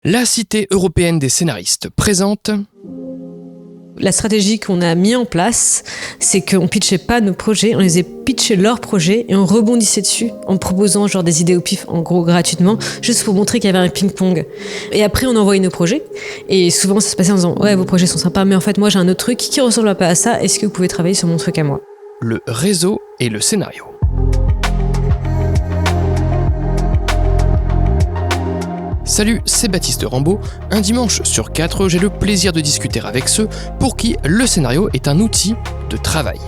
La Cité européenne des scénaristes présente... La stratégie qu'on a mis en place, c'est qu'on pitchait pas nos projets, on les a pitchés leurs projets et on rebondissait dessus en proposant genre des idées au pif, en gros gratuitement, juste pour montrer qu'il y avait un ping-pong. Et après, on envoyait nos projets et souvent ça se passait en disant « Ouais, vos projets sont sympas, mais en fait, moi j'ai un autre truc qui ressemble pas à ça, est-ce que vous pouvez travailler sur mon truc à moi ?» Le réseau et le scénario. Salut, c'est Baptiste Rambaud. Un dimanche sur 4, j'ai le plaisir de discuter avec ceux pour qui le scénario est un outil de travail.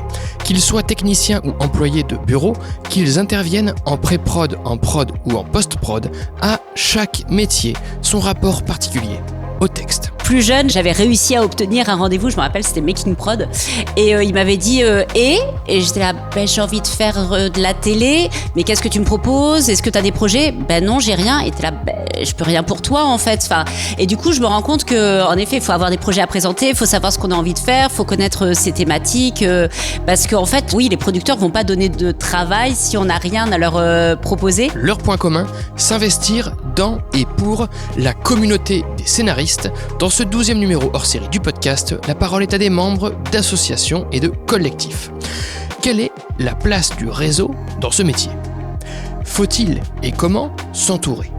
Qu'ils soient techniciens ou employés de bureau, qu'ils interviennent en pré-prod, en prod ou en post-prod, à chaque métier, son rapport particulier au texte. Plus jeune, j'avais réussi à obtenir un rendez-vous, je me rappelle, c'était Making Prod, et il m'avait dit et j'étais là, j'ai envie de faire de la télé, mais qu'est-ce que tu me proposes? Est-ce que tu as des projets? Non, j'ai rien. Et t'es là, je peux rien pour toi en fait. Et du coup, je me rends compte que, en effet, il faut avoir des projets à présenter, il faut savoir ce qu'on a envie de faire, il faut connaître ses thématiques, parce qu'en fait, oui, les producteurs vont pas donner de travail si on n'a rien à leur proposer. Leur point commun, s'investir dans et pour la communauté des scénaristes. Dans ce 12e numéro hors série du podcast, la parole est à des membres d'associations et de collectifs. Quelle est la place du réseau dans ce métier? Faut-il et comment s'entourer?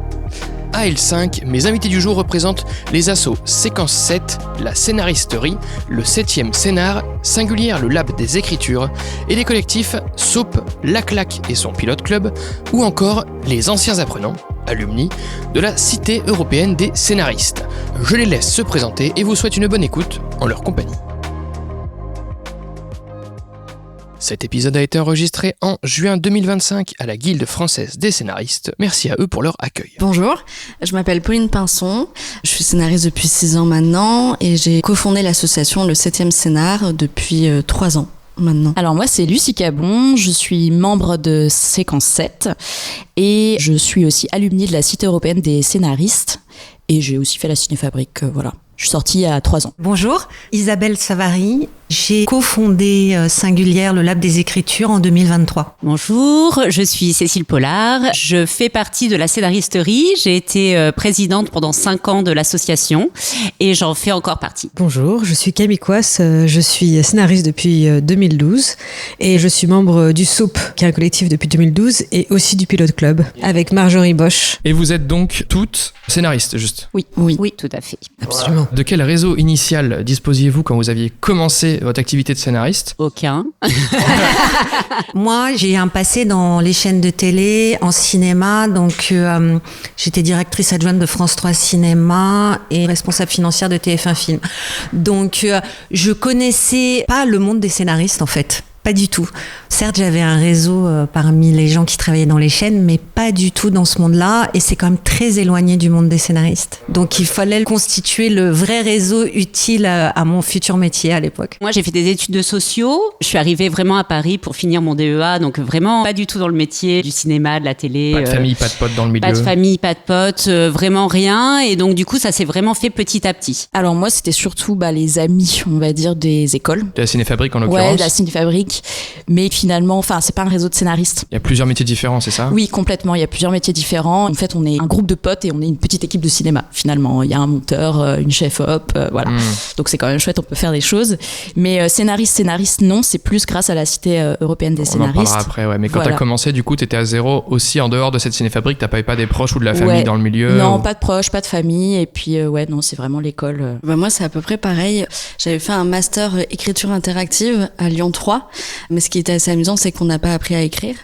À L5, mes invités du jour représentent les assos Séquence 7, la scénaristerie, le 7e Scénar, Singulière le Lab des Écritures, et les collectifs Soap, La Claque et son Pilote Club, ou encore les anciens apprenants, alumni, de la Cité européenne des scénaristes. Je les laisse se présenter et vous souhaite une bonne écoute en leur compagnie. Cet épisode a été enregistré en juin 2025 à la Guilde française des scénaristes. Merci à eux pour leur accueil. Bonjour, je m'appelle Pauline Pinson, je suis scénariste depuis 6 ans maintenant et j'ai cofondé l'association Le 7e Scénar depuis 3 ans. Maintenant. Alors moi c'est Lucie Cabon, je suis membre de Séquence 7 et je suis aussi alumni de la Cité européenne des scénaristes et j'ai aussi fait la Cinéfabrique, voilà. Je suis sortie il y a 3 ans. Bonjour, Isabelle Savary. J'ai cofondé Singulière le Lab des Écritures en 2023. Bonjour, je suis Cécile Pollard. Je fais partie de la scénaristerie. J'ai été présidente pendant 5 ans de l'association et j'en fais encore partie. Bonjour, je suis Camille Coisse, je suis scénariste depuis 2012 et je suis membre du Soap, qui est un collectif depuis 2012, et aussi du Pilote Club avec Marjorie Bosch. Et vous êtes donc toutes scénaristes, juste? Oui, tout à fait. Absolument. De quel réseau initial disposiez-vous quand vous aviez commencé votre activité de scénariste? Aucun. Moi, j'ai un passé dans les chaînes de télé, en cinéma, donc j'étais directrice adjointe de France 3 Cinéma et responsable financière de TF1 Film. Donc je connaissais pas le monde des scénaristes en fait. Pas du tout. Certes, j'avais un réseau parmi les gens qui travaillaient dans les chaînes, mais pas du tout dans ce monde-là. Et c'est quand même très éloigné du monde des scénaristes. Donc, il fallait constituer le vrai réseau utile à mon futur métier à l'époque. Moi, j'ai fait des études de sociaux. Je suis arrivée vraiment à Paris pour finir mon DEA. Donc, vraiment pas du tout dans le métier du cinéma, de la télé. Pas de famille, pas de potes dans le milieu. Pas de famille, pas de potes, vraiment rien. Et donc, du coup, ça s'est vraiment fait petit à petit. Alors moi, c'était surtout les amis, on va dire, des écoles. De la Cinéfabrique en l'occurrence? Ouais, de la Cinéfabrique. Mais finalement, c'est pas un réseau de scénaristes. Il y a plusieurs métiers différents, c'est ça? Oui, complètement. Il y a plusieurs métiers différents. En fait, on est un groupe de potes et on est une petite équipe de cinéma, finalement. Il y a un monteur, une chef-op, voilà. Donc c'est quand même chouette, on peut faire des choses. Mais scénariste, non, c'est plus grâce à la Cité européenne des scénaristes. On en parlera après, ouais. Mais quand t'as commencé, du coup, t'étais à zéro aussi en dehors de cette Cinéfabrique, t'as pas eu des proches ou de la famille dans le milieu? Non, pas de proches, pas de famille. Et puis, non, c'est vraiment l'école. Moi, c'est à peu près pareil. J'avais fait un master écriture interactive à Lyon 3. Mais ce qui était assez amusant, c'est qu'on n'a pas appris à écrire.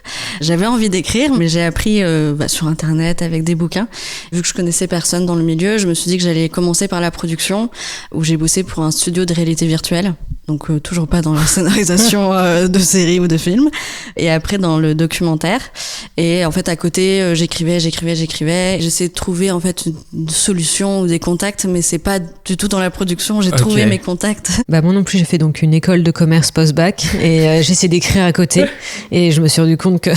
J'avais envie d'écrire, mais j'ai appris sur Internet avec des bouquins. Vu que je connaissais personne dans le milieu, je me suis dit que j'allais commencer par la production, où j'ai bossé pour un studio de réalité virtuelle. Donc toujours pas dans la scénarisation de séries ou de films. Et après dans le documentaire. Et en fait à côté, j'écrivais. J'essayais de trouver en fait une solution ou des contacts, mais c'est pas du tout dans la production. J'ai trouvé mes contacts. Moi non plus, j'ai fait donc une école de commerce post-bac et j'essayais d'écrire à côté. Et je me suis rendu compte que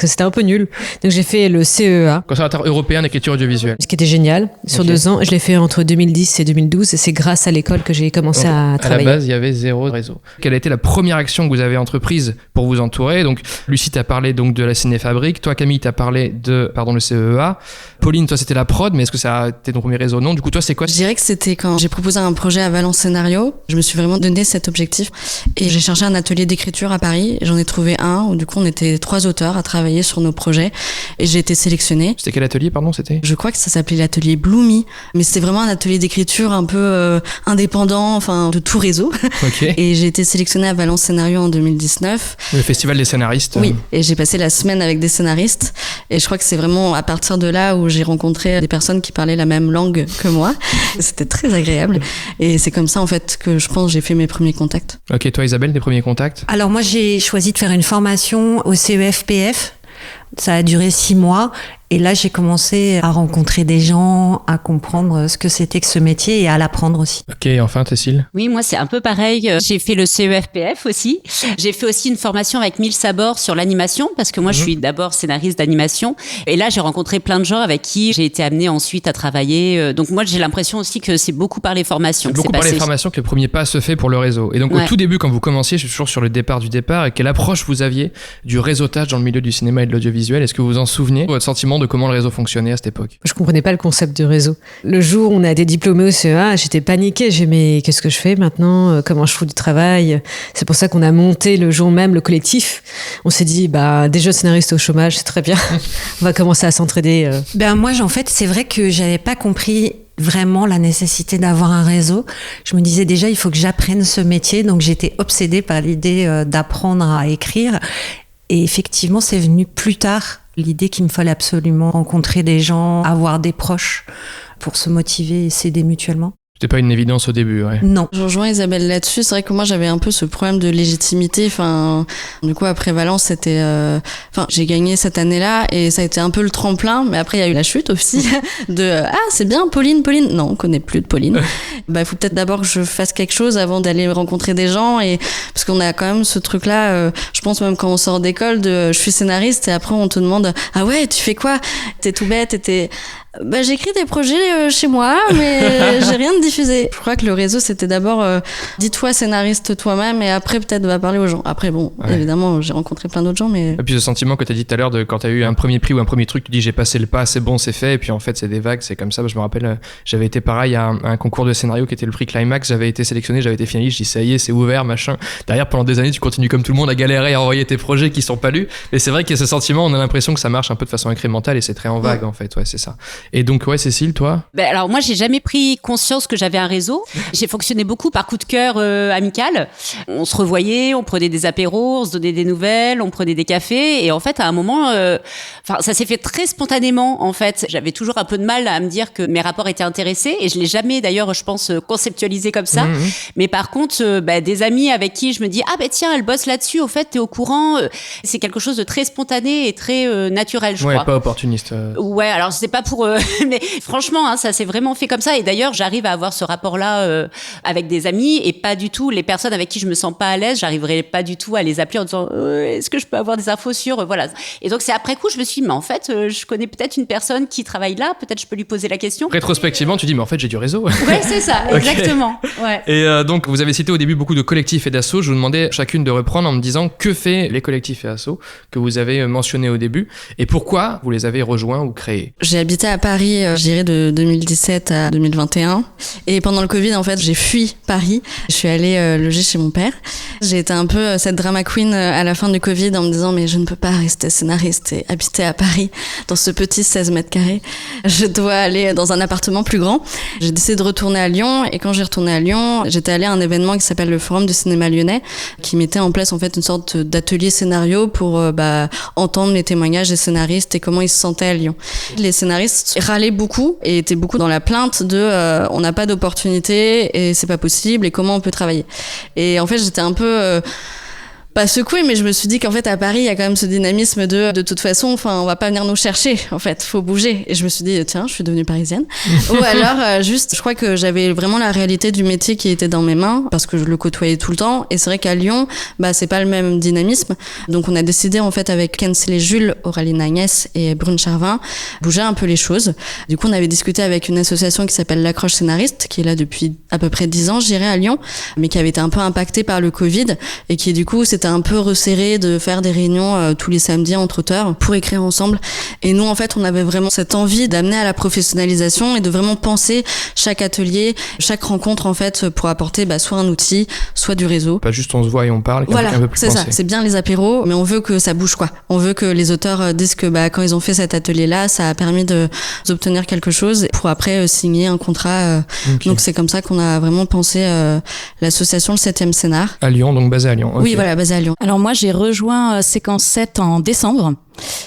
c'était un peu nul. Donc j'ai fait le CEA. Conservatoire européen d'écriture audiovisuelle. Ce qui était génial. Sur 2 ans, je l'ai fait entre 2010 et 2012. Et c'est grâce à l'école que j'ai commencé à travailler. À la base, il y avait avez 0 réseau. Quelle a été la première action que vous avez entreprise pour vous entourer? Donc, Lucie t'a parlé donc de la Cinéfabrique. Toi, Camille, t'as parlé de, le CEA. Pauline, toi, c'était la prod, mais est-ce que ça a été ton premier réseau? Non. Du coup, toi, c'est quoi? Je dirais que c'était quand j'ai proposé un projet à Valence Scénario. Je me suis vraiment donné cet objectif et j'ai cherché un atelier d'écriture à Paris. J'en ai trouvé un où du coup on était 3 auteurs à travailler sur nos projets et j'ai été sélectionnée. C'était quel atelier, pardon? C'était? Je crois que ça s'appelait l'atelier Bloomy, mais c'était vraiment un atelier d'écriture un peu indépendant, enfin de tout réseau. Ok. Et j'ai été sélectionnée à Valence Scénario en 2019. Le festival des scénaristes. Oui, et j'ai passé la semaine avec des scénaristes et je crois que c'est vraiment à partir de là où j'ai rencontré des personnes qui parlaient la même langue que moi. C'était très agréable et c'est comme ça en fait que je pense j'ai fait mes premiers contacts. Ok, toi Isabelle, tes premiers contacts? Alors moi j'ai choisi de faire une formation au CEFPF. Ça a duré 6 mois et là j'ai commencé à rencontrer des gens, à comprendre ce que c'était que ce métier et à l'apprendre aussi. Ok, enfin Cécile? Oui, moi c'est un peu pareil. J'ai fait le CEFPF aussi. J'ai fait aussi une formation avec Mille Sabor sur l'animation parce que moi je suis d'abord scénariste d'animation et là j'ai rencontré plein de gens avec qui j'ai été amenée ensuite à travailler. Donc moi j'ai l'impression aussi que c'est beaucoup par les formations. C'est beaucoup par les formations que le premier pas se fait pour le réseau. Et donc au tout début quand vous commenciez, je suis toujours sur le départ du départ, quelle approche vous aviez du réseautage dans le milieu du cinéma et de l'audiovisuel? Est-ce que vous vous en souvenez, votre sentiment de comment le réseau fonctionnait à cette époque? Je comprenais pas le concept de réseau. Le jour où on a été diplômés au CEA, j'étais paniquée. J'ai dit, mais qu'est-ce que je fais maintenant? Comment je fous du travail? C'est pour ça qu'on a monté le jour même le collectif. On s'est dit, des jeunes scénaristes au chômage, c'est très bien. On va commencer à s'entraider. Moi, en fait, c'est vrai que j'avais pas compris vraiment la nécessité d'avoir un réseau. Je me disais déjà, il faut que j'apprenne ce métier. Donc, j'étais obsédée par l'idée d'apprendre à écrire. Et effectivement, c'est venu plus tard, l'idée qu'il me fallait absolument rencontrer des gens, avoir des proches pour se motiver et s'aider mutuellement. C'était pas une évidence au début, ouais. Non. Je rejoins Isabelle là-dessus. C'est vrai que moi j'avais un peu ce problème de légitimité. Enfin, du coup après Valence, c'était, j'ai gagné cette année-là et ça a été un peu le tremplin. Mais après il y a eu la chute aussi de c'est bien Pauline. Non, on connaît plus de Pauline. Il faut peut-être d'abord que je fasse quelque chose avant d'aller rencontrer des gens et parce qu'on a quand même ce truc-là. Je pense même quand on sort d'école de je suis scénariste et après on te demande ah ouais tu fais quoi? T'es tout bête, j'écris des projets chez moi, mais j'ai rien de diffusé. Je crois que le réseau, c'était d'abord dis-toi scénariste toi-même et après peut-être va parler aux gens. Après évidemment, j'ai rencontré plein d'autres gens, mais... Et puis ce sentiment que tu as dit tout à l'heure de quand tu as eu un premier prix ou un premier truc, tu dis j'ai passé le pas, c'est bon, c'est fait, et puis en fait c'est des vagues, c'est comme ça. Je me rappelle, j'avais été pareil à un concours de scénario qui était le prix Climax, j'avais été sélectionné, j'avais été finaliste, je dis ça y est, c'est ouvert, machin. Derrière, pendant des années, tu continues comme tout le monde à galérer, à envoyer tes projets qui sont pas lus, et c'est vrai qu'il y a ce sentiment, on a l'impression que ça marche un peu de façon incrémentale et c'est très en vague en fait, c'est ça. Et donc Cécile, toi? Alors moi j'ai jamais pris conscience que j'avais un réseau. J'ai fonctionné beaucoup par coup de cœur amical. On se revoyait, on prenait des apéros, on se donnait des nouvelles, on prenait des cafés et en fait à un moment ça s'est fait très spontanément en fait. J'avais toujours un peu de mal à me dire que mes rapports étaient intéressés et je l'ai jamais d'ailleurs je pense conceptualisé comme ça. Mais par contre des amis avec qui je me dis tiens elle bosse là-dessus, au fait t'es au courant, c'est quelque chose de très spontané et très naturel je crois. Ouais, pas opportuniste. Ouais, alors c'est pas pour mais franchement ça s'est vraiment fait comme ça et d'ailleurs j'arrive à avoir ce rapport-là avec des amis et pas du tout les personnes avec qui je me sens pas à l'aise, j'arriverai pas du tout à les appeler en disant est-ce que je peux avoir des infos sur voilà. Et donc c'est après coup je me suis dit mais en fait je connais peut-être une personne qui travaille là, peut-être je peux lui poser la question. Rétrospectivement tu dis mais en fait j'ai du réseau. Ouais c'est ça, exactement. Ouais. Et donc vous avez cité au début beaucoup de collectifs et d'assos, je vous demandais chacune de reprendre en me disant que fait les collectifs et assos que vous avez mentionnés au début et pourquoi vous les avez rejoints ou créés. J'ai habité à Paris, je dirais de 2017 à 2021 et pendant le Covid en fait j'ai fui Paris, je suis allée loger chez mon père. J'ai été un peu cette drama queen à la fin du Covid en me disant mais je ne peux pas rester scénariste et habiter à Paris dans ce petit 16 mètres carrés, je dois aller dans un appartement plus grand. J'ai décidé de retourner à Lyon et quand j'ai retourné à Lyon j'étais allée à un événement qui s'appelle le Forum du cinéma lyonnais qui mettait en place en fait une sorte d'atelier scénario pour entendre les témoignages des scénaristes et comment ils se sentaient à Lyon. Les scénaristes râlaient beaucoup et étaient beaucoup dans la plainte de on n'a pas d'opportunité et c'est pas possible et comment on peut travailler. Et en fait j'étais un peu pas secouée, mais je me suis dit qu'en fait à Paris il y a quand même ce dynamisme de toute façon, enfin on va pas venir nous chercher, en fait faut bouger. Et je me suis dit tiens, je suis devenue parisienne. Ou alors juste, je crois que j'avais vraiment la réalité du métier qui était dans mes mains parce que je le côtoyais tout le temps. Et c'est vrai qu'à Lyon, c'est pas le même dynamisme. Donc on a décidé en fait avec Kensley Jules, Aurélie Agnès et Brune Charvin bouger un peu les choses. Du coup on avait discuté avec une association qui s'appelle l'Accroche Scénariste, qui est là depuis à peu près 10 ans, je dirais, à Lyon, mais qui avait été un peu impactée par le Covid et qui du coup c'était un peu resserré de faire des réunions tous les samedis entre auteurs pour écrire ensemble. Et nous en fait on avait vraiment cette envie d'amener à la professionnalisation et de vraiment penser chaque atelier, chaque rencontre en fait pour apporter soit un outil, soit du réseau. Pas juste on se voit et on parle, voilà, un peu plus c'est pensé. ça, c'est bien les apéros, mais on veut que ça bouge quoi. On veut que les auteurs disent que quand ils ont fait cet atelier-là, ça a permis d'obtenir quelque chose pour après signer un contrat. Okay. Donc c'est comme ça qu'on a vraiment pensé l'association Le 7e Scénar. À Lyon, donc basée à Lyon. Okay. Oui, voilà, basée à Lyon. Alors moi j'ai rejoint Séquence 7 en décembre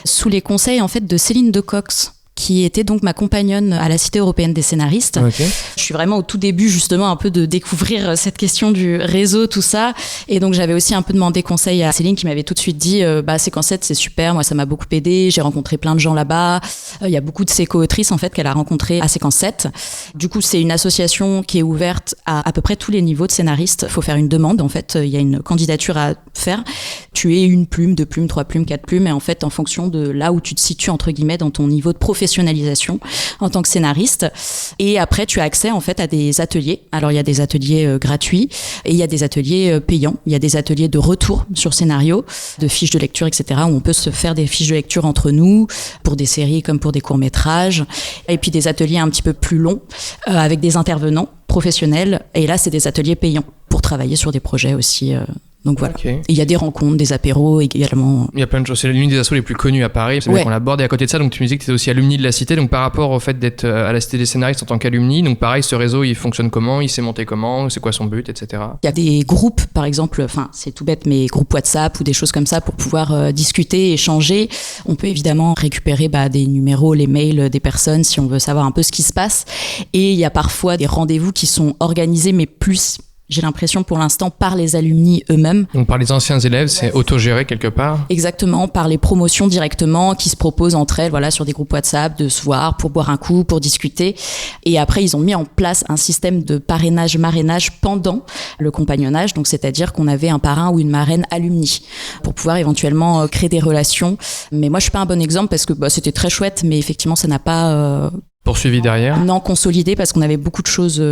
sous les conseils en fait de Céline Decox, qui était donc ma compagnonne à la Cité européenne des scénaristes. Okay. Je suis vraiment au tout début justement un peu de découvrir cette question du réseau, tout ça. Et donc j'avais aussi un peu demandé conseil à Céline qui m'avait tout de suite dit Séquence 7 c'est super, moi ça m'a beaucoup aidé, j'ai rencontré plein de gens là-bas. Il y a beaucoup de ses co-autrices en fait qu'elle a rencontrées à Séquence 7. Du coup c'est une association qui est ouverte à peu près tous les niveaux de scénaristes. Il faut faire une demande en fait, il y a une candidature à faire. Tu es 1 plume, 2 plumes, 3 plumes, 4 plumes et en fait en fonction de là où tu te situes entre guillemets dans ton niveau de professionnalisation en tant que scénariste. Et après, tu as accès en fait à des ateliers. Alors, il y a des ateliers gratuits et il y a des ateliers payants. Il y a des ateliers de retour sur scénario, de fiches de lecture, etc., où on peut se faire des fiches de lecture entre nous pour des séries comme pour des courts-métrages. Et puis des ateliers un petit peu plus longs avec des intervenants professionnels. Et là, c'est des ateliers payants pour travailler sur des projets aussi. Donc voilà. Okay. Il y a des rencontres, des apéros également. Il y a plein de choses. C'est l'une des assos les plus connues à Paris. C'est vrai qu'on l'aborde. Et à côté de ça, donc tu me disais que tu étais aussi alumni de la Cité. Donc par rapport au fait d'être à la Cité des scénaristes en tant qu'alumni, donc pareil, ce réseau, il fonctionne comment? Il s'est monté comment? C'est quoi son but, etc. Il y a des groupes, par exemple, c'est tout bête, mais groupes WhatsApp ou des choses comme ça pour pouvoir discuter, échanger. On peut évidemment récupérer des numéros, les mails des personnes si on veut savoir un peu ce qui se passe. Et il y a parfois des rendez-vous qui sont organisés, mais plus... J'ai l'impression pour l'instant par les alumni eux-mêmes. Donc par les anciens élèves, c'est autogéré quelque part? Exactement, par les promotions directement qui se proposent entre elles, sur des groupes WhatsApp, de se voir pour boire un coup, pour discuter. Et après, ils ont mis en place un système de parrainage-marrainage pendant le compagnonnage. Donc c'est-à-dire qu'on avait un parrain ou une marraine alumni pour pouvoir éventuellement créer des relations. Mais moi, je suis pas un bon exemple parce que c'était très chouette, mais effectivement, ça n'a pas... poursuivi derrière? Non, consolidé parce qu'on avait beaucoup de choses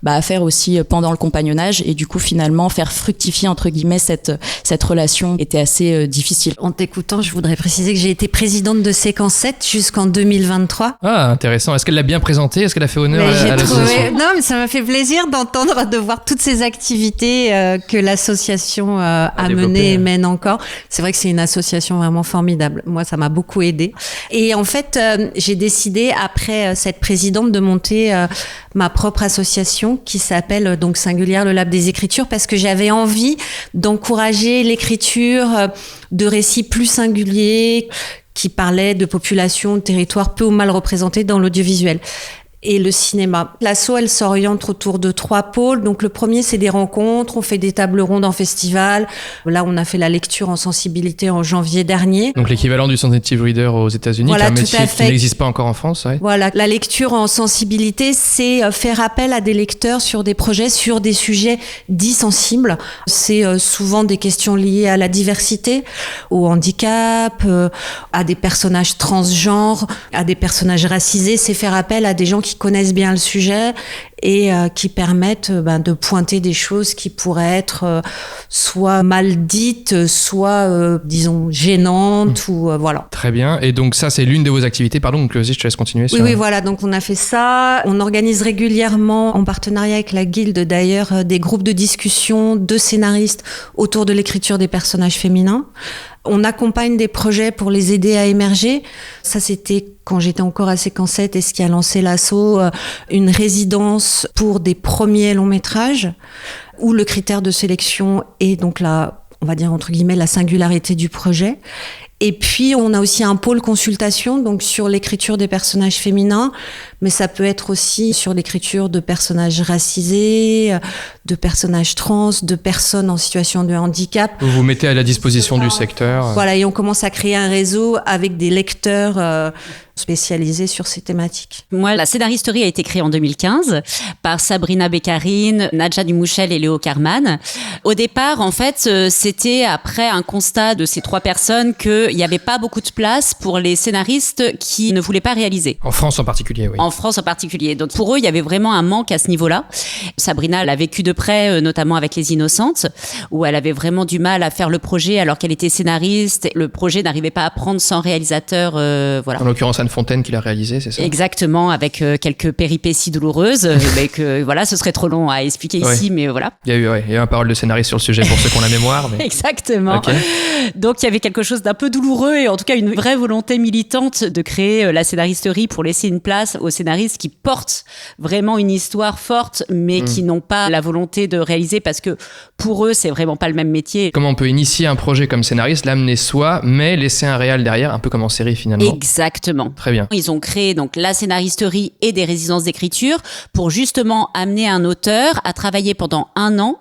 à faire aussi pendant le compagnonnage et du coup finalement faire fructifier entre guillemets cette relation était assez difficile. En t'écoutant, je voudrais préciser que j'ai été présidente de Séquence 7 jusqu'en 2023. Ah, intéressant. Est-ce qu'elle l'a bien présenté? Est-ce qu'elle a fait honneur à l'association? Non, mais ça m'a fait plaisir d'entendre, de voir toutes ces activités que l'association a menées et mène encore. C'est vrai que c'est une association vraiment formidable. Moi, ça m'a beaucoup aidée. Et en fait, j'ai décidé après cette présidente de monter ma propre association qui s'appelle donc Singulière le Lab des Écritures parce que j'avais envie d'encourager l'écriture de récits plus singuliers qui parlaient de populations, de territoires peu ou mal représentés dans l'audiovisuel. Et le cinéma. L'asso, elle s'oriente autour de 3 pôles. Donc le premier, c'est des rencontres. On fait des tables rondes en festival. Là, on a fait la lecture en sensibilité en janvier dernier. Donc l'équivalent du Sensitive Reader aux États-Unis, voilà, qui est un métier qui n'existe pas encore en France. Ouais. Voilà, la lecture en sensibilité, c'est faire appel à des lecteurs sur des projets, sur des sujets dits sensibles. C'est souvent des questions liées à la diversité, au handicap, à des personnages transgenres, à des personnages racisés. C'est faire appel à des gens qui connaissent bien le sujet et qui permettent de pointer des choses qui pourraient être soit mal dites, soit, disons, gênantes ou voilà. Très bien. Et donc ça, c'est l'une de vos activités. Pardon, donc Closy, je te laisse continuer. Oui, voilà. Donc on a fait ça. On organise régulièrement, en partenariat avec la Guilde d'ailleurs, des groupes de discussion de scénaristes autour de l'écriture des personnages féminins. On accompagne des projets pour les aider à émerger. Ça, c'était quand j'étais encore à Séquence 7 et ce qui a lancé l'asso, une résidence pour des premiers longs métrages où le critère de sélection est donc on va dire entre guillemets, la singularité du projet. Et puis, on a aussi un pôle consultation, donc sur l'écriture des personnages féminins, mais ça peut être aussi sur l'écriture de personnages racisés, de personnages trans, de personnes en situation de handicap. Vous vous mettez à la disposition du secteur. Voilà, et on commence à créer un réseau avec des lecteurs spécialisés sur ces thématiques. Moi, la scénaristerie a été créée en 2015 par Sabrina Beccarine, Nadja Dumouchel et Léo Carman. Au départ, en fait, c'était après un constat de ces 3 personnes qu'il n'y avait pas beaucoup de place pour les scénaristes qui ne voulaient pas réaliser. En France en particulier, oui. En France en particulier. Donc pour eux, il y avait vraiment un manque à ce niveau-là. Sabrina l'a vécu de près, notamment avec Les Innocentes, où elle avait vraiment du mal à faire le projet alors qu'elle était scénariste. Le projet n'arrivait pas à prendre sans réalisateur. Voilà. En l'occurrence, Anne Fontaine qui l'a réalisé, c'est ça ? Exactement, avec quelques péripéties douloureuses. Mais que voilà, ce serait trop long à expliquer ici, mais voilà. Il y a eu un parole de scénariste sur le sujet pour ceux qui ont la mémoire. Mais... Exactement. Okay. Donc il y avait quelque chose d'un peu douloureux et en tout cas une vraie volonté militante de créer la scénaristerie pour laisser une place aux scénaristes qui portent vraiment une histoire forte, mais qui n'ont pas la volonté de réaliser parce que pour eux, c'est vraiment pas le même métier. Comment on peut initier un projet comme scénariste, l'amener soi, mais laisser un réal derrière, un peu comme en série finalement. Exactement. Très bien. Ils ont créé donc la scénaristerie et des résidences d'écriture pour justement amener un auteur à travailler pendant 1 an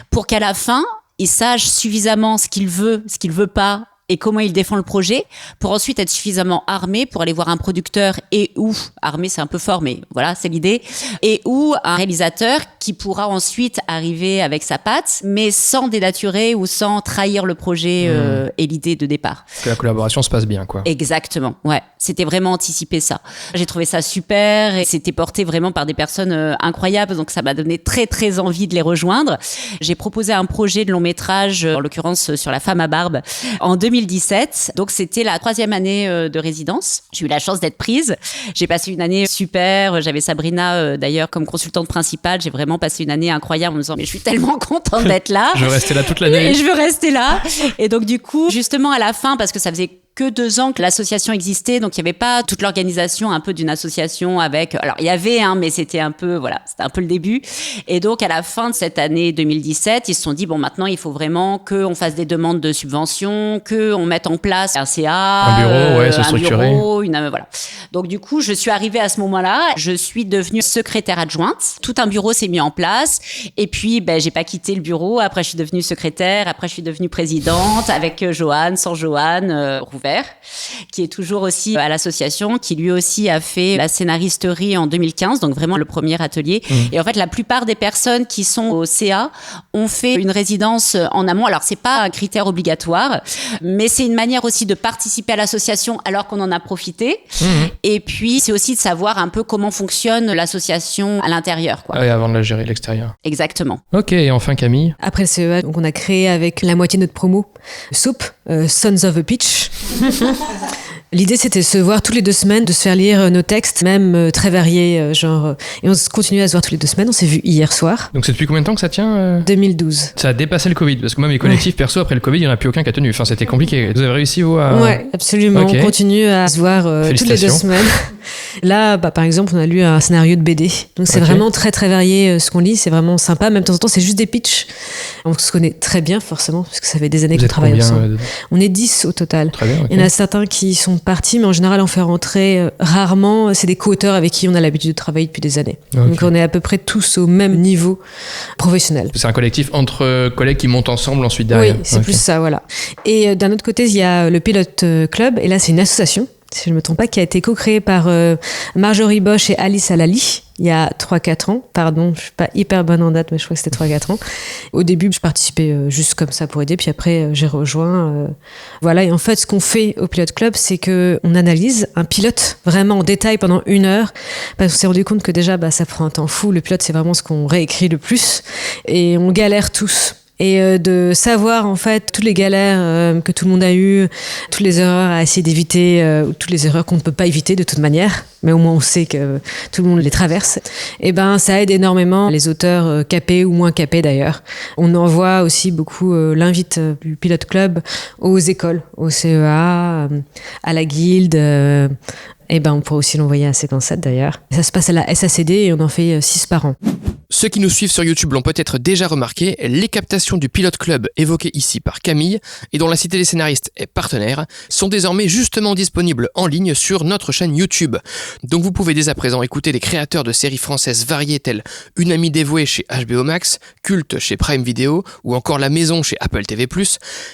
pour qu'à la fin, il sache suffisamment ce qu'il veut pas et comment il défend le projet pour ensuite être suffisamment armé pour aller voir un producteur et ou armé, c'est un peu fort, mais voilà, c'est l'idée, et ou un réalisateur qui pourra ensuite arriver avec sa patte, mais sans dénaturer ou sans trahir le projet et l'idée de départ. Que la collaboration se passe bien, quoi. Exactement, ouais. C'était vraiment anticiper ça. J'ai trouvé ça super et c'était porté vraiment par des personnes incroyables, donc ça m'a donné très très envie de les rejoindre. J'ai proposé un projet de long métrage, en l'occurrence sur la femme à barbe, en 2017. Donc c'était la 3e année de résidence. J'ai eu la chance d'être prise. J'ai passé une année super. J'avais Sabrina d'ailleurs comme consultante principale. J'ai vraiment passé une année incroyable en me disant mais je suis tellement contente d'être là. Je veux rester là toute l'année. Et je veux rester là. Et donc du coup, justement à la fin, parce que ça faisait que 2 ans que l'association existait, donc il n'y avait pas toute l'organisation un peu d'une association avec... Alors il y avait, mais c'était un peu, voilà, c'était un peu le début. Et donc à la fin de cette année 2017, ils se sont dit, bon maintenant il faut vraiment qu'on fasse des demandes de subventions, qu'on mette en place un CA, un bureau, se structurer. Un bureau, voilà. Donc du coup, je suis arrivée à ce moment-là, je suis devenue secrétaire adjointe, tout un bureau s'est mis en place, et puis j'ai pas quitté le bureau, après je suis devenue secrétaire, après je suis devenue présidente, avec Johan, sans Johan, Rouvert, qui est toujours aussi à l'association, qui lui aussi a fait la scénaristerie en 2015, donc vraiment le premier atelier. Et en fait, la plupart des personnes qui sont au CA ont fait une résidence en amont. Alors, c'est pas un critère obligatoire, mais c'est une manière aussi de participer à l'association alors qu'on en a profité. Et puis, c'est aussi de savoir un peu comment fonctionne l'association à l'intérieur, quoi. Ouais, avant de la gérer de l'extérieur. Exactement. Ok, et enfin Camille. Après le CEA, donc on a créé avec la moitié de notre promo, Soup, Sons of a Pitch. L'idée, c'était de se voir toutes les 2 semaines, de se faire lire nos textes, même très variés, et on continue à se voir toutes les 2 semaines. On s'est vu hier soir. Donc c'est depuis combien de temps que ça tient 2012. Ça a dépassé le Covid, parce que moi, mes collectifs perso, après le Covid, il n'y en a plus aucun qui a tenu. Enfin, c'était compliqué. Vous avez réussi, vous, à... Ouais, absolument. Okay. On continue à se voir toutes les 2 semaines. Là, par exemple, on a lu un scénario de BD. Donc c'est vraiment très très varié ce qu'on lit. C'est vraiment sympa. Même de temps en temps, c'est juste des pitchs. On se connaît très bien, forcément, parce que ça fait des années qu'on travaille ensemble. On est 10 au total. Très bien, okay. Il y en a certains qui sont partis, mais en général, on fait rentrer rarement. C'est des co-auteurs avec qui on a l'habitude de travailler depuis des années. Okay. Donc on est à peu près tous au même niveau professionnel. C'est un collectif entre collègues qui montent ensemble ensuite derrière. Oui, c'est plus ça, voilà. Et d'un autre côté, il y a le Pilote Club. Et là, c'est une association, si je ne me trompe pas, qui a été co-créée par Marjorie Bosch et Alice Alali il y a 3-4 ans. Pardon, je suis pas hyper bonne en date, mais je crois que c'était 3-4 ans. Au début, je participais juste comme ça pour aider, puis après, j'ai rejoint. Voilà, et en fait, ce qu'on fait au Pilote Club, c'est qu'on analyse un pilote vraiment en détail pendant 1 heure, parce qu'on s'est rendu compte que déjà, ça prend un temps fou. Le pilote, c'est vraiment ce qu'on réécrit le plus, et on galère tous. Et de savoir en fait toutes les galères que tout le monde a eues, toutes les erreurs à essayer d'éviter, ou toutes les erreurs qu'on ne peut pas éviter de toute manière, mais au moins on sait que tout le monde les traverse, et ça aide énormément les auteurs capés ou moins capés d'ailleurs. On envoie aussi beaucoup l'invite du Pilote Club aux écoles, au CEA, à la guilde, on pourrait aussi l'envoyer à Séquence 7 d'ailleurs. Ça se passe à la SACD et on en fait 6 par an. Ceux qui nous suivent sur YouTube l'ont peut-être déjà remarqué, les captations du Pilote Club évoquées ici par Camille et dont la Cité des scénaristes est partenaire sont désormais justement disponibles en ligne sur notre chaîne YouTube. Donc vous pouvez dès à présent écouter des créateurs de séries françaises variées telles Une amie dévouée chez HBO Max, Culte chez Prime Video ou encore La Maison chez Apple TV+,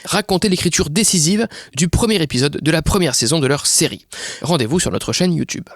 raconter l'écriture décisive du premier épisode de la première saison de leur série. Rendez-vous sur notre chaîne YouTube.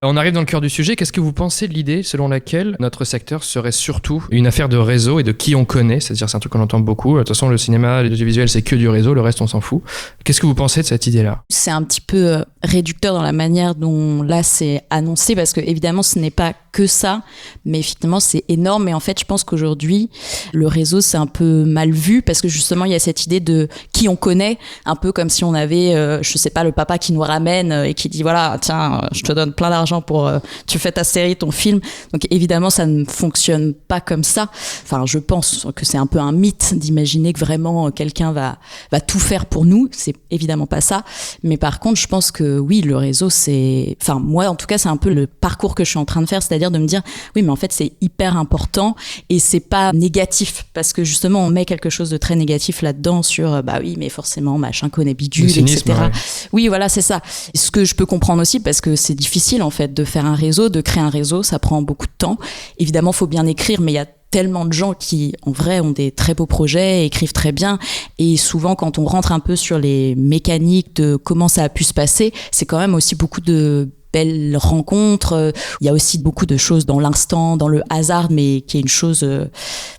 On arrive dans le cœur du sujet. Qu'est-ce que vous pensez de l'idée selon laquelle notre secteur serait surtout une affaire de réseau et de qui on connaît? C'est-à-dire, c'est un truc qu'on entend beaucoup. De toute façon, le cinéma, l'audiovisuel, c'est que du réseau. Le reste, on s'en fout. Qu'est-ce que vous pensez de cette idée-là? C'est un petit peu réducteur dans la manière dont là c'est annoncé, parce que évidemment ce n'est pas que ça, mais effectivement c'est énorme. Et en fait, je pense qu'aujourd'hui, le réseau c'est un peu mal vu, parce que justement il y a cette idée de qui on connaît, un peu comme si on avait, je sais pas, le papa qui nous ramène et qui dit voilà, tiens, je te donne plein d'argent pour tu fais ta série, ton film. Donc évidemment ça ne fonctionne pas comme ça. Enfin, je pense que c'est un peu un mythe d'imaginer que vraiment quelqu'un va tout faire pour nous. C'est évidemment pas ça. Mais par contre, je pense que oui, le réseau, c'est, enfin moi en tout cas, c'est un peu le parcours que je suis en train de faire, c'est-à-dire de me dire oui, mais en fait c'est hyper important et c'est pas négatif, parce que justement on met quelque chose de très négatif là-dedans sur bah oui, mais forcément machin connaît bidule, cynisme, etc. ouais. Oui, voilà, c'est ça. Ce que je peux comprendre aussi, parce que c'est difficile en fait de faire un réseau, de créer un réseau, ça prend beaucoup de temps. Évidemment, faut bien écrire, mais il y a tellement de gens qui, en vrai, ont des très beaux projets, écrivent très bien. Et souvent, quand on rentre un peu sur les mécaniques de comment ça a pu se passer, c'est quand même aussi beaucoup de belles rencontres. Il y a aussi beaucoup de choses dans l'instant, dans le hasard, mais qui est une chose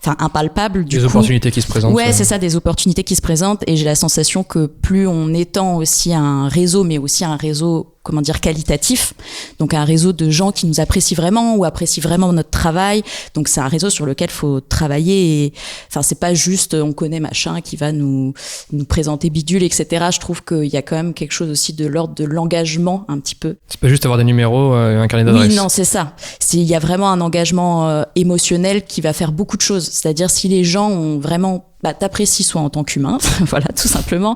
impalpable. Des opportunités qui se présentent. Ouais, c'est ça, des opportunités qui se présentent. Et j'ai la sensation que plus on étend aussi un réseau, mais aussi un réseau, comment dire, qualitatif, donc un réseau de gens qui nous apprécient vraiment ou apprécient vraiment notre travail. Donc c'est un réseau sur lequel faut travailler. Et enfin, c'est pas juste on connaît machin qui va nous présenter bidule, etc. Je trouve qu'il y a quand même quelque chose aussi de l'ordre de l'engagement un petit peu. C'est pas juste avoir des numéros et un carnet d'adresses. Oui, non, c'est ça. Il y a vraiment un engagement émotionnel qui va faire beaucoup de choses. C'est-à-dire si les gens ont vraiment t'apprécies soit en tant qu'humain, voilà, tout simplement,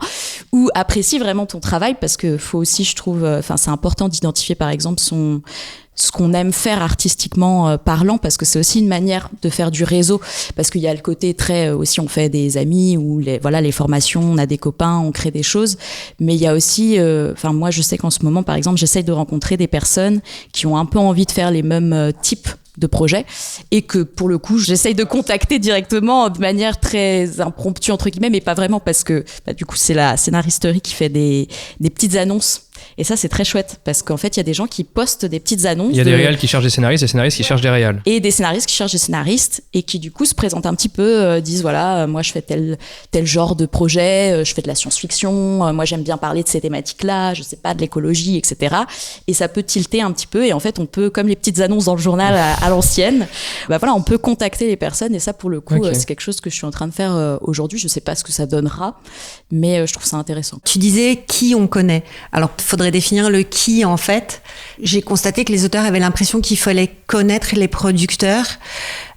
ou apprécies vraiment ton travail, parce que faut aussi, je trouve, c'est important d'identifier par exemple ce qu'on aime faire artistiquement parlant, parce que c'est aussi une manière de faire du réseau, parce qu'il y a le côté très aussi on fait des amis ou les formations, on a des copains, on crée des choses, mais il y a aussi moi je sais qu'en ce moment par exemple j'essaye de rencontrer des personnes qui ont un peu envie de faire les mêmes types de projet, et que pour le coup j'essaye de contacter directement de manière très impromptue entre guillemets, mais pas vraiment, parce que du coup c'est la scénaristerie qui fait des petites annonces. Et ça, c'est très chouette, parce qu'en fait, il y a des gens qui postent des petites annonces. Il y a des réals qui cherchent des scénaristes, des scénaristes qui cherchent des réals. Et des scénaristes qui cherchent des scénaristes, et qui du coup se présentent un petit peu, disent voilà, moi je fais tel genre de projet, je fais de la science-fiction, moi j'aime bien parler de ces thématiques-là, je sais pas, de l'écologie, etc. Et ça peut tilter un petit peu, et en fait, on peut, comme les petites annonces dans le journal à l'ancienne, on peut contacter les personnes, et ça, pour le coup, c'est quelque chose que je suis en train de faire aujourd'hui. Je sais pas ce que ça donnera, mais je trouve ça intéressant. Tu disais qui on connaît. Alors, faudrait définir le qui, en fait. J'ai constaté que les auteurs avaient l'impression qu'il fallait connaître les producteurs.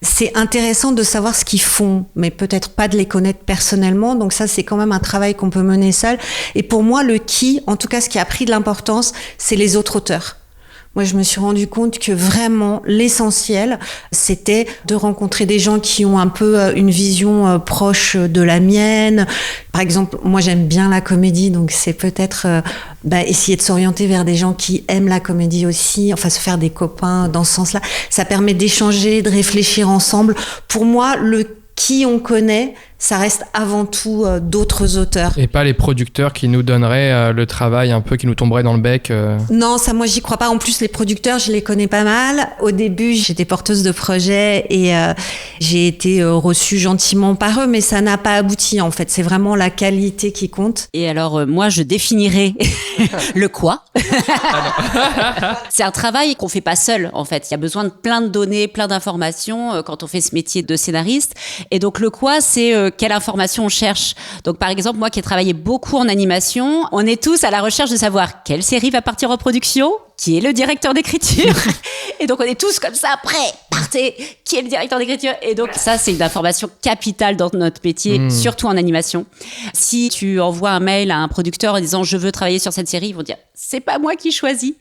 C'est intéressant de savoir ce qu'ils font, mais peut-être pas de les connaître personnellement. Donc ça, c'est quand même un travail qu'on peut mener seul. Et pour moi, le qui, en tout cas, ce qui a pris de l'importance, c'est les autres auteurs. Moi, je me suis rendu compte que vraiment, l'essentiel, c'était de rencontrer des gens qui ont un peu une vision proche de la mienne. Par exemple, moi, j'aime bien la comédie, donc c'est peut-être essayer de s'orienter vers des gens qui aiment la comédie aussi, enfin, se faire des copains dans ce sens-là. Ça permet d'échanger, de réfléchir ensemble. Pour moi, le qui on connaît, ça reste avant tout d'autres auteurs. Et pas les producteurs qui nous donneraient le travail un peu, qui nous tomberait dans le bec. Non, ça, moi, j'y crois pas. En plus, les producteurs, je les connais pas mal. Au début, j'étais porteuse de projet et j'ai été reçue gentiment par eux, mais ça n'a pas abouti, en fait. C'est vraiment la qualité qui compte. Et alors, moi, je définirais le quoi. C'est un travail qu'on fait pas seul, en fait. Il y a besoin de plein de données, plein d'informations quand on fait ce métier de scénariste. Et donc, le quoi, c'est quelle information on cherche. Donc, par exemple, moi qui ai travaillé beaucoup en animation, on est tous à la recherche de savoir quelle série va partir en production, qui est le directeur d'écriture. Et donc, on est tous comme ça, prêts, partez, qui est le directeur d'écriture. Et donc, ça, c'est une information capitale dans notre métier, surtout en animation. Si tu envoies un mail à un producteur en disant « je veux travailler sur cette série », ils vont dire « c'est pas moi qui choisis.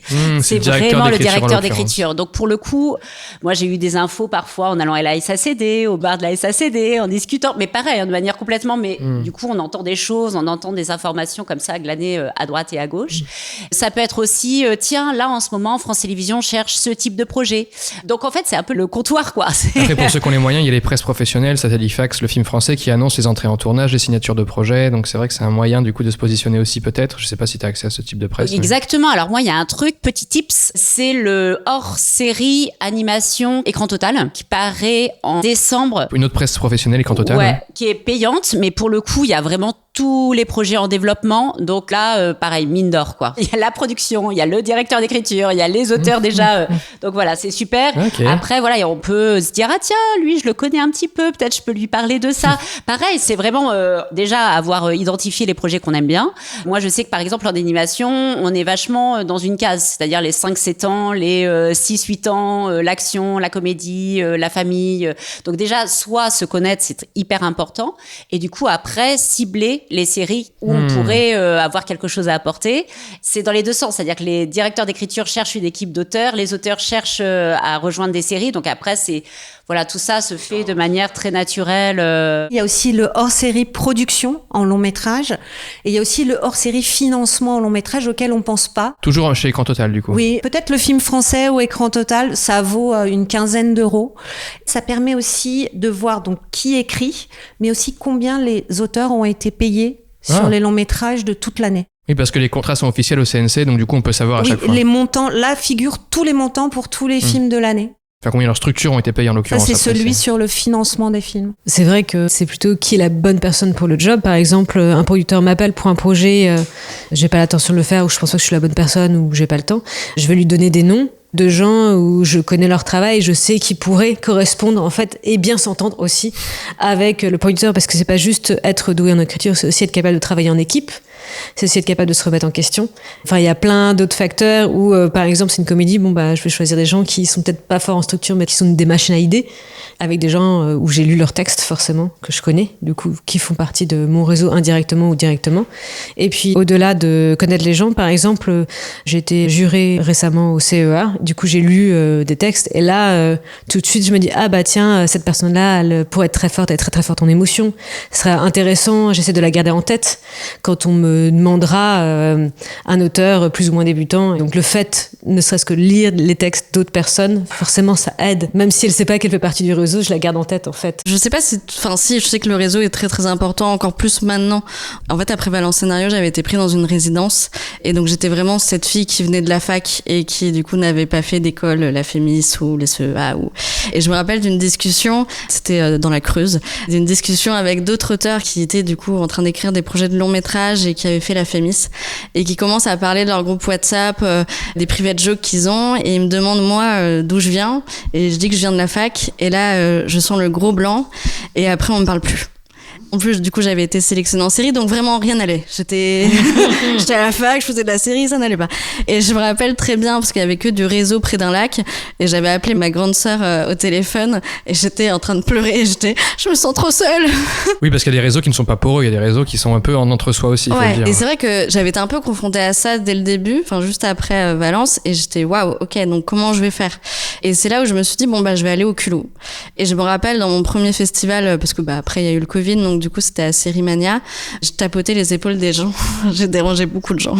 C'est vraiment le directeur d'écriture. d'écriture. Donc pour le coup, moi j'ai eu des infos parfois en allant à la SACD, au bar de la SACD, en discutant, mais pareil, de manière complètement, mais du coup on entend des choses, on entend des informations comme ça glanées à droite et à gauche. Ça peut être aussi, tiens, là en ce moment, France Télévisions cherche ce type de projet. Donc en fait, c'est un peu le comptoir, quoi. Après, pour ceux qui ont les moyens, il y a les presses professionnelles, Satellifax, le film français, qui annoncent les entrées en tournage, les signatures de projets. Donc c'est vrai que c'est un moyen du coup de se positionner aussi peut-être. Je sais pas si tu as accès à ce type de presse. Exactement. Alors moi, il y a un truc, petit tips, c'est le hors-série animation Écran Total qui paraît en décembre. Une autre presse professionnelle, Écran Total. Ouais, qui est payante, mais pour le coup, il y a vraiment tous les projets en développement. Donc là, pareil, mine d'or, quoi. Il y a la production, il y a le directeur d'écriture, il y a les auteurs déjà. Donc voilà, c'est super. Okay. Après, voilà, on peut se dire, ah tiens, lui, je le connais un petit peu, peut-être je peux lui parler de ça. Pareil, c'est vraiment déjà avoir identifié les projets qu'on aime bien. Moi, je sais que par exemple, en animation, on est vachement dans une case, c'est-à-dire les 5-7 ans, les 6-8 ans, l'action, la comédie, la famille. Donc déjà, soit se connaître, c'est hyper important. Et du coup, après, cibler les séries où on pourrait avoir quelque chose à apporter. C'est dans les deux sens, c'est-à-dire que les directeurs d'écriture cherchent une équipe d'auteurs, les auteurs cherchent à rejoindre des séries. Donc après, c'est voilà, tout ça se fait de manière très naturelle. Il y a aussi le hors-série production en long métrage et il y a aussi le hors-série financement en long métrage auquel on pense pas. Toujours chez Écran Total du coup. Oui, peut-être le film français ou Écran Total, ça vaut une 15aine d'euros. Ça permet aussi de voir donc qui écrit, mais aussi combien les auteurs ont été payés sur les longs métrages de toute l'année. Oui, parce que les contrats sont officiels au CNC, donc du coup on peut savoir à chaque fois. Les montants, là figurent tous les montants pour tous les films de l'année. Enfin, combien leurs structures ont été payées en l'occurrence. Ça, c'est celui sur le financement des films. C'est vrai que c'est plutôt qui est la bonne personne pour le job. Par exemple, un producteur m'appelle pour un projet, j'ai pas l'intention de le faire, ou je pense pas que je suis la bonne personne, ou j'ai pas le temps. Je vais lui donner des noms de gens où je connais leur travail et je sais qu'ils pourraient correspondre en fait et bien s'entendre aussi avec le producteur, parce que c'est pas juste être doué en écriture, c'est aussi être capable de travailler en équipe, c'est aussi être capable de se remettre en question. Enfin, il y a plein d'autres facteurs où par exemple c'est une comédie, bon bah je vais choisir des gens qui sont peut-être pas forts en structure mais qui sont des machines à idées, avec des gens où j'ai lu leurs textes forcément, que je connais, du coup qui font partie de mon réseau indirectement ou directement. Et puis au-delà de connaître les gens, par exemple j'ai été jurée récemment au CEA. Du coup, j'ai lu des textes et là, tout de suite, je me dis ah bah tiens, cette personne-là, elle pourrait être très forte, elle est très très forte en émotion. Ce serait intéressant. J'essaie de la garder en tête quand on me demandera un auteur plus ou moins débutant. Donc le fait, ne serait-ce que lire les textes d'autres personnes, forcément, ça aide. Même si elle sait pas qu'elle fait partie du réseau, je la garde en tête en fait. Je sais pas si, je sais que le réseau est très très important, encore plus maintenant. En fait, après Valence Scénario, j'avais été pris dans une résidence et donc j'étais vraiment cette fille qui venait de la fac et qui du coup n'avait pas fait d'école, la Fémis ou les CEA et je me rappelle d'une discussion, c'était dans la Creuse, d'une discussion avec d'autres auteurs qui étaient du coup en train d'écrire des projets de long métrage et qui avaient fait la Fémis et qui commencent à parler de leur groupe WhatsApp, des private jokes qu'ils ont et ils me demandent moi d'où je viens et je dis que je viens de la fac et là je sens le gros blanc et après on me parle plus. En plus, du coup, j'avais été sélectionnée en série, donc vraiment rien n'allait. J'étais à la fac, je faisais de la série, ça n'allait pas. Et je me rappelle très bien, parce qu'il y avait que du réseau près d'un lac, et j'avais appelé ma grande sœur au téléphone, et j'étais en train de pleurer, et je me sens trop seule. Oui, parce qu'il y a des réseaux qui ne sont pas poreux, il y a des réseaux qui sont un peu en entre-soi aussi, faut le dire. Et c'est vrai que j'avais été un peu confrontée à ça dès le début, enfin juste après Valence, et j'étais waouh, ok, donc comment je vais faire? Et c'est là où je me suis dit, bon bah je vais aller au culot. Et je me rappelle dans mon premier festival, parce que bah après il y a eu le Covid, donc du coup c'était à Sérimania, je tapotais les épaules des gens, j'ai dérangé beaucoup de gens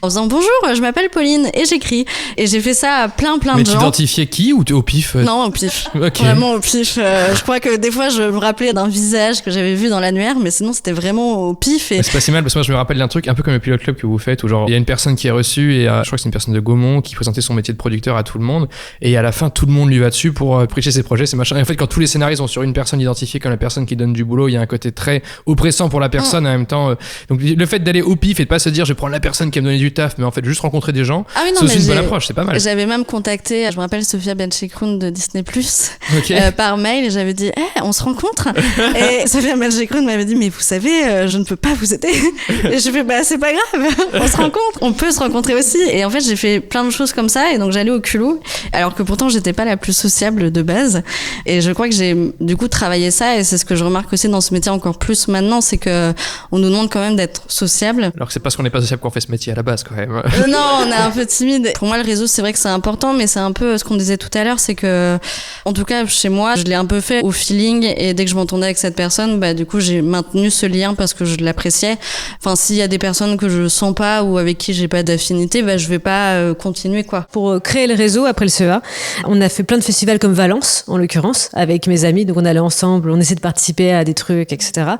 en disant bonjour, je m'appelle Pauline et j'écris, et j'ai fait ça à plein de gens. Mais tu identifiais qui ou au pif? Non, au pif. Okay. Vraiment au pif. Je crois que des fois je me rappelais d'un visage que j'avais vu dans l'annuaire, mais sinon c'était vraiment au pif. Et... C'est pas si mal, parce que moi je me rappelle d'un truc un peu comme le Pilote Club que vous faites, où genre il y a une personne qui est reçue et je crois que c'est une personne de Gaumont qui présentait son métier de producteur à tout le monde, et à la fin tout le monde lui va dessus pour prêcher ses projets, ses machins. Et en fait quand tous les scénaristes sont sur une personne identifiée comme la personne qui donne du boulot, il y a un côté très oppressant pour la personne en même temps. Donc le fait d'aller au pif et de pas se dire je vais prendre la personne qui va me donner du taf, mais en fait juste rencontrer des gens, ah oui, non, c'est aussi une bonne approche, c'est pas mal. J'avais même contacté, je me rappelle Sophia Benchikroun de Disney+, okay. Par mail, et j'avais dit on se rencontre. Et Sophia Benchikroun m'avait dit mais vous savez, je ne peux pas vous aider. Et je fais bah c'est pas grave, on se rencontre, on peut se rencontrer aussi. Et en fait j'ai fait plein de choses comme ça, et donc j'allais au culot, alors que pourtant j'étais pas la plus sociable de base, et je crois que j'ai du coup travaillé ça, et c'est ce que je remarque aussi dans ce métier en encore plus maintenant, c'est que on nous demande quand même d'être sociable. Alors que c'est parce qu'on n'est pas sociable qu'on fait ce métier à la base, quand même. Non, on est un peu timide. Pour moi, le réseau, c'est vrai que c'est important, mais c'est un peu ce qu'on disait tout à l'heure, c'est que, en tout cas, chez moi, je l'ai un peu fait au feeling, et dès que je m'entendais avec cette personne, bah, du coup, j'ai maintenu ce lien parce que je l'appréciais. Enfin, s'il y a des personnes que je sens pas ou avec qui j'ai pas d'affinité, bah, je vais pas continuer, quoi. Pour créer le réseau après le CEA, on a fait plein de festivals comme Valence, en l'occurrence, avec mes amis. Donc on allait ensemble, on essayait de participer à des trucs, etc.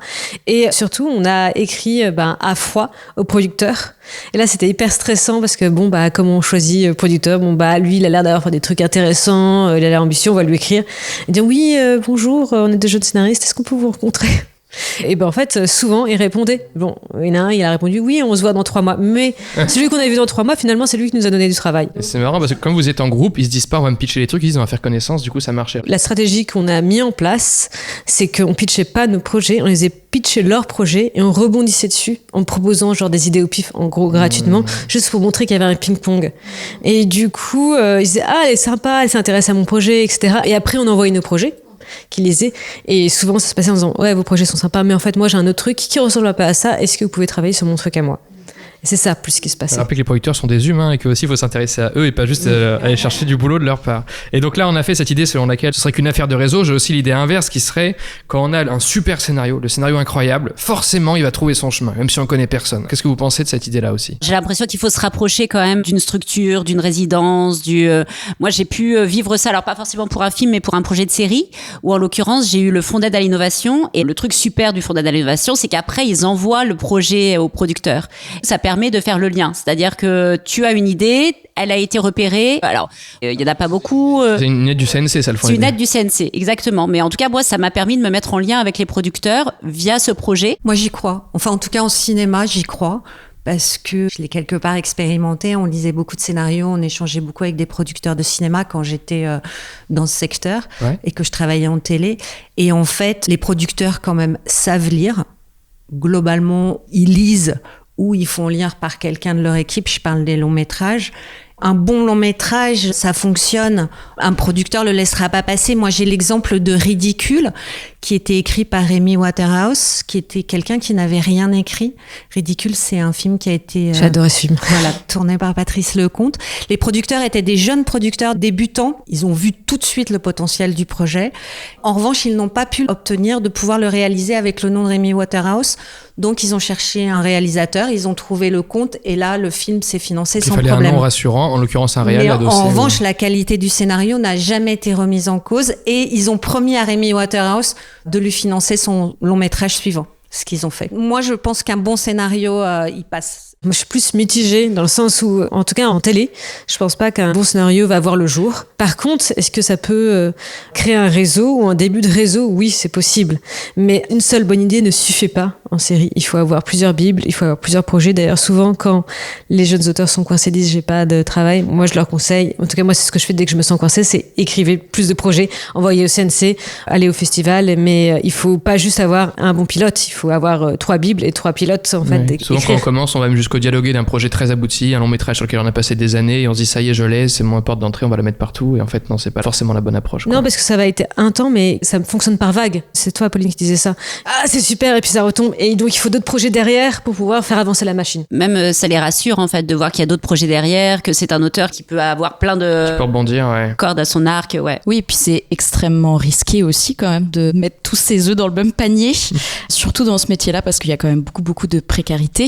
Et surtout, on a écrit à froid au producteur. Et là, c'était hyper stressant parce que comme on choisit producteur, lui, il a l'air d'avoir fait des trucs intéressants, il a l'air ambitieux, on va lui écrire et dire oui, bonjour, on est des jeunes scénaristes, est-ce qu'on peut vous rencontrer? Et en fait, souvent, il répondait. Bon, il y en a un, il a répondu oui, on se voit dans 3 mois. Mais celui qu'on avait vu dans 3 mois, finalement, c'est lui qui nous a donné du travail. Et c'est marrant parce que comme vous êtes en groupe, ils se disent pas on va me pitcher les trucs, ils disent on va faire connaissance, du coup ça marchait. La stratégie qu'on a mis en place, c'est qu'on pitchait pas nos projets, on les a pitché leurs projets et on rebondissait dessus en proposant des idées au pif, en gros gratuitement, juste pour montrer qu'il y avait un ping-pong. Et du coup, ils disaient ah, elle est sympa, elle s'intéresse à mon projet, etc. Et après, on envoyait nos projets qui les aient. Et souvent, ça se passait en disant ouais, vos projets sont sympas, mais en fait, moi, j'ai un autre truc qui ressemble un peu à ça. Est-ce que vous pouvez travailler sur mon truc à moi? Et c'est ça, plus ce qui se passait. Rappelez que les producteurs sont des humains et qu'aussi il faut s'intéresser à eux et pas juste aller chercher du boulot de leur part. Et donc là, on a fait cette idée selon laquelle ce serait qu'une affaire de réseau. J'ai aussi l'idée inverse qui serait quand on a un super scénario, le scénario incroyable, forcément, il va trouver son chemin, même si on connaît personne. Qu'est-ce que vous pensez de cette idée-là aussi? J'ai l'impression qu'il faut se rapprocher quand même d'une structure, d'une résidence, Moi, j'ai pu vivre ça, alors pas forcément pour un film, mais pour un projet de série, où en l'occurrence, j'ai eu le fonds d'aide à l'innovation. Et le truc super du fonds d'aide à l'innovation, c'est qu'après, ils envoient le projet au producteur. Ça permet de faire le lien. C'est-à-dire que tu as une idée, elle a été repérée. Alors, il y en a pas beaucoup. C'est une aide du CNC, ça le fond. C'est une aide du CNC, exactement. Mais en tout cas, moi, ça m'a permis de me mettre en lien avec les producteurs via ce projet. Moi, j'y crois. Enfin, en tout cas, en cinéma, j'y crois. Parce que je l'ai quelque part expérimenté. On lisait beaucoup de scénarios, on échangeait beaucoup avec des producteurs de cinéma quand j'étais dans ce secteur et que je travaillais en télé. Et en fait, les producteurs quand même savent lire. Globalement, ils lisent ou ils font lire par quelqu'un de leur équipe. Je parle des longs métrages. Un bon long métrage, ça fonctionne. Un producteur le laissera pas passer. Moi, j'ai l'exemple de Ridicule, qui était écrit par Amy Waterhouse, qui était quelqu'un qui n'avait rien écrit. Ridicule, c'est un film qui a été... J'adore ce film. Voilà, tourné par Patrice Lecomte. Les producteurs étaient des jeunes producteurs débutants. Ils ont vu tout de suite le potentiel du projet. En revanche, ils n'ont pas pu obtenir de pouvoir le réaliser avec le nom de Amy Waterhouse. Donc, ils ont cherché un réalisateur, ils ont trouvé Lecomte, et là, le film s'est financé sans problème. Il fallait un nom rassurant, en l'occurrence un réel adossé. En revanche, la qualité du scénario n'a jamais été remise en cause, et ils ont promis à Amy Waterhouse de lui financer son long métrage suivant. Ce qu'ils ont fait. Moi, je pense qu'un bon scénario, il passe. Moi, je suis plus mitigée dans le sens où, en tout cas en télé, je pense pas qu'un bon scénario va voir le jour. Par contre, est-ce que ça peut créer un réseau ou un début de réseau? Oui, c'est possible. Mais une seule bonne idée ne suffit pas en série. Il faut avoir plusieurs bibles, il faut avoir plusieurs projets. D'ailleurs, souvent, quand les jeunes auteurs sont coincés, disent j'ai pas de travail, moi je leur conseille, en tout cas moi c'est ce que je fais dès que je me sens coincée, c'est écrivez plus de projets, envoyez au CNC, allez au festival, mais il faut pas juste avoir un bon pilote, il faut avoir 3 bibles et 3 pilotes en fait. Ouais. Souvent quand on commence, on va même jusqu'au dialoguer d'un projet très abouti, un long métrage sur lequel on a passé des années et on se dit ça y est, je l'ai, c'est mon porte d'entrée, on va la mettre partout, et en fait non, c'est pas forcément la bonne approche, quoi. Non, parce que ça va être un temps, mais ça fonctionne par vague. C'est toi, Pauline, qui disais ça. Ah, c'est super, et puis ça retombe. Et donc il faut d'autres projets derrière pour pouvoir faire avancer la machine. Même ça les rassure en fait de voir qu'il y a d'autres projets derrière, que c'est un auteur qui peut avoir plein de qui peut rebondir, cordes à son arc, ouais. Oui, et puis c'est extrêmement risqué aussi quand même de mettre tous ses œufs dans le même panier, surtout dans ce métier-là parce qu'il y a quand même beaucoup de précarité.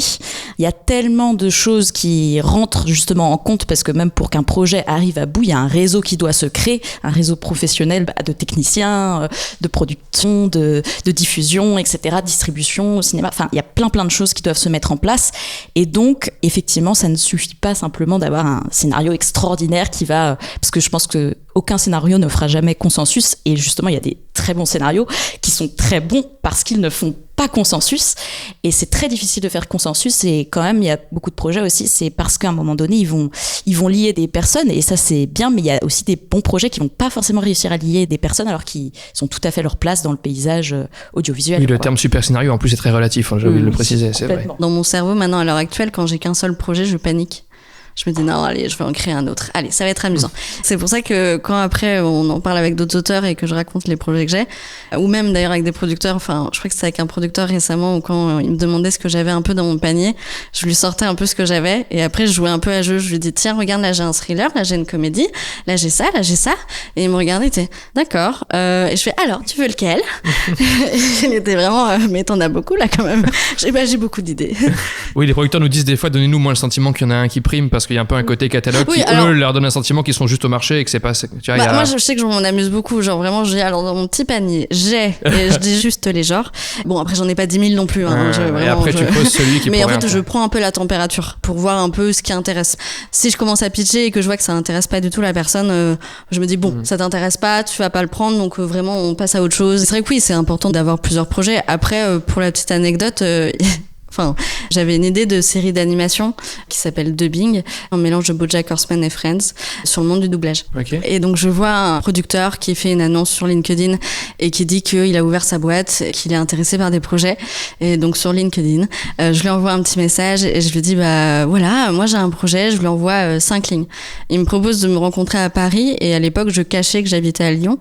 Il y a tellement de choses qui rentrent justement en compte parce que même pour qu'un projet arrive à bout, il y a un réseau qui doit se créer, un réseau professionnel de techniciens, de production, de diffusion, etc., distribution au cinéma. Enfin, il y a plein de choses qui doivent se mettre en place. Et donc, effectivement, ça ne suffit pas simplement d'avoir un scénario extraordinaire qui va... Parce que je pense que aucun scénario ne fera jamais consensus. Et justement, il y a des très bons scénarios qui sont très bons parce qu'ils ne font pas consensus. Et c'est très difficile de faire consensus. Et quand même, il y a beaucoup de projets aussi. C'est parce qu'à un moment donné, ils vont lier des personnes. Et ça, c'est bien. Mais il y a aussi des bons projets qui vont pas forcément réussir à lier des personnes alors qu'ils sont tout à fait leur place dans le paysage audiovisuel. Oui, le terme super scénario, en plus, est très relatif. J'ai oublié de le préciser, c'est vrai. Dans mon cerveau, maintenant, à l'heure actuelle, quand j'ai qu'un seul projet, je panique. Je me dis non, allez, je vais en créer un autre. Allez, ça va être amusant. C'est pour ça que quand après on en parle avec d'autres auteurs et que je raconte les projets que j'ai, ou même d'ailleurs avec des producteurs, enfin, je crois que c'était avec un producteur récemment où quand il me demandait ce que j'avais un peu dans mon panier, je lui sortais un peu ce que j'avais et après je jouais un peu à jeu. Je lui dis tiens, regarde, là j'ai un thriller, là j'ai une comédie, là j'ai ça. Et il me regardait, il était d'accord. Et je fais alors, tu veux lequel? Il était vraiment, mais t'en as beaucoup là quand même. J'ai beaucoup d'idées. Oui, les producteurs nous disent des fois, donnez-nous moins le sentiment qu'il y en a un qui prime parce qu'il y a un peu un côté catalogue qui, eux, leur donne un sentiment qu'ils sont juste au marché et que c'est pas. Tu vois, moi, je sais que je m'en amuse beaucoup. Genre, vraiment, alors dans mon petit panier, et je dis juste les genres. Bon, après, j'en ai pas 10 000 non plus. Hein, et après, tu poses celui qui mais en pourrait fait, je prends un peu la température pour voir un peu ce qui intéresse. Si je commence à pitcher et que je vois que ça intéresse pas du tout la personne, je me dis, bon, ça t'intéresse pas, tu vas pas le prendre, donc vraiment, on passe à autre chose. C'est vrai que oui, c'est important d'avoir plusieurs projets. Après, pour la petite anecdote, enfin, j'avais une idée de série d'animation qui s'appelle Dubbing, un mélange de BoJack Horseman et Friends sur le monde du doublage. Okay. Et donc je vois un producteur qui fait une annonce sur LinkedIn et qui dit qu'il a ouvert sa boîte, qu'il est intéressé par des projets. Et donc sur LinkedIn, je lui envoie un petit message et je lui dis bah voilà, moi j'ai un projet, je lui envoie 5 lignes. Il me propose de me rencontrer à Paris et à l'époque je cachais que j'habitais à Lyon.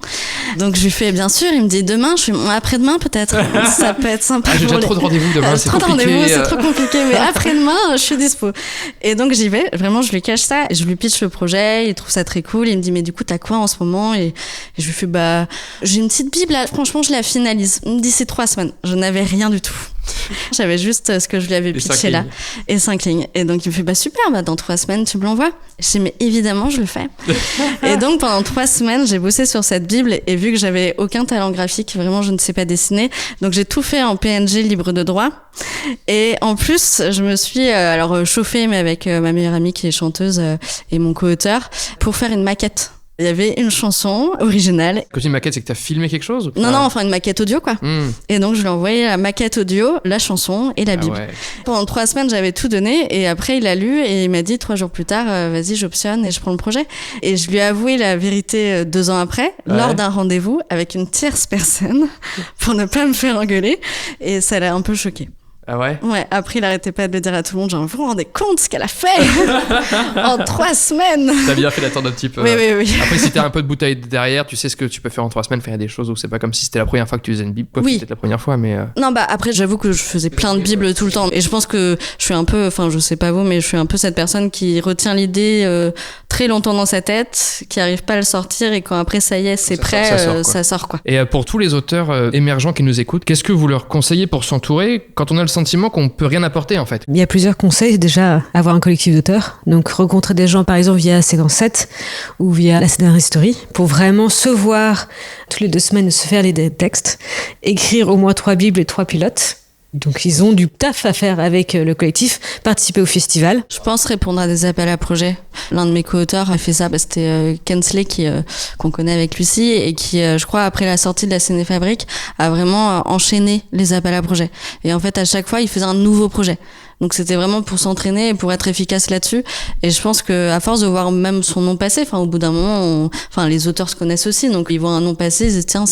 Donc je lui fais bien sûr, il me dit demain, je fais après-demain peut-être. Ça peut être sympa. J'ai déjà trop de rendez-vous demain, c'est compliqué. C'est trop compliqué, mais après-demain, je suis dispo. Et donc, j'y vais. Vraiment, je lui cache ça. Je lui pitch le projet. Il trouve ça très cool. Il me dit, mais du coup, t'as quoi en ce moment? Et je lui fais, bah, j'ai une petite bible, là. Franchement, je la finalise. D'ici 3 semaines. Je n'avais rien du tout. J'avais juste ce que je lui avais pitché là. Et 5 lignes. Et donc, il me fait, bah, super, bah, dans 3 semaines, tu me l'envoies. Je dis, mais évidemment, je le fais. Et donc, pendant 3 semaines, j'ai bossé sur cette bible. Et vu que j'avais aucun talent graphique, vraiment, je ne sais pas dessiner. Donc, j'ai tout fait en PNG libre de droit. Et en plus, je me suis chauffée, mais avec ma meilleure amie qui est chanteuse et mon co-auteur, pour faire une maquette. Il y avait une chanson originale. Quand tu dis une maquette, c'est que t'as filmé quelque chose? Non, enfin une maquette audio, quoi. Et donc, je lui ai envoyé la maquette audio, la chanson et la Bible. Ouais. Pendant 3 semaines, j'avais tout donné. Et après, il a lu et il m'a dit 3 jours plus tard, vas-y, j'optionne et je prends le projet. Et je lui ai avoué la vérité 2 ans après, lors d'un rendez-vous avec une tierce personne, pour ne pas me faire engueuler. Et ça l'a un peu choqué. Ah ouais? Ouais, après il arrêtait pas de le dire à tout le monde, genre vous vous rendez compte ce qu'elle a fait en 3 semaines. T'as bien fait d'attendre un petit peu. Oui. Après si t'as un peu de bouteille derrière, tu sais ce que tu peux faire en 3 semaines, faire des choses où c'est pas comme si c'était la première fois que tu faisais une bible, quoi. Oui. Peut-être la première fois, mais... Non, bah après j'avoue que je faisais plein de bibles tout le temps. Et je pense que je suis un peu, enfin je sais pas vous, mais je suis un peu cette personne qui retient l'idée très longtemps dans sa tête, qui arrive pas à le sortir et quand après ça y est, c'est prêt, ça sort quoi. Et pour tous les auteurs émergents qui nous écoutent, qu'est-ce que vous leur conseillez pour s'entourer quand on a le sentiment qu'on peut rien apporter en fait? Il y a plusieurs conseils. Déjà, avoir un collectif d'auteurs. Donc, rencontrer des gens, par exemple, via Séquence 7 ou via la Scénaristerie pour vraiment se voir toutes les 2 semaines, se faire les textes, écrire au moins 3 bibles et 3 pilotes. Donc, ils ont du taf à faire avec le collectif, participer au festival. Je pense répondre à des appels à projets. L'un de mes co-auteurs a fait ça, c'était Kensley qu'on connaît avec Lucie et qui, je crois, après la sortie de la Cinéfabrique, a vraiment enchaîné les appels à projets. Et en fait, à chaque fois, il faisait un nouveau projet. Donc c'était vraiment pour s'entraîner et pour être efficace là-dessus. Et je pense que à force de voir même son nom passer, enfin au bout d'un moment, les auteurs se connaissent aussi, donc ils voient un nom passer, ils se disent tiens,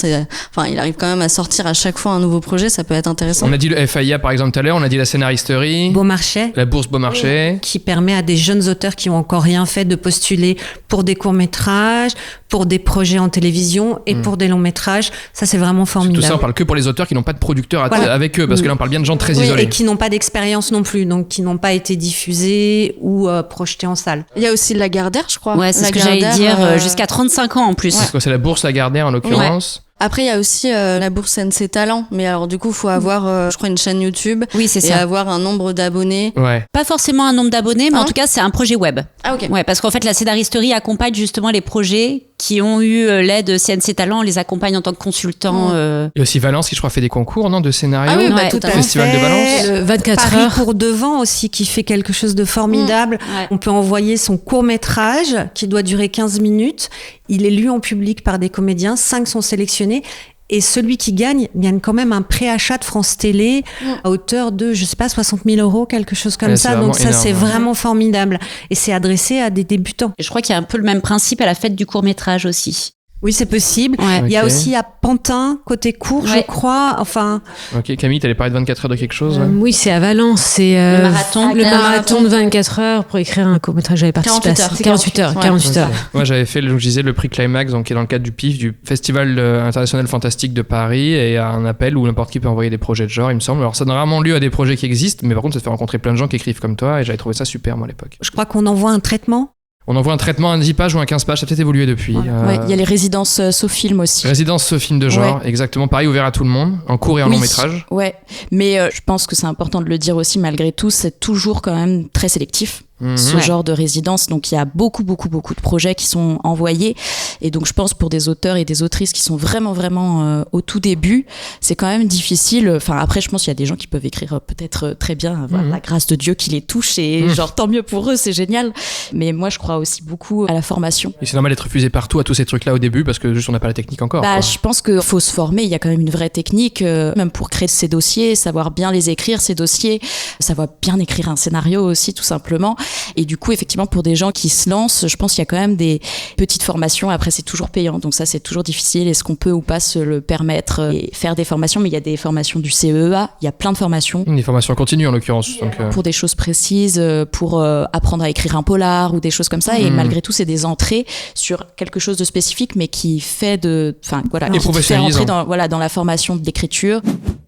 il arrive quand même à sortir à chaque fois un nouveau projet, ça peut être intéressant. On a dit le FAIA par exemple tout à l'heure, on a dit la Scénaristerie, Beaumarchais, la bourse Beaumarchais, qui permet à des jeunes auteurs qui ont encore rien fait de postuler pour des courts-métrages, pour des projets en télévision et pour des longs-métrages. Ça c'est vraiment formidable. Tout ça on parle que pour les auteurs qui n'ont pas de producteur avec eux, parce que là on parle bien de gens très isolés. Et qui n'ont pas d'expérience non plus, donc qui n'ont pas été diffusés ou projetés en salle. Il y a aussi Lagardère, je crois. Ouais, c'est ce que j'allais dire, jusqu'à 35 ans en plus. C'est quoi, c'est la bourse Lagardère en l'occurrence. Ouais. Après, il y a aussi la bourse NC Talent, mais alors du coup, il faut avoir, je crois, une chaîne YouTube. Oui, c'est ça. Et avoir un nombre d'abonnés. Ouais. Pas forcément un nombre d'abonnés, mais en tout cas, c'est un projet web. Ah, ok. Ouais, parce qu'en fait, la Scénaristerie accompagne justement les projets qui ont eu l'aide CNC Talent, on les accompagne en tant que consultants. Il y a aussi Valence qui, je crois, fait des concours, non, de scénario. Ah oui, ouais, tout à fait. Festival de Valence. 24 Paris heures. pour devant aussi, qui fait quelque chose de formidable. Ouais. On peut envoyer son court-métrage, qui doit durer 15 minutes. Il est lu en public par des comédiens. 5 sont sélectionnés. Et celui qui gagne quand même un préachat de France Télé à hauteur de, je sais pas, 60 000 €, quelque chose comme ça. Donc ça, c'est vraiment formidable. Et c'est adressé à des débutants. Et je crois qu'il y a un peu le même principe à la fête du court-métrage aussi. Oui, c'est possible. Ouais. Il y a Ok. aussi à Pantin, côté court, je Ouais. crois. Enfin, Ok, Camille, t'allais parler de 24 heures de quelque chose ouais. Oui, c'est à Valence. C'est Le marathon. le Ah, marathon de 24 heures pour écrire un court-métrage. J'avais participé 48 à heures. ça. 48 heures. Ouais. 48 heures. Moi, j'avais fait, donc, je disais, le prix Climax, donc, qui est dans le cadre du PIF, du Festival international fantastique de Paris, et à un appel où n'importe qui peut envoyer des projets de genre, il me semble. Alors, ça donne rarement lieu à des projets qui existent, mais par contre, ça te fait rencontrer plein de gens qui écrivent comme toi, et j'avais trouvé ça super, moi, à l'époque. je crois qu'on envoie un traitement. On envoie un traitement à 10 pages ou un 15 pages, ça a peut-être évolué depuis. Ouais, il y a les résidences Sofilm aussi. Résidence film de genre, exactement pareil, ouvert à tout le monde, en court et en Oui. long métrage. Ouais, mais je pense que c'est important de le dire aussi, malgré tout, c'est toujours quand même très sélectif. Mhm. Ce genre de résidence. Donc il y a beaucoup de projets qui sont envoyés. Et donc je pense pour des auteurs et des autrices qui sont vraiment au tout début, c'est quand même difficile. Enfin après, je pense qu'il y a des gens qui peuvent écrire peut-être très bien, avoir la grâce de Dieu qui les touche et genre tant mieux pour eux, c'est génial. Mais moi je crois aussi beaucoup à la formation. Et c'est normal d'être refusé partout à tous ces trucs-là au début parce que juste on n'a pas la technique encore. Bah, quoi. je pense qu'il faut se former. Il y a quand même une vraie technique, même pour créer ces dossiers, savoir bien les écrire, ces dossiers, savoir bien écrire un scénario aussi, tout simplement. Et du coup, effectivement, pour des gens qui se lancent, je pense qu'il y a quand même des petites formations. Après, c'est toujours payant. Donc ça, c'est toujours difficile. Est-ce qu'on peut ou pas se le permettre et faire des formations? Mais il y a des formations du CEA. Il y a plein de formations. Des formations continues en l'occurrence. Donc, Pour des choses précises, pour apprendre à écrire un polar ou des choses comme ça. Et malgré tout, c'est des entrées sur quelque chose de spécifique, mais qui fait de, enfin voilà, Et qui te fait professionnalisant. rentrer dans la formation de l'écriture.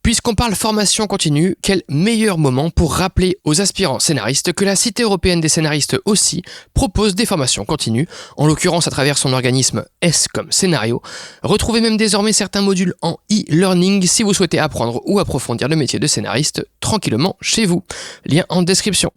Puisqu'on parle formation continue, quel meilleur moment pour rappeler aux aspirants scénaristes que la Cité européenne des scénaristes aussi propose des formations continues, en l'occurrence à travers son organisme S comme scénario. Retrouvez même désormais certains modules en e-learning si vous souhaitez apprendre ou approfondir le métier de scénariste tranquillement chez vous. Lien en description.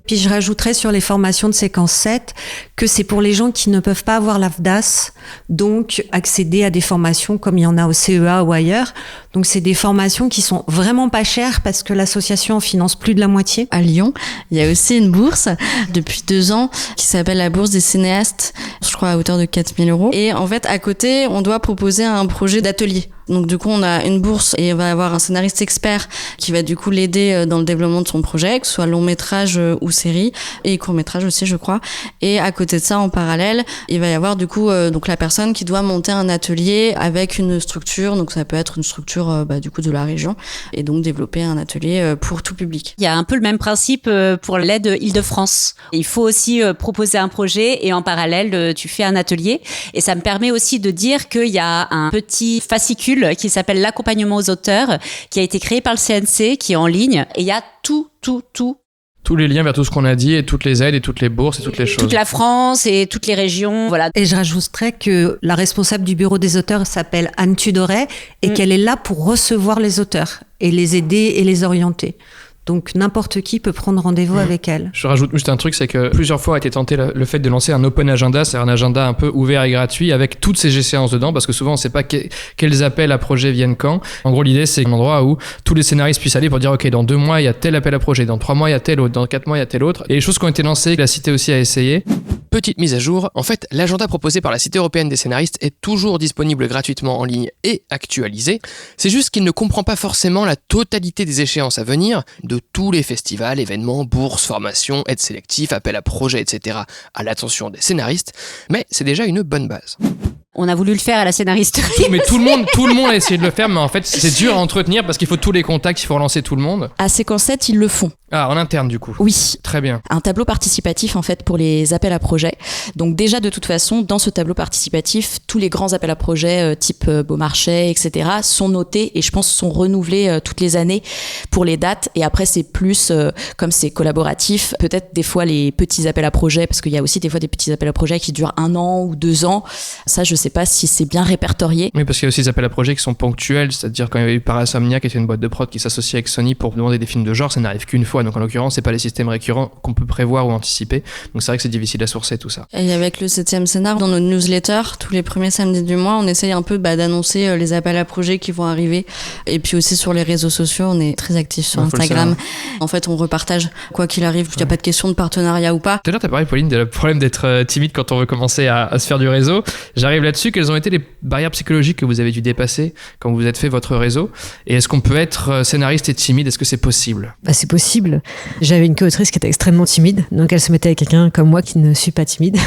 Puis je rajouterais sur les formations de séquence 7 que c'est pour les gens qui ne peuvent pas avoir l'AFDAS, donc accéder à des formations comme il y en a au CEA ou ailleurs. Donc c'est des formations qui sont vraiment pas chères parce que l'association en finance plus de la moitié. À Lyon, il y a aussi une bourse depuis 2 ans qui s'appelle la bourse des cinéastes, je crois à hauteur de 4 000 €. Et en fait, à côté, on doit proposer un projet d'atelier. Donc du coup, on a une bourse et on va avoir un scénariste expert qui va du coup l'aider dans le développement de son projet, que ce soit long métrage ou série, et court métrage aussi, je crois. Et à côté de ça, en parallèle, il va y avoir du coup donc la personne qui doit monter un atelier avec une structure. Donc ça peut être une structure du coup de la région et donc développer un atelier pour tout public. Il y a un peu le même principe pour l'aide Île-de-France. Il faut aussi proposer un projet et en parallèle, tu fais un atelier. Et ça me permet aussi de dire qu'il y a un petit fascicule qui s'appelle l'accompagnement aux auteurs, qui a été créé par le CNC, qui est en ligne. Et il y a tout. Tous les liens vers tout ce qu'on a dit et toutes les aides et toutes les bourses et toutes les choses. Toute la France et toutes les régions. Voilà. Et je rajouterais que la responsable du bureau des auteurs s'appelle Anne Tudoret et qu'elle est là pour recevoir les auteurs et les aider et les orienter. Donc n'importe qui peut prendre rendez-vous avec elle. Je rajoute juste un truc, c'est que plusieurs fois a été tenté le fait de lancer un open agenda, c'est un agenda un peu ouvert et gratuit avec toutes ces séances dedans, parce que souvent on ne sait pas quels appels à projets viennent quand. En gros, l'idée c'est un endroit où tous les scénaristes puissent aller pour dire ok, dans 2 mois il y a tel appel à projet, dans 3 mois il y a tel autre, dans 4 mois il y a tel autre. Et les choses qui ont été lancées, la Cité aussi a essayé. Petite mise à jour, en fait, l'agenda proposé par la Cité européenne des scénaristes est toujours disponible gratuitement en ligne et actualisé. C'est juste qu'il ne comprend pas forcément la totalité des échéances à venir de tous les festivals, événements, bourses, formations, aides sélectives, appels à projets, etc. à l'attention des scénaristes, mais c'est déjà une bonne base. On a voulu le faire à la scénaristerie. Mais tout le monde a essayé de le faire, mais en fait c'est dur à entretenir parce qu'il faut tous les contacts, il faut relancer tout le monde. À Séquence 7, ils le font. Ah, en interne du coup. Oui. Très bien. Un tableau participatif en fait pour les appels à projets. Donc déjà de toute façon dans ce tableau participatif, tous les grands appels à projets type Beaumarchais, etc. sont notés et je pense sont renouvelés toutes les années pour les dates. Et après c'est plus comme c'est collaboratif, peut-être des fois les petits appels à projets parce qu'il y a aussi des fois des petits appels à projets qui durent 1 an ou 2 ans. Ça je sais pas si c'est bien répertorié. Oui, parce qu'il y a aussi des appels à projets qui sont ponctuels, c'est-à-dire quand il y avait eu Parasomnia qui était une boîte de prod qui s'associe avec Sony pour demander des films de genre, ça n'arrive qu'une fois. Donc en l'occurrence, c'est pas les systèmes récurrents qu'on peut prévoir ou anticiper. Donc c'est vrai que c'est difficile à sourcer tout ça. Et avec le 7e scénar, dans notre newsletter, tous les premiers samedis du mois, on essaye un peu d'annoncer les appels à projets qui vont arriver. Et puis aussi sur les réseaux sociaux, on est très actifs sur Instagram. En fait, on repartage quoi qu'il arrive. Il n'y a pas de question de partenariat ou pas. Tout à l'heure, t'as parlé, Pauline, du problème d'être timide quand on veut commencer à se faire du réseau. J'arrive là-dessus. Quelles ont été les barrières psychologiques que vous avez dû dépasser quand vous avez fait votre réseau? Et est-ce qu'on peut être scénariste et timide? Est-ce que c'est possible? C'est possible. J'avais une co-autrice qui était extrêmement timide, donc elle se mettait avec quelqu'un comme moi qui ne suis pas timide.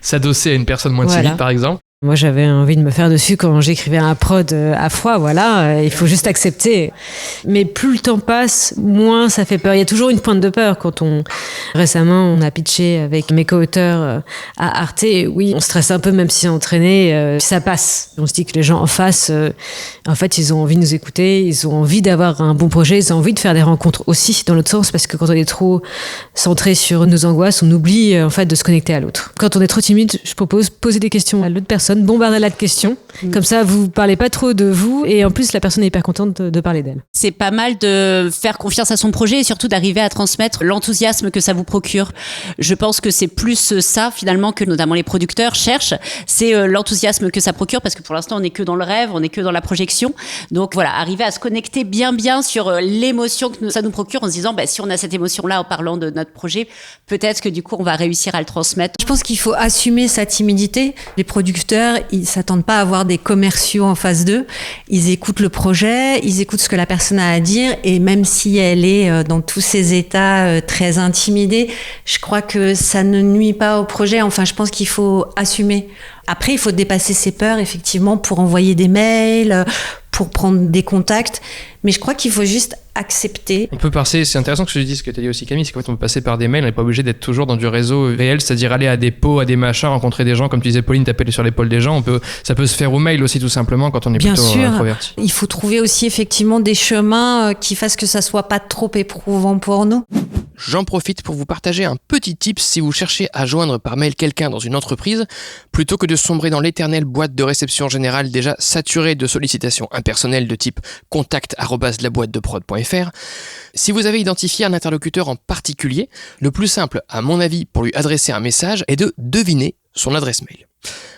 S'adosser à une personne moins Voilà. timide, par exemple. Moi, j'avais envie de me faire dessus quand j'écrivais un prod à froid, voilà. Il faut juste accepter. Mais plus le temps passe, moins ça fait peur. Il y a toujours une pointe de peur récemment, on a pitché avec mes co-auteurs à Arte. Oui, on stresse un peu, même si c'est entraîné, ça passe. On se dit que les gens en face, en fait, ils ont envie de nous écouter, ils ont envie d'avoir un bon projet, ils ont envie de faire des rencontres aussi, dans l'autre sens, parce que quand on est trop centré sur nos angoisses, on oublie, en fait, de se connecter à l'autre. Quand on est trop timide, je propose poser des questions à l'autre personne, bombardez-la de questions. Comme ça, vous parlez pas trop de vous et en plus, la personne est hyper contente de parler d'elle. C'est pas mal de faire confiance à son projet et surtout d'arriver à transmettre l'enthousiasme que ça vous procure. Je pense que c'est plus ça, finalement, que notamment les producteurs cherchent. C'est l'enthousiasme que ça procure parce que pour l'instant, on n'est que dans le rêve, on n'est que dans la projection. Donc voilà, arriver à se connecter bien sur l'émotion que ça nous procure en se disant, si on a cette émotion-là en parlant de notre projet, peut-être que du coup, on va réussir à le transmettre. Je pense qu'il faut assumer sa timidité. Les producteurs, ils s'attendent pas à avoir des commerciaux en face d'eux. Ils écoutent le projet, ils écoutent ce que la personne a à dire et même si elle est dans tous ses états très intimidée, je crois que ça ne nuit pas au projet. Enfin, je pense qu'il faut assumer. Après, il faut dépasser ses peurs, effectivement, pour envoyer des mails, pour prendre des contacts. Mais je crois qu'il faut juste accepter. On peut passer, c'est intéressant que je te dise ce que tu as dit aussi Camille, c'est qu'en fait on peut passer par des mails, on n'est pas obligé d'être toujours dans du réseau réel, c'est-à-dire aller à des pots, à des machins, rencontrer des gens, comme tu disais Pauline, taper sur l'épaule des gens, ça peut se faire au mail aussi tout simplement quand on est Bien plutôt sûr, introverti. Il faut trouver aussi effectivement des chemins qui fassent que ça soit pas trop éprouvant pour nous. J'en profite pour vous partager un petit tip si vous cherchez à joindre par mail quelqu'un dans une entreprise, plutôt que de sombrer dans l'éternelle boîte de réception générale déjà saturée de sollicitations impersonnelles de type contact@laboitedeprod.fr. Si vous avez identifié un interlocuteur en particulier, le plus simple, à mon avis, pour lui adresser un message est de deviner son adresse mail.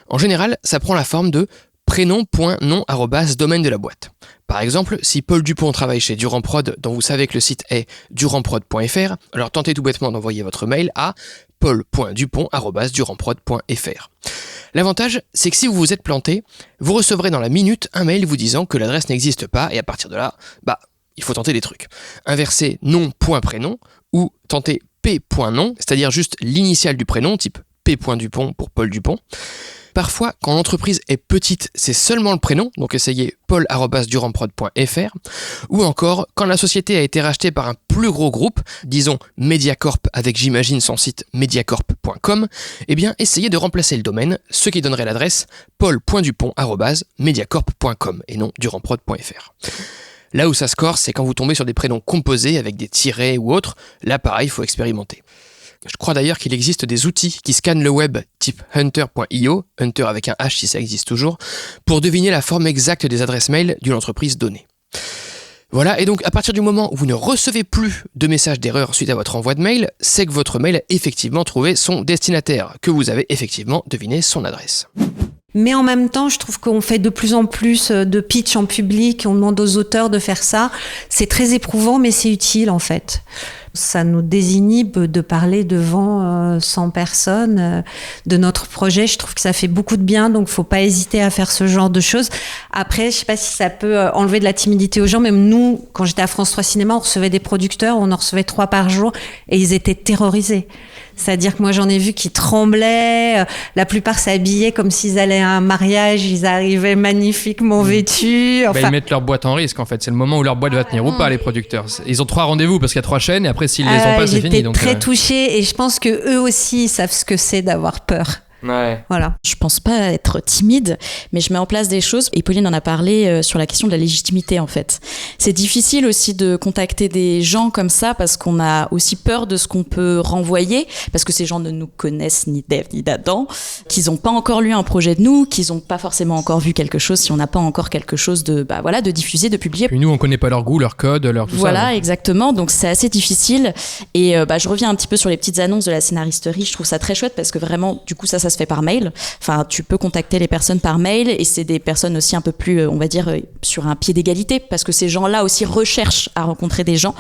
En général, ça prend la forme de prénom.nom@domaine de la boîte. Par exemple, si Paul Dupont travaille chez Durand Prod, dont vous savez que le site est durandprod.fr, alors tentez tout bêtement d'envoyer votre mail à paul.dupont@durandprod.fr. L'avantage, c'est que si vous vous êtes planté, vous recevrez dans la minute un mail vous disant que l'adresse n'existe pas et à partir de là, il faut tenter des trucs. Inverser nom.prénom ou tenter p.nom, c'est-à-dire juste l'initiale du prénom, type p.dupont pour Paul Dupont. Parfois, quand l'entreprise est petite, c'est seulement le prénom, donc essayez paul@durandprod.fr. Ou encore, quand la société a été rachetée par un plus gros groupe, disons Mediacorp avec j'imagine son site mediacorp.com, essayez de remplacer le domaine, ce qui donnerait l'adresse paul.dupont@mediacorp.com et non durandprod.fr. Là où ça score, c'est quand vous tombez sur des prénoms composés avec des tirets ou autres. Là, pareil, il faut expérimenter. Je crois d'ailleurs qu'il existe des outils qui scannent le web type hunter.io, hunter avec un H si ça existe toujours, pour deviner la forme exacte des adresses mail d'une entreprise donnée. Voilà, et donc à partir du moment où vous ne recevez plus de messages d'erreur suite à votre envoi de mail, c'est que votre mail a effectivement trouvé son destinataire, que vous avez effectivement deviné son adresse. Mais en même temps, je trouve qu'on fait de plus en plus de pitch en public, on demande aux auteurs de faire ça. C'est très éprouvant, mais c'est utile en fait. Ça nous désinhibe de parler devant 100 personnes de notre projet. Je trouve que ça fait beaucoup de bien, donc faut pas hésiter à faire ce genre de choses. Après, je sais pas si ça peut enlever de la timidité aux gens. Même nous, quand j'étais à France 3 Cinéma, on recevait des producteurs, on en recevait 3 par jour et ils étaient terrorisés. C'est-à-dire que moi, j'en ai vu qui tremblaient. La plupart s'habillaient comme s'ils allaient à un mariage. Ils arrivaient magnifiquement vêtus. Ils mettent leur boîte en risque, en fait. C'est le moment où leur boîte va tenir ou pas, les producteurs. Ils ont 3 rendez-vous parce qu'il y a 3 chaînes et après, s'ils les ont pas, c'est fini. J'étais très touchée et je pense que eux aussi savent ce que c'est d'avoir peur. Ouais. Voilà. Je pense pas être timide, mais je mets en place des choses. Et Pauline en a parlé sur la question de la légitimité, en fait. C'est difficile aussi de contacter des gens comme ça parce qu'on a aussi peur de ce qu'on peut renvoyer, parce que ces gens ne nous connaissent ni d'Ève ni d'Adam, qu'ils n'ont pas encore lu un projet de nous, qu'ils n'ont pas forcément encore vu quelque chose, si on n'a pas encore quelque chose de diffuser, de publier. Puis nous, on connaît pas leur goût, leur code, leur tout ça. Voilà, exactement. Donc c'est assez difficile. Et je reviens un petit peu sur les petites annonces de la scénaristerie. Je trouve ça très chouette parce que vraiment, du coup, ça se fait par mail. Enfin, tu peux contacter les personnes par mail et c'est des personnes aussi un peu plus, on va dire, sur un pied d'égalité parce que ces gens-là aussi recherchent à rencontrer des gens.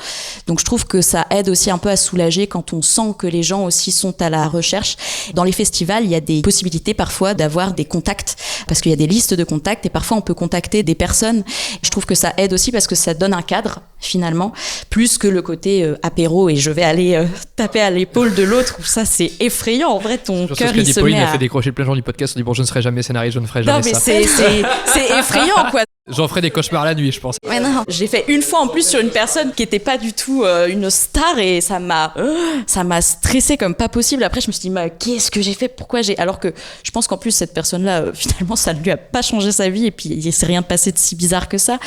Donc, je trouve que ça aide aussi un peu à soulager quand on sent que les gens aussi sont à la recherche. Dans les festivals, il y a des possibilités parfois d'avoir des contacts parce qu'il y a des listes de contacts et parfois on peut contacter des personnes. Je trouve que ça aide aussi parce que ça donne un cadre finalement, plus que le côté apéro et je vais aller taper à l'épaule de l'autre, où ça c'est effrayant, en vrai ton cœur il se Pauline met a fait décrocher plein de gens du podcast, on dit bon je ne serai jamais scénariste, je ne ferai jamais ça. Non mais c'est effrayant quoi. J'en ferai des cauchemars la nuit je pense. Ouais, non. J'ai fait une fois en plus sur une personne qui était pas du tout une star et ça m'a stressée comme pas possible. Après je me suis dit mais qu'est-ce que j'ai fait, pourquoi j'ai, alors que je pense qu'en plus cette personne-là finalement ça ne lui a pas changé sa vie et puis il s'est rien passé de si bizarre que ça.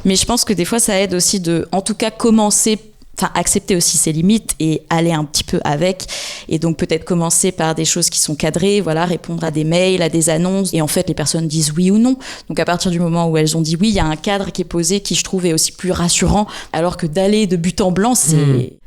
Mais je pense que des fois ça aide aussi de en tout cas commencer, enfin accepter aussi ses limites et aller un petit peu avec, et donc peut-être commencer par des choses qui sont cadrées, voilà, répondre à des mails, à des annonces, et en fait les personnes disent oui ou non. Donc à partir du moment où elles ont dit oui, il y a un cadre qui est posé qui je trouve est aussi plus rassurant, alors que d'aller de but en blanc c'est...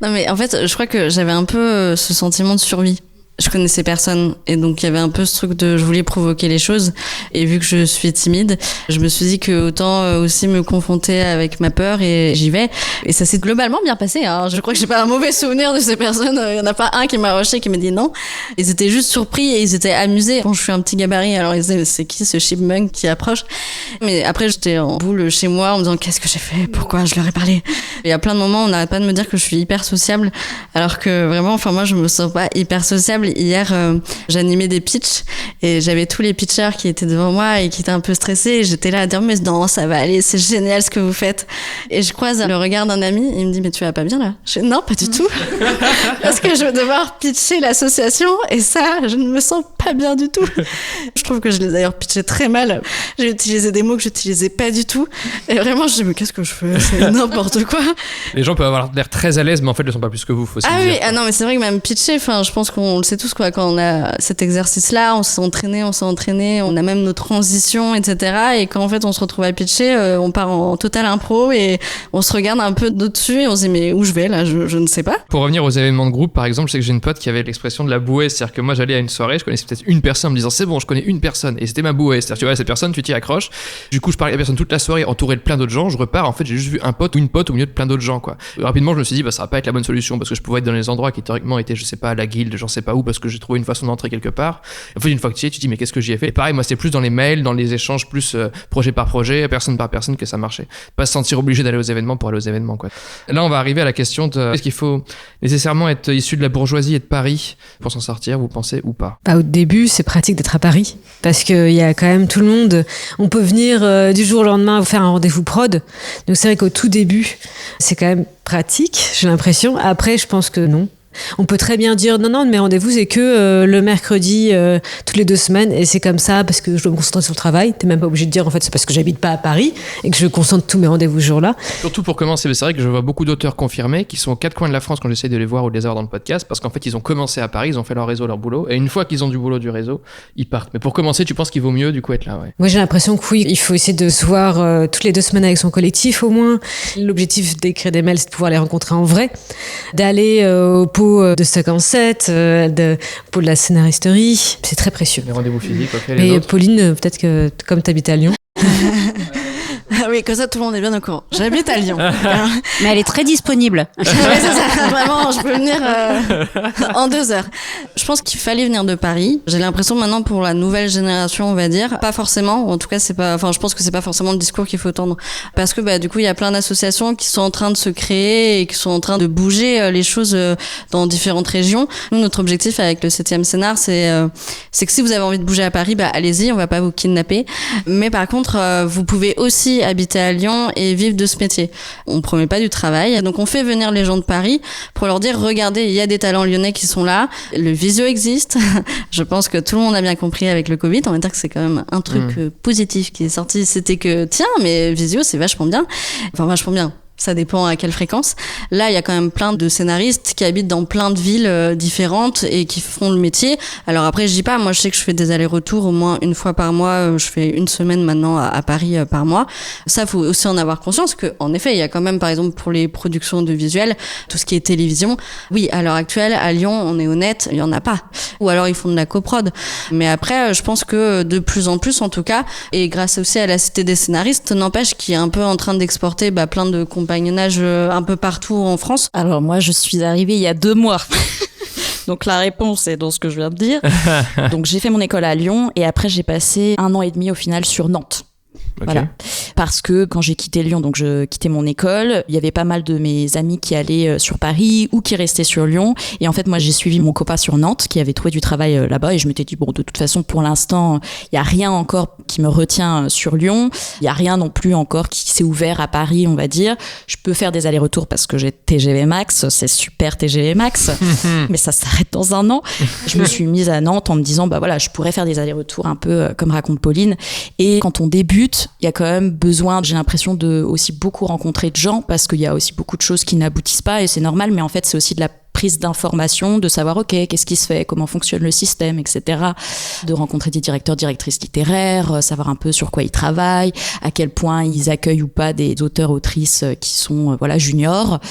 Non mais en fait je crois que j'avais un peu ce sentiment de survie. Je connaissais personne et donc il y avait un peu ce truc de je voulais provoquer les choses, et vu que je suis timide, je me suis dit que autant aussi me confronter avec ma peur, et j'y vais, et ça s'est globalement bien passé, hein. Je crois que j'ai pas un mauvais souvenir de ces personnes, il y en a pas un qui m'a rushé qui m'a dit non, ils étaient juste surpris et ils étaient amusés. Bon, je suis un petit gabarit, alors ils disaient c'est qui ce chipmunk qui approche, mais après j'étais en boule chez moi en me disant qu'est-ce que j'ai fait, pourquoi je leur ai parlé. Il y a plein de moments où on n'arrête pas de me dire que je suis hyper sociable, alors que vraiment enfin moi je me sens pas hyper sociable. Hier, j'animais des pitchs et j'avais tous les pitchers qui étaient devant moi et qui étaient un peu stressés. Et j'étais là à dire mais non, ça va aller, c'est génial ce que vous faites. Et je croise le regard d'un ami, il me dit mais tu vas pas bien là? Je dis non, pas du tout. Parce que je vais devoir pitcher l'association et ça, je ne me sens pas bien du tout. Je trouve que je l'ai d'ailleurs pitché très mal. J'ai utilisé des mots que j'utilisais pas du tout. Et vraiment, je dis mais qu'est-ce que je fais? C'est n'importe quoi. Les gens peuvent avoir l'air très à l'aise mais en fait ils ne sont pas plus que vous, faut aussi le dire. Oui, ah non mais c'est vrai que même pitcher, enfin je pense qu'on le sait tous quoi, quand on a cet exercice-là, on s'est entraîné, on a même nos transitions, etc. Et quand en fait on se retrouve à pitcher, on part en total impro et on se regarde un peu d'au-dessus et on se dit mais où je vais là, je ne sais pas. Pour revenir aux événements de groupe, par exemple, je sais que j'ai une pote qui avait l'expression de la bouée, c'est-à-dire que moi j'allais à une soirée, je connaissais peut-être une personne en me disant c'est bon, je connais une personne, et c'était ma bouée, c'est-à-dire tu vois cette personne, tu t'y accroches. Du coup je parlais à la personne toute la soirée entouré de plein d'autres gens, je repars, en fait j'ai juste vu un pote ou une pote au milieu de plein d'autres gens quoi. Rapidement je me suis dit bah ça va pas être la bonne solution parce que je pouvais être dans les endroits qui théoriquement étaient je sais pas à la guilde, j'en sais pas où, parce que j'ai trouvé une façon d'entrer quelque part. En fait une fois que tu y es, tu te dis mais qu'est-ce que j'y ai fait. Et pareil moi c'est plus dans les mails, dans les échanges plus projet par projet, personne par personne que ça marchait. Pas se sentir obligé d'aller aux événements pour aller aux événements quoi. Là on va arriver à la question de est-ce qu'il faut nécessairement être issu de la bourgeoisie et de Paris pour s'en sortir, vous pensez ou pas? Au début, c'est pratique d'être à Paris parce qu'il y a quand même tout le monde. On peut venir du jour au lendemain faire un rendez-vous prod. Donc c'est vrai qu'au tout début, c'est quand même pratique, j'ai l'impression. Après, je pense que non. On peut très bien dire non, mes rendez-vous c'est que le mercredi toutes les 2 semaines et c'est comme ça parce que je dois me concentrer sur le travail. T'es même pas obligé de dire en fait c'est parce que j'habite pas à Paris et que je concentre tous mes rendez-vous ce jour-là. Surtout pour commencer, c'est vrai que je vois beaucoup d'auteurs confirmés qui sont aux 4 coins de la France quand j'essaie de les voir ou de les avoir dans le podcast parce qu'en fait ils ont commencé à Paris, ils ont fait leur réseau, leur boulot et une fois qu'ils ont du boulot, du réseau, ils partent. Mais pour commencer, tu penses qu'il vaut mieux du coup être là, ouais? Moi j'ai l'impression que oui, il faut essayer de se voir toutes les 2 semaines avec son collectif au moins. L'objectif d'écrire des mails c'est de pouvoir les rencontrer en vrai, d'aller au pot de stock en 7, pour de la scénaristerie, c'est très précieux. Les rendez-vous physiques, ok. Les Mais autres Pauline, peut-être que comme t'habites à Lyon. Oui, comme ça tout le monde est bien au courant. J'habite à Lyon. Mais elle est très disponible. Ouais, c'est ça. Vraiment, je peux venir en 2 heures. Je pense qu'il fallait venir de Paris. J'ai l'impression maintenant pour la nouvelle génération, on va dire, pas forcément. En tout cas, c'est pas. Enfin, je pense que c'est pas forcément le discours qu'il faut tendre, parce que du coup, il y a plein d'associations qui sont en train de se créer et qui sont en train de bouger les choses dans différentes régions. Nous, notre objectif avec le 7e scénar, c'est que si vous avez envie de bouger à Paris, allez-y, on va pas vous kidnapper. Mais par contre, vous pouvez aussi habiter à Lyon et vivre de ce métier. On promet pas du travail, donc on fait venir les gens de Paris pour leur dire regardez, il y a des talents lyonnais qui sont là, le visio existe. Je pense que tout le monde a bien compris avec le Covid, on va dire que c'est quand même un truc positif qui est sorti, c'était que tiens, mais visio c'est vachement bien. Enfin vachement bien. Ça dépend à quelle fréquence. Là, il y a quand même plein de scénaristes qui habitent dans plein de villes différentes et qui font le métier. Alors après, je dis pas, moi je sais que je fais des allers-retours au moins une fois par mois. Je fais 1 semaine maintenant à Paris par mois. Ça, faut aussi en avoir conscience que, en effet, il y a quand même, par exemple, pour les productions de visuels, tout ce qui est télévision. Oui, à l'heure actuelle, à Lyon, on est honnête, il y en a pas. Ou alors ils font de la coprod. Mais après, je pense que de plus en plus, en tout cas, et grâce aussi à la Cité des scénaristes, n'empêche qu'il est un peu en train d'exporter plein de compagnonnage un peu partout en France. Alors moi, je suis arrivée il y a 2 mois. Donc la réponse est dans ce que je viens de dire. Donc j'ai fait mon école à Lyon et après j'ai passé 1 an et demi au final sur Nantes. Ok. Voilà. Parce que quand j'ai quitté Lyon, donc je quittais mon école, il y avait pas mal de mes amis qui allaient sur Paris ou qui restaient sur Lyon. Et en fait, moi, j'ai suivi mon copain sur Nantes qui avait trouvé du travail là-bas et je m'étais dit, bon, de toute façon, pour l'instant, il y a rien encore qui me retient sur Lyon. Il y a rien non plus encore qui s'est ouvert à Paris, on va dire. Je peux faire des allers-retours parce que j'ai TGV Max, c'est super TGV Max, mais ça s'arrête dans un an. Je me suis mise à Nantes en me disant, bah voilà, je pourrais faire des allers-retours un peu comme raconte Pauline. Et quand on débute, il y a quand même besoin, j'ai l'impression, de aussi beaucoup rencontrer de gens parce qu'il y a aussi beaucoup de choses qui n'aboutissent pas et c'est normal, mais en fait, c'est aussi de la prise d'information, de savoir, ok, qu'est-ce qui se fait, comment fonctionne le système, etc. De rencontrer des directeurs, directrices littéraires, savoir un peu sur quoi ils travaillent, à quel point ils accueillent ou pas des auteurs, autrices qui sont, voilà, juniors.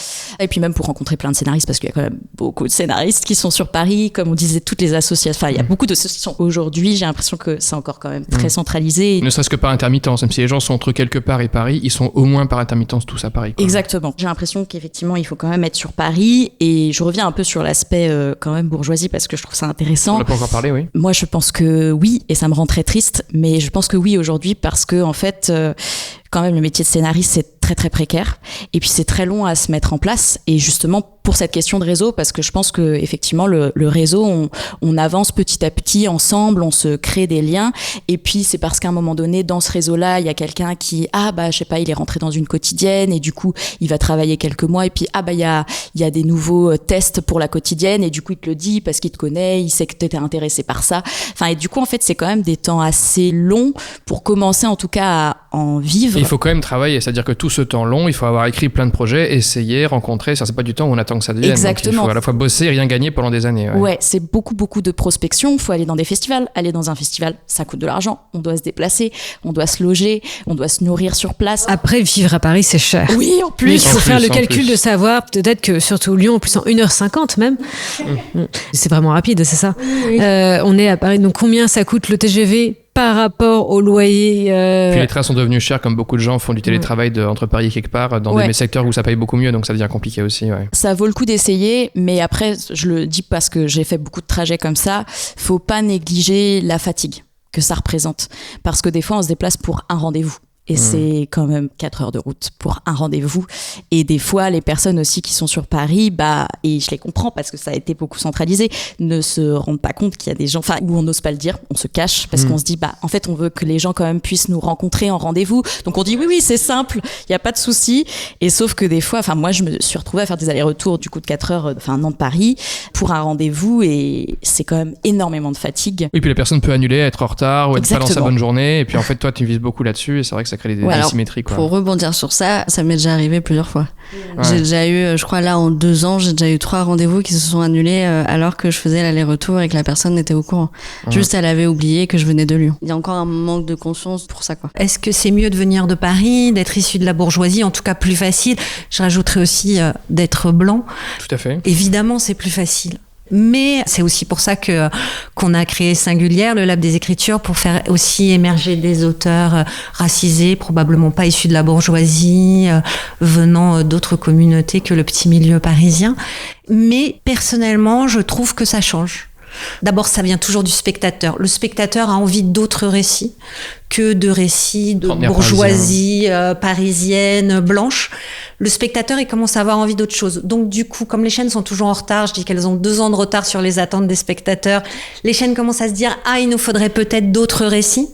Et puis même pour rencontrer plein de scénaristes, parce qu'il y a quand même beaucoup de scénaristes qui sont sur Paris, comme on disait, toutes les associations. Enfin, il y a beaucoup d'associations. Aujourd'hui, j'ai l'impression que c'est encore quand même très centralisé. Ne serait-ce que par intermittence, même si les gens sont entre quelque part et Paris, ils sont au moins par intermittence tous à Paris, quoi. Exactement. J'ai l'impression qu'effectivement, il faut quand même être sur Paris et je reviens un peu sur l'aspect quand même bourgeoisie parce que je trouve ça intéressant. On n'a pas encore parlé, oui. Moi, je pense que oui, et ça me rend très triste, mais je pense que oui aujourd'hui parce que en fait, quand même, le métier de scénariste, c'est très très précaire et puis c'est très long à se mettre en place et justement pour cette question de réseau parce que je pense que effectivement le réseau on avance petit à petit ensemble, on se crée des liens et puis c'est parce qu'à un moment donné dans ce réseau-là il y a quelqu'un qui je sais pas, il est rentré dans une quotidienne et du coup il va travailler quelques mois et puis il y a des nouveaux tests pour la quotidienne et du coup il te le dit parce qu'il te connaît, il sait que tu étais intéressé par ça. Enfin et du coup en fait c'est quand même des temps assez longs pour commencer en tout cas à en vivre. Et il faut quand même travailler, c'est-à-dire que tout ce temps long, il faut avoir écrit plein de projets, essayer, rencontrer, ça c'est pas du temps où on attend que ça devienne. Exactement. Donc il faut à la fois bosser et rien gagner pendant des années. Ouais, c'est beaucoup de prospection, il faut aller dans des festivals, aller dans un festival, ça coûte de l'argent, on doit se déplacer, on doit se loger, on doit se nourrir sur place. Après, vivre à Paris, c'est cher. Oui, en plus. Mais il faut faire le en calcul plus. de savoir, peut-être que surtout Lyon, en plus en 1h50 même, c'est vraiment rapide, c'est ça. On est à Paris, donc combien ça coûte le TGV par rapport au loyer Puis les trains sont devenus chers, comme beaucoup de gens font du télétravail entre Paris et quelque part, dans des secteurs où ça paye beaucoup mieux, donc ça devient compliqué aussi. Ouais. Ça vaut le coup d'essayer, mais après, je le dis parce que j'ai fait beaucoup de trajets comme ça, faut pas négliger la fatigue que ça représente. Parce que des fois, on se déplace pour un rendez-vous. Et c'est quand même 4 heures de route pour un rendez-vous. Et des fois, les personnes aussi qui sont sur Paris, et je les comprends parce que ça a été beaucoup centralisé, ne se rendent pas compte qu'il y a des gens, où on n'ose pas le dire, on se cache parce qu'on se dit, en fait, on veut que les gens quand même puissent nous rencontrer en rendez-vous. Donc on dit, oui, c'est simple, il n'y a pas de souci. Et sauf que des fois, moi, je me suis retrouvée à faire des allers-retours du coup de 4 heures, Nantes-Paris, pour un rendez-vous et c'est quand même énormément de fatigue. Oui, puis la personne peut annuler, être en retard ou être pas dans sa Exactement. bonne journée. Et puis en fait, toi, tu vises beaucoup là-dessus et c'est vrai que ça crée des asymétries. Quoi. Pour rebondir sur ça, ça m'est déjà arrivé plusieurs fois. Ouais. J'ai déjà eu, je crois là en 2 ans, j'ai déjà eu 3 rendez-vous qui se sont annulés alors que je faisais l'aller-retour et que la personne était au courant. Juste elle avait oublié que je venais de Lyon. Il y a encore un manque de conscience pour ça, quoi. Est-ce que c'est mieux de venir de Paris, d'être issu de la bourgeoisie, en tout cas plus facile? Je rajouterais aussi d'être blanc. Tout à fait. Évidemment, c'est plus facile. Mais c'est aussi pour ça qu'on a créé Singulière, le Lab des Écritures, pour faire aussi émerger des auteurs racisés, probablement pas issus de la bourgeoisie, venant d'autres communautés que le petit milieu parisien. Mais personnellement, je trouve que ça change. D'abord, ça vient toujours du spectateur. Le spectateur a envie d'autres récits que de récits de bourgeoisie parisienne, blanche. Le spectateur, il commence à avoir envie d'autre chose. Donc, du coup, comme les chaînes sont toujours en retard, je dis qu'elles ont 2 ans de retard sur les attentes des spectateurs, les chaînes commencent à se dire, il nous faudrait peut-être d'autres récits.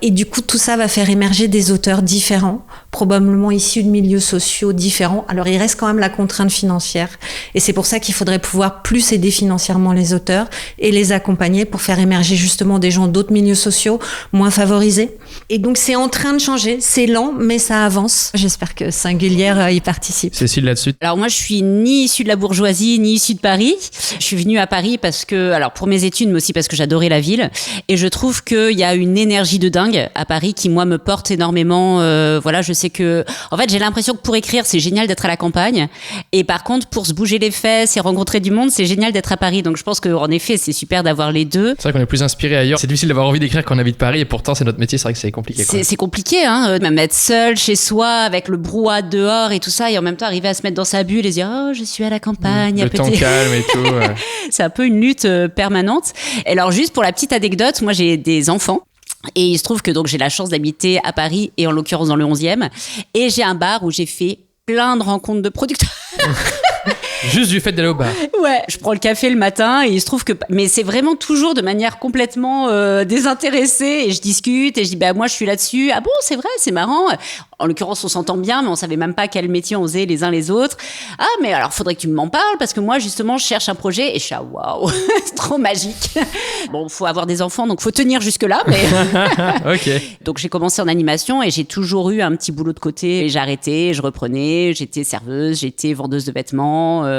Et du coup, tout ça va faire émerger des auteurs différents, probablement issus de milieux sociaux différents. Alors, il reste quand même la contrainte financière. Et c'est pour ça qu'il faudrait pouvoir plus aider financièrement les auteurs et les accompagner pour faire émerger justement des gens d'autres milieux sociaux, moins favorisés. Et donc, c'est en train de changer. C'est lent, mais ça avance. J'espère que Singulière y participe. Cécile, là-dessus. Alors moi, je suis ni issue de la bourgeoisie, ni issue de Paris. Je suis venue à Paris parce que, pour mes études, mais aussi parce que j'adorais la ville. Et je trouve qu'il y a une énergie de dingue à Paris qui, moi, me porte énormément. Je sais que, en fait, j'ai l'impression que pour écrire, c'est génial d'être à la campagne. Et par contre, pour se bouger les fesses et rencontrer du monde, c'est génial d'être à Paris. Donc je pense qu'en effet, c'est super d'avoir les deux. C'est vrai qu'on est plus inspiré ailleurs. C'est difficile d'avoir envie d'écrire quand on habite Paris et pourtant, c'est notre métier. C'est vrai que c'est compliqué. Quoi. C'est compliqué, même être seul chez soi avec le brouhaha dehors et tout ça, et en même temps arriver à se mettre dans sa bulle et se dire je suis à la campagne. Le temps calme et tout. Ouais. C'est un peu une lutte permanente. Et alors juste pour la petite anecdote, moi j'ai des enfants. Et il se trouve que donc j'ai la chance d'habiter à Paris et en l'occurrence dans le 11e. Et j'ai un bar où j'ai fait plein de rencontres de producteurs. Juste du fait d'aller au bar. Ouais, je prends le café le matin et il se trouve que... Mais c'est vraiment toujours de manière complètement désintéressée et je discute et je dis moi je suis là-dessus. Ah bon, c'est vrai, c'est marrant. En l'occurrence, on s'entend bien, mais on savait même pas quel métier on faisait les uns les autres. Ah, mais alors faudrait que tu m'en parles parce que moi justement je cherche un projet et je suis waouh, c'est trop magique. Bon, faut avoir des enfants donc faut tenir jusque-là, mais... Ok. Donc j'ai commencé en animation et j'ai toujours eu un petit boulot de côté. Et j'ai arrêté, je reprenais, j'étais serveuse, j'étais vendeuse de vêtements.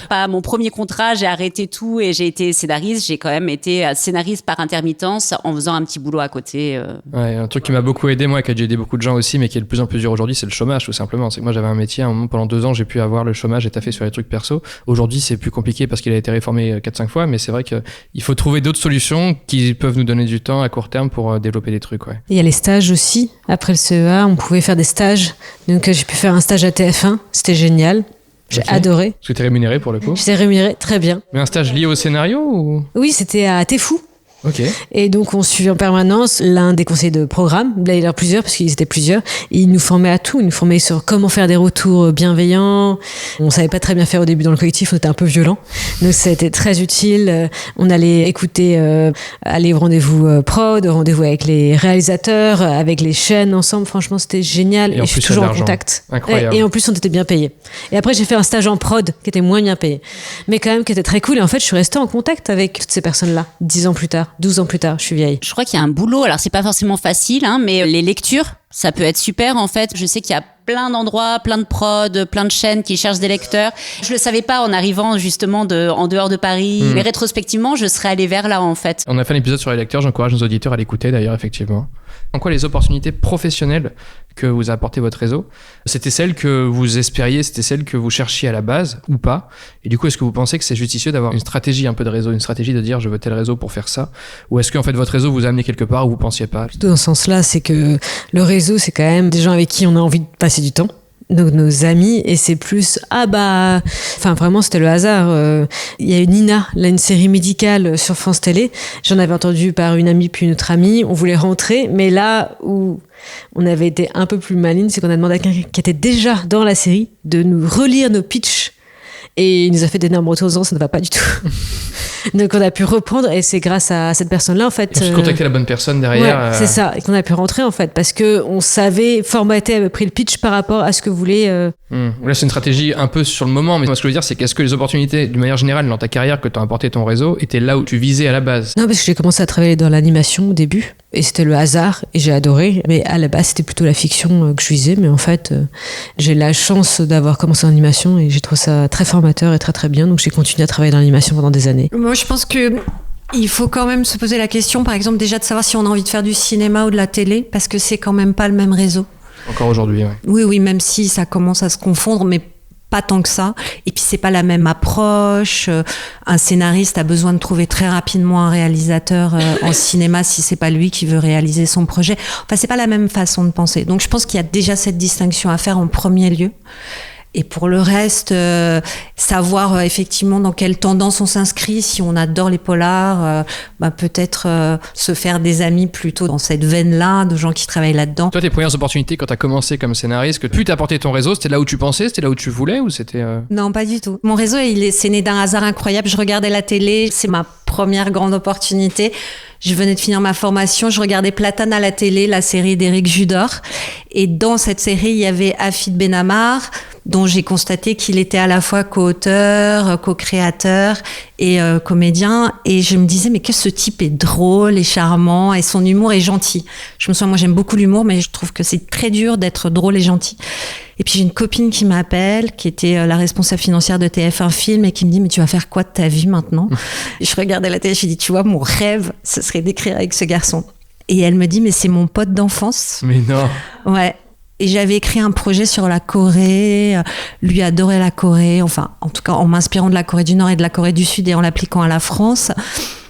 Pas mon premier contrat, j'ai arrêté tout et j'ai été scénariste. J'ai quand même été scénariste par intermittence en faisant un petit boulot à côté. Ouais, un truc qui m'a beaucoup aidé, moi, qui a dû aider beaucoup de gens aussi, mais qui est de plus en plus dur aujourd'hui, c'est le chômage, tout simplement. C'est que moi, j'avais un métier, à un moment, pendant 2 ans, j'ai pu avoir le chômage et taffer sur les trucs perso. Aujourd'hui, c'est plus compliqué parce qu'il a été réformé 4-5 fois, mais c'est vrai qu'il faut trouver d'autres solutions qui peuvent nous donner du temps à court terme pour développer des trucs, ouais. Il y a les stages aussi. Après le CEA, on pouvait faire des stages. Donc j'ai pu faire un stage à TF1. C'était génial. J'ai adoré. Parce que t'es rémunéré pour le coup. J'étais rémunérée très bien. Mais un stage lié au scénario ou... Oui, c'était à Téfou. Ok. Et donc on suivait en permanence l'un des conseillers de programme, là il y en a plusieurs parce qu'ils étaient plusieurs, et il nous formait à tout, il nous formait sur comment faire des retours bienveillants. On savait pas très bien faire au début dans le collectif, on était un peu violents, donc ça a été très utile. On allait écouter, aller au rendez-vous prod, au rendez-vous avec les réalisateurs, avec les chaînes ensemble, franchement c'était génial et je suis toujours en contact. Incroyable. Et en plus on était bien payés. Et après j'ai fait un stage en prod qui était moins bien payé, mais quand même qui était très cool, et en fait je suis restée en contact avec toutes ces personnes-là 10 ans plus tard. 12 ans plus tard, je suis vieille. Je crois qu'il y a un boulot, alors c'est pas forcément facile, hein, mais les lectures, ça peut être super en fait. Je sais qu'il y a plein d'endroits, plein de prods, plein de chaînes qui cherchent des lecteurs. Je le savais pas en arrivant justement en dehors de Paris, mais rétrospectivement, je serais allée vers là en fait. On a fait un épisode sur les lecteurs, j'encourage nos auditeurs à l'écouter d'ailleurs, effectivement. En quoi les opportunités professionnelles que vous a apporté votre réseau, c'était celles que vous espériez, c'était celles que vous cherchiez à la base ou pas? Et du coup, est-ce que vous pensez que c'est judicieux d'avoir une stratégie un peu de réseau, une stratégie de dire je veux tel réseau pour faire ça? Ou est-ce qu'en fait votre réseau vous a amené quelque part où vous pensiez pas? Plutôt dans ce sens-là, c'est que le réseau, c'est quand même des gens avec qui on a envie de passer du temps. Donc nos amis, et c'est plus enfin vraiment c'était le hasard. Il y a une Nina, là, une série médicale sur France Télé, j'en avais entendu par une amie puis une autre amie, on voulait rentrer, mais là où on avait été un peu plus maligne, c'est qu'on a demandé à quelqu'un qui était déjà dans la série de nous relire nos pitchs, et il nous a fait d'énormes retours en disant ça ne va pas du tout. Donc on a pu reprendre, et c'est grâce à cette personne-là en fait. Et contacter la bonne personne derrière. Ouais, c'est ça, et qu'on a pu rentrer en fait, parce que on savait formater à peu près le pitch par rapport à ce que voulait. Là c'est une stratégie un peu sur le moment, mais moi ce que je veux dire c'est qu'est-ce que les opportunités d'une manière générale dans ta carrière que t'as apporté ton réseau étaient là où tu visais à la base? Non, parce que j'ai commencé à travailler dans l'animation au début, et c'était le hasard, et j'ai adoré, mais à la base c'était plutôt la fiction que je visais, mais en fait j'ai la chance d'avoir commencé en animation et j'ai trouvé ça très formateur et très très bien, donc j'ai continué à travailler dans l'animation pendant des années. Moi, je pense que il faut quand même se poser la question, par exemple, déjà de savoir si on a envie de faire du cinéma ou de la télé, parce que c'est quand même pas le même réseau. Encore aujourd'hui, ouais. Oui, même si ça commence à se confondre, mais pas tant que ça. Et puis c'est pas la même approche. Un scénariste a besoin de trouver très rapidement un réalisateur en cinéma si c'est pas lui qui veut réaliser son projet. Enfin, c'est pas la même façon de penser. Donc je pense qu'il y a déjà cette distinction à faire en premier lieu. Et pour le reste, savoir effectivement dans quelle tendance on s'inscrit. Si on adore les polars, peut-être se faire des amis plutôt dans cette veine-là, de gens qui travaillent là-dedans. Toi, tes premières opportunités quand t'as commencé comme scénariste, que plus t'as apporté ton réseau, c'était là où tu pensais, c'était là où tu voulais, ou c'était... Non, pas du tout. Mon réseau, c'est né d'un hasard incroyable. Je regardais la télé, c'est ma première grande opportunité. Je venais de finir ma formation, je regardais Platane à la télé, la série d'Éric Judor. Et dans cette série, il y avait Hafid Benamar, dont j'ai constaté qu'il était à la fois co-auteur, co-créateur et comédien. Et je me disais, mais que ce type est drôle et charmant et son humour est gentil. Je me souviens, moi j'aime beaucoup l'humour, mais je trouve que c'est très dur d'être drôle et gentil. Et puis j'ai une copine qui m'appelle, qui était la responsable financière de TF1 Film, et qui me dit, mais tu vas faire quoi de ta vie maintenant? Et je regardais la télé, je lui dis, tu vois, mon rêve, ce serait d'écrire avec ce garçon. Et elle me dit, mais c'est mon pote d'enfance. Mais non. Ouais. Et j'avais écrit un projet sur la Corée, lui adorait la Corée, enfin, en tout cas, en m'inspirant de la Corée du Nord et de la Corée du Sud et en l'appliquant à la France.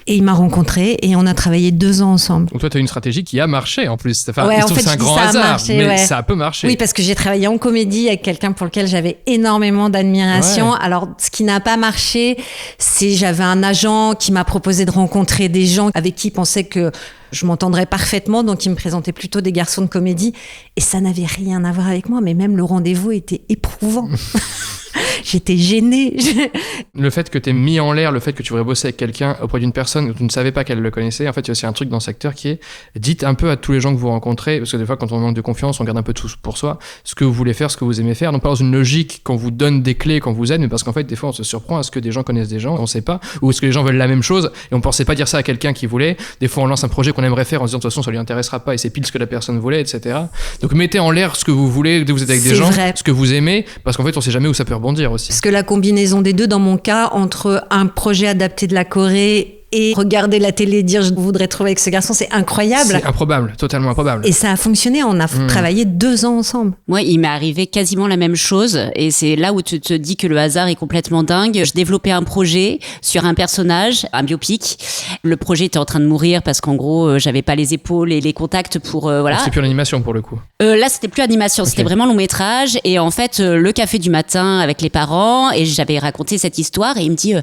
Et il m'a rencontré et on a travaillé 2 ans ensemble. Donc toi, tu as une stratégie qui a marché en plus. Enfin, ouais, je trouve que c'est un grand hasard, marché, mais ouais. ça peut marcher. Oui, parce que j'ai travaillé en comédie avec quelqu'un pour lequel j'avais énormément d'admiration. Ouais. Alors, ce qui n'a pas marché, c'est j'avais un agent qui m'a proposé de rencontrer des gens avec qui il pensait que Je m'entendrais parfaitement, donc il me présentait plutôt des garçons de comédie. Et ça n'avait rien à voir avec moi, mais même le rendez-vous était éprouvant. J'étais gênée. Le fait que tu aies mis en l'air le fait que tu voudrais bosser avec quelqu'un auprès d'une personne dont tu ne savais pas qu'elle le connaissait, en fait, il y a aussi un truc dans le secteur qui est dites un peu à tous les gens que vous rencontrez, parce que des fois, quand on manque de confiance, on garde un peu tout pour soi, ce que vous voulez faire, ce que vous aimez faire, non pas dans une logique qu'on vous donne des clés, qu'on vous aide, mais parce qu'en fait, des fois, on se surprend à ce que des gens connaissent des gens, on sait pas, ou est-ce que les gens veulent la même chose, et on pensait pas dire ça à quelqu'un qui voulait. Des fois, on lance un projet qu'on aimerait faire en se disant, de toute façon, ça lui intéressera pas, et c'est pile ce que la personne voulait, etc. Donc, mettez en l'air ce que vous voulez, dès que vous êtes avec des gens, ce que vous aimez, parce qu'en fait, on sait jamais où ça peut rebondir aussi. Parce que la combinaison des deux, dans mon cas, entre un projet adapté de la Corée et regarder la télé et dire je voudrais trouver avec ce garçon, c'est incroyable. C'est improbable, totalement improbable. Et ça a fonctionné, on a travaillé 2 ans ensemble. Moi, il m'est arrivé quasiment la même chose et c'est là où tu te dis que le hasard est complètement dingue. Je développais un projet sur un personnage, un biopic. Le projet était en train de mourir parce qu'en gros, j'avais pas les épaules et les contacts pour voilà. C'est plus l'animation pour le coup. Là, c'était plus animation, c'était vraiment long métrage et en fait, le café du matin avec les parents et j'avais raconté cette histoire et il me dit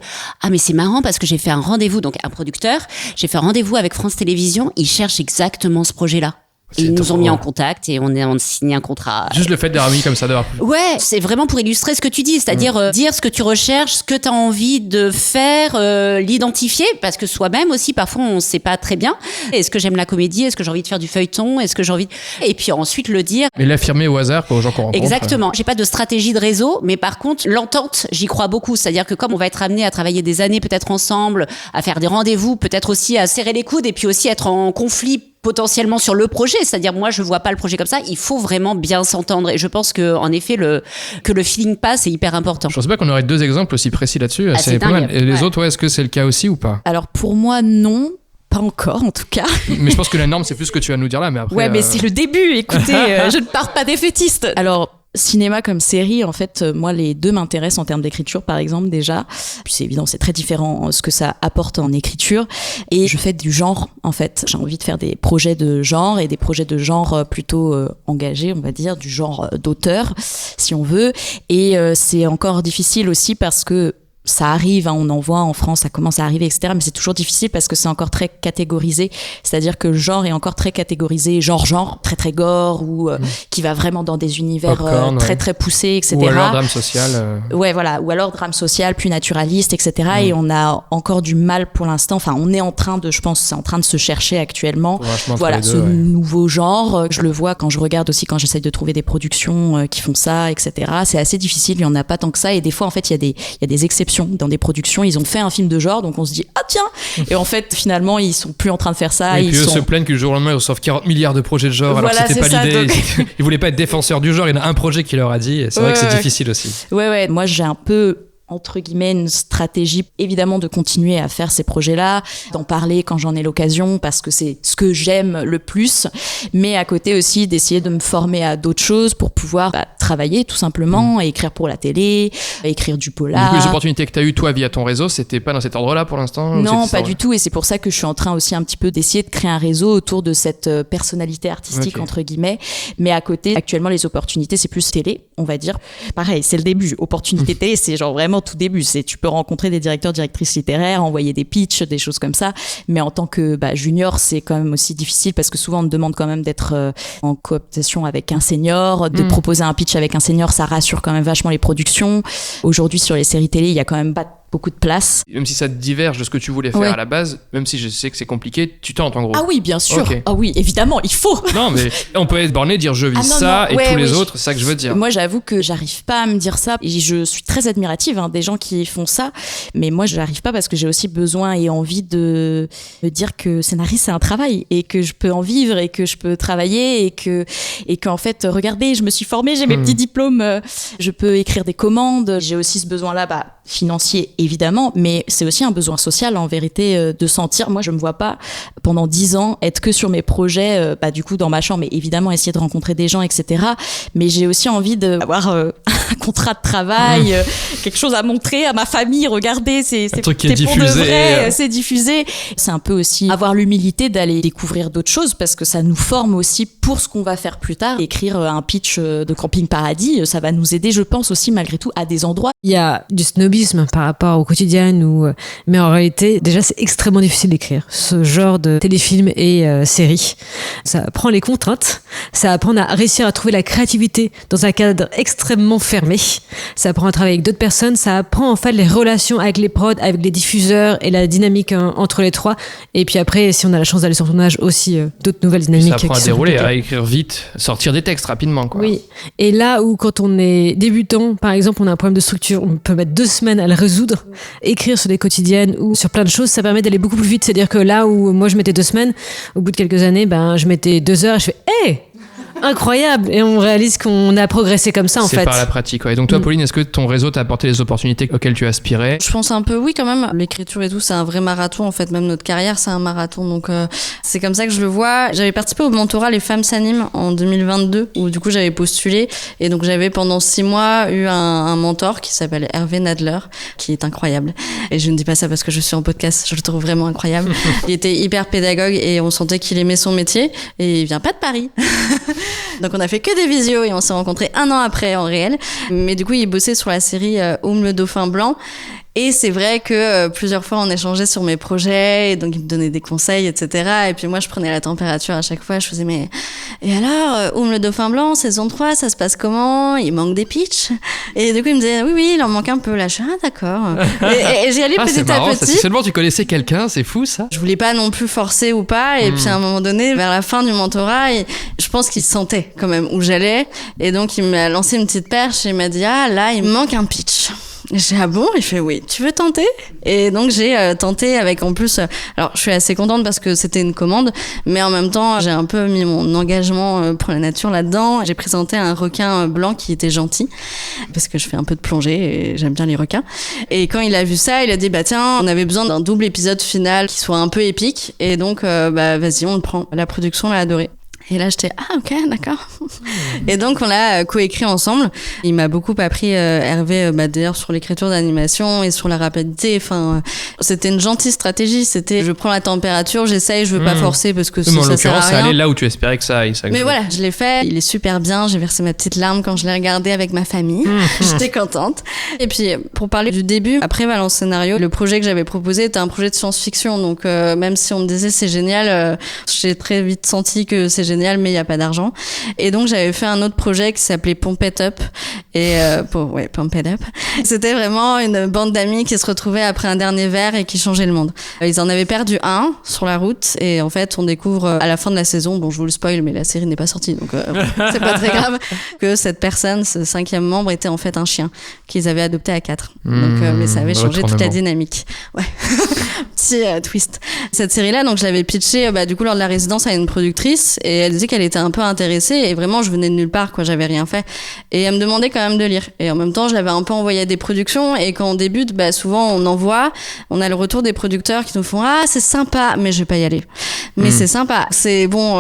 ah mais c'est marrant parce que j'ai fait un rendez-vous, donc un producteur, j'ai fait un rendez-vous avec France Télévisions, ils cherchent exactement ce projet-là. Et ils nous ont mis en contact et on a signé un contrat. Juste le fait d'avoir mis comme ça dehors. Ouais, c'est vraiment pour illustrer ce que tu dis, c'est-à-dire dire ce que tu recherches, ce que tu as envie de faire, l'identifier, parce que soi-même aussi, parfois, on ne sait pas très bien. Est-ce que j'aime la comédie? Est-ce que j'ai envie de faire du feuilleton? Est-ce que j'ai envie... Et puis ensuite le dire. Mais l'affirmer au hasard pour aux gens qu'on rencontre. Exactement. J'ai pas de stratégie de réseau, mais par contre, l'entente, j'y crois beaucoup. C'est-à-dire que comme on va être amené à travailler des années peut-être ensemble, à faire des rendez-vous, peut-être aussi à serrer les coudes et puis aussi être en conflit potentiellement sur le projet, c'est-à-dire moi je vois pas le projet comme ça, il faut vraiment bien s'entendre et je pense que en effet que le feeling passe, c'est hyper important. Je pensais pas qu'on aurait 2 exemples aussi précis là-dessus, c'est pas mal. Et les autres, est-ce que c'est le cas aussi ou pas? Alors pour moi non. Pas encore, en tout cas. Mais je pense que la norme, c'est plus ce que tu vas nous dire là, mais après... Ouais, mais c'est le début, écoutez, je ne pars pas défaitiste. Alors, cinéma comme série, en fait, moi, les deux m'intéressent en termes d'écriture, par exemple, déjà. Puis c'est évident, c'est très différent ce que ça apporte en écriture. Et je fais du genre, en fait. J'ai envie de faire des projets de genre et des projets de genre plutôt engagés, on va dire, du genre d'auteur, si on veut. Et c'est encore difficile aussi parce que ça arrive, hein, on en voit en France, ça commence à arriver, etc. Mais c'est toujours difficile parce que c'est encore très catégorisé. C'est-à-dire que le genre est encore très catégorisé, genre, très très gore, ou qui va vraiment dans des univers Popcorn, très très poussés, etc. Ou alors drame social. Ouais, voilà. Ou alors drame social, plus naturaliste, etc. Et on a encore du mal pour l'instant. Enfin, on est en train de, je pense, c'est en train de se chercher actuellement. Voilà, ce nouveau genre. Je le vois quand je regarde aussi, quand j'essaye de trouver des productions qui font ça, etc. C'est assez difficile, il y en a pas tant que ça. Et des fois, en fait, il y a des exceptions dans des productions, ils ont fait un film de genre, donc on se dit ah tiens, et en fait finalement ils sont plus en train de faire ça. Et puis eux se plaignent que du jour au lendemain ils reçoivent 40 milliards de projets de genre, voilà, alors que c'était pas l'idée. Donc... Ils voulaient pas être défenseurs du genre, il y en a un projet qui leur a dit, et c'est vrai que c'est difficile aussi. Ouais, moi j'ai un peu entre guillemets une stratégie évidemment de continuer à faire ces projets-là, d'en parler quand j'en ai l'occasion parce que c'est ce que j'aime le plus, mais à côté aussi d'essayer de me former à d'autres choses pour pouvoir travailler tout simplement, et écrire pour la télé, écrire du polar. Du coup, les opportunités que tu as eues toi via ton réseau, c'était pas dans cet ordre-là pour l'instant? Non, pas du tout, et c'est pour ça que je suis en train aussi un petit peu d'essayer de créer un réseau autour de cette personnalité artistique entre guillemets, mais à côté actuellement les opportunités c'est plus télé, on va dire. Pareil, c'est le début. Opportunité télé, c'est genre vraiment tout début. C'est tu peux rencontrer des directeurs, directrices littéraires, envoyer des pitchs, des choses comme ça. Mais en tant que junior, c'est quand même aussi difficile parce que souvent on te demande quand même d'être en cooptation avec un senior, de proposer un pitch avec un senior, ça rassure quand même vachement les productions. Aujourd'hui sur les séries télé, il y a quand même pas beaucoup de place. Même si ça diverge de ce que tu voulais faire à la base, même si je sais que c'est compliqué, tu tentes en gros. Ah oui, bien sûr. Okay. Ah oui, évidemment, il faut. Non, mais on peut être borné, dire je vis ça et tous les autres, c'est ça que je veux dire. Moi, j'avoue que j'arrive pas à me dire ça. Et je suis très admirative des gens qui font ça, mais moi, je n'arrive pas parce que j'ai aussi besoin et envie de me dire que scénariste, c'est un travail et que je peux en vivre et que je peux travailler et qu'en fait, regardez, je me suis formée, j'ai mes petits diplômes, je peux écrire des commandes. J'ai aussi ce besoin-là, financier évidemment, mais c'est aussi un besoin social en vérité de sentir. Moi je me vois pas pendant 10 ans être que sur mes projets du coup dans ma chambre, mais évidemment essayer de rencontrer des gens, etc. Mais j'ai aussi envie d'avoir un contrat de travail, quelque chose à montrer à ma famille. Regardez, c'est truc qui est pour de diffusé. vrai, c'est diffusé. C'est un peu aussi avoir l'humilité d'aller découvrir d'autres choses parce que ça nous forme aussi pour ce qu'on va faire plus tard. Écrire un pitch de Camping Paradis, ça va nous aider, je pense aussi malgré tout, à des endroits. Il y a du snobisme par rapport au quotidien, mais en réalité, déjà, c'est extrêmement difficile d'écrire ce genre de téléfilm et série. Ça apprend les contraintes, ça apprend à réussir à trouver la créativité dans un cadre extrêmement fermé, ça apprend à travailler avec d'autres personnes, ça apprend en fait les relations avec les prods, avec les diffuseurs et la dynamique entre les trois. Et puis après, si on a la chance d'aller sur tournage, aussi d'autres nouvelles dynamiques. Ça apprend à qui sont dérouler, compliquées. à écrire vite, sortir des textes rapidement, quoi. Oui. Et là où quand on est débutant, par exemple, on a un problème de structure, on peut mettre 2 semaines à le résoudre. Écrire sur des quotidiennes ou sur plein de choses, ça permet d'aller beaucoup plus vite. C'est-à-dire que là où moi je mettais 2 semaines, au bout de quelques années, je mettais 2 heures et je fais « Hey !» Incroyable. Et on réalise qu'on a progressé comme ça, en fait. C'est par la pratique, ouais. Et donc toi, Pauline, est-ce que ton réseau t'a apporté les opportunités auxquelles tu aspirais? Je pense un peu, oui, quand même. L'écriture et tout, c'est un vrai marathon. En fait, même notre carrière, c'est un marathon. Donc, c'est comme ça que je le vois. J'avais participé au mentorat Les Femmes s'animent en 2022, où du coup, j'avais postulé. Et donc, j'avais pendant 6 mois eu un mentor qui s'appelle Hervé Nadler, qui est incroyable. Et je ne dis pas ça parce que je suis en podcast. Je le trouve vraiment incroyable. Il était hyper pédagogue et on sentait qu'il aimait son métier. Et il vient pas de Paris. Donc on a fait que des visios et on s'est rencontrés 1 an après en réel. Mais du coup, il bossait sur la série Oum le dauphin blanc. Et c'est vrai que plusieurs fois on échangeait sur mes projets et donc il me donnait des conseils, etc. Et puis moi je prenais la température à chaque fois, je faisais mais et alors Oum le dauphin blanc saison 3 ça se passe comment, il manque des pitchs? Et du coup il me disait oui il en manque un peu là, je suis d'accord. Et j'y allais petit c'est marrant, à ça, petit. si seulement tu connaissais quelqu'un, c'est fou ça. Je voulais pas non plus forcer ou pas et puis à un moment donné vers la fin du mentorat je pense qu'il sentait quand même où j'allais et donc il m'a lancé une petite perche et il m'a dit ah là il me manque un pitch. J'ai ah bon, il fait oui, tu veux tenter? Et donc j'ai tenté avec en plus alors je suis assez contente parce que c'était une commande mais en même temps j'ai un peu mis mon engagement pour la nature là-dedans. J'ai présenté un requin blanc qui était gentil parce que je fais un peu de plongée et j'aime bien les requins. Et quand il a vu ça, il a dit bah tiens, on avait besoin d'un double épisode final qui soit un peu épique et donc vas-y, on le prend. La production l'a adoré. Et là, j'étais ah ok, d'accord. Et donc on l'a coécrit ensemble. Il m'a beaucoup appris Hervé, d'ailleurs sur l'écriture d'animation et sur la rapidité. Enfin, c'était une gentille stratégie. C'était je prends la température, j'essaye, je veux pas forcer parce que Mais en ça sert à l'occurrence, ça rien. allait là où tu espérais que ça aille. Ça, Mais voilà, je l'ai fait. Il est super bien. J'ai versé ma petite larme quand je l'ai regardé avec ma famille. J'étais contente. Et puis, pour parler du début, après Valence Scénario, le projet que j'avais proposé était un projet de science-fiction. Donc, même si on me disait c'est génial, j'ai très vite senti que c'est génial, mais il n'y a pas d'argent. Et donc, j'avais fait un autre projet qui s'appelait Pump It Up. Et, Pump It Up. C'était vraiment une bande d'amis qui se retrouvaient après un dernier verre et qui changeaient le monde. Ils en avaient perdu un sur la route. Et en fait, on découvre à la fin de la saison, bon, je vous le spoil, mais la série n'est pas sortie, donc c'est pas très grave, que cette personne, ce 5e membre, était en fait un chien qu'ils avaient adopté à 4. Donc, mais ça avait changé toute la dynamique. Ouais. Petit twist. Cette série-là, donc je l'avais pitchée du coup lors de la résidence à une productrice et elle disait qu'elle était un peu intéressée et vraiment je venais de nulle part, quoi, j'avais rien fait. Et elle me demandait quand même de lire. Et en même temps, je l'avais un peu envoyé à des productions et quand on débute, souvent on envoie, on a le retour des producteurs qui nous font ah c'est sympa, mais je vais pas y aller. Mais c'est sympa, c'est bon,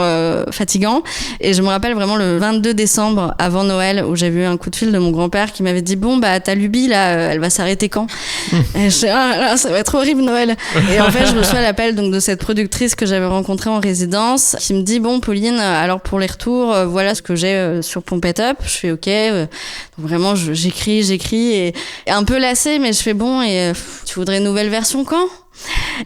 fatigant. Et je me rappelle vraiment le 22 décembre avant Noël où j'avais eu un coup de fil de mon grand-père qui m'avait dit bon ta lubie là, elle va s'arrêter quand? Et je dis là, ça va être horrible Noël. Et en fait je reçois l'appel donc de cette productrice que j'avais rencontrée en résidence qui me dit bon Pauline, alors pour les retours, voilà ce que j'ai sur Pump It Up. Je fais ok, donc vraiment j'écris et un peu lassée, mais je fais bon et tu voudrais une nouvelle version quand?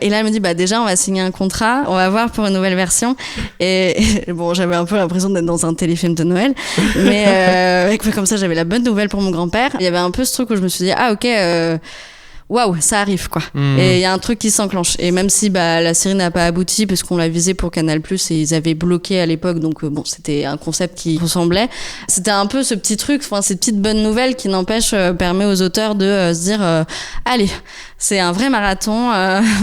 Et là elle me dit déjà on va signer un contrat, on va voir pour une nouvelle version et bon j'avais un peu l'impression d'être dans un téléfilm de Noël mais comme ça j'avais la bonne nouvelle pour mon grand-père. Il y avait un peu ce truc où je me suis dit ah ok waouh, ça arrive quoi. Et il y a un truc qui s'enclenche. Et même si la série n'a pas abouti parce qu'on l'a visé pour Canal+ et ils avaient bloqué à l'époque, donc bon, c'était un concept qui ressemblait. C'était un peu ce petit truc, cette petite bonne nouvelle qui n'empêche permet aux auteurs de se dire allez, c'est un vrai marathon,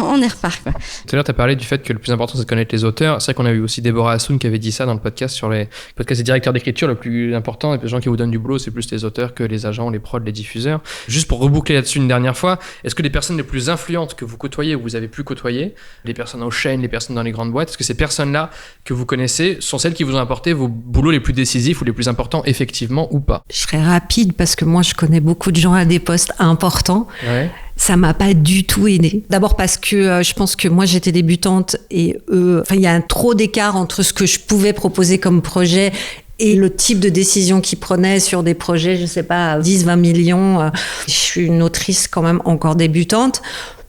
on y repart quoi. Tout à l'heure, tu as parlé du fait que le plus important c'est de connaître les auteurs. C'est vrai qu'on a eu aussi Déborah Assoun qui avait dit ça dans le podcast sur les podcasts des directeurs d'écriture. Le plus important et les gens qui vous donnent du boulot, c'est plus les auteurs que les agents, les prods, les diffuseurs. Juste pour reboucler là-dessus une dernière fois, est-ce que les personnes les plus influentes que vous côtoyez ou vous avez pu côtoyer, les personnes aux chaînes, les personnes dans les grandes boîtes, est-ce que ces personnes-là que vous connaissez sont celles qui vous ont apporté vos boulots les plus décisifs ou les plus importants, effectivement, ou pas? Je serais rapide parce que moi, je connais beaucoup de gens à des postes importants. Ouais. Ça m'a pas du tout aidé. D'abord parce que je pense que moi, j'étais débutante et il y a un trop d'écart entre ce que je pouvais proposer comme projet et le type de décision qu'ils prenaient sur des projets, je sais pas, 10, 20 millions. Je suis une autrice quand même encore débutante.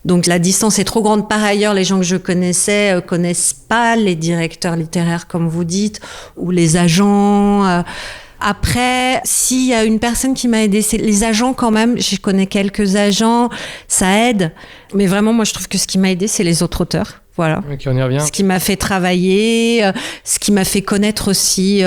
Donc la distance est trop grande. Par ailleurs, les gens que je connaissais connaissent pas les directeurs littéraires, comme vous dites, ou les agents. Après, s'il y a une personne qui m'a aidée, c'est les agents quand même. Je connais quelques agents, ça aide. Mais vraiment, moi, je trouve que ce qui m'a aidée, c'est les autres auteurs. Voilà. Ok, on y revient. Ce qui m'a fait travailler, ce qui m'a fait connaître aussi,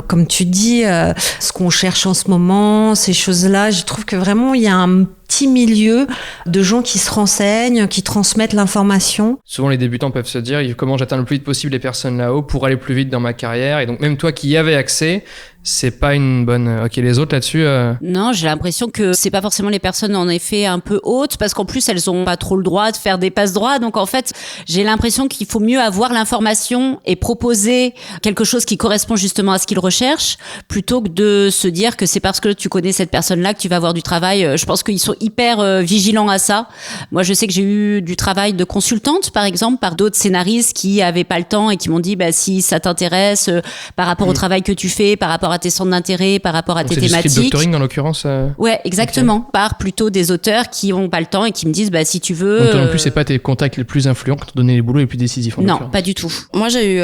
comme tu dis, ce qu'on cherche en ce moment, ces choses-là. Je trouve que vraiment, il y a un petit milieu de gens qui se renseignent, qui transmettent l'information. Souvent, les débutants peuvent se dire comment j'atteins le plus vite possible les personnes là-haut pour aller plus vite dans ma carrière. Et donc, même toi qui y avais accès, c'est pas une bonne... Ok, les autres là-dessus... Non, j'ai l'impression que c'est pas forcément les personnes en effet un peu hautes, parce qu'en plus, elles ont pas trop le droit de faire des passes droits. Donc, en fait, j'ai l'impression qu'il faut mieux avoir l'information et proposer quelque chose qui correspond justement à ce qu'ils recherchent, plutôt que de se dire que c'est parce que tu connais cette personne-là que tu vas avoir du travail. Je pense qu'ils sont hyper vigilants à ça. Moi, je sais que j'ai eu du travail de consultante, par exemple, par d'autres scénaristes qui avaient pas le temps et qui m'ont dit, si ça t'intéresse, par rapport au travail que tu fais, par rapport à tes centres d'intérêt, par rapport à tes thématiques. C'est du script doctoring dans l'occurrence. Ouais, exactement. Okay. Par plutôt des auteurs qui ont pas le temps et qui me disent, si tu veux. Donc toi non plus, c'est pas tes contacts les plus influents qui t'ont donné les boulots les plus décisifs. Non, pas du tout. Moi, j'ai eu,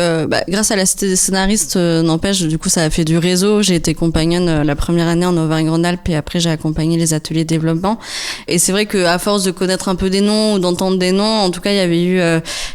grâce à la Cité des scénaristes, n'empêche, du coup, ça a fait du réseau. J'ai été compagnonne la première année en Auvergne-Rhône-Alpes et après, j'ai accompagné les ateliers de développement. Et c'est vrai qu'à force de connaître un peu des noms ou d'entendre des noms, en tout cas, il y avait eu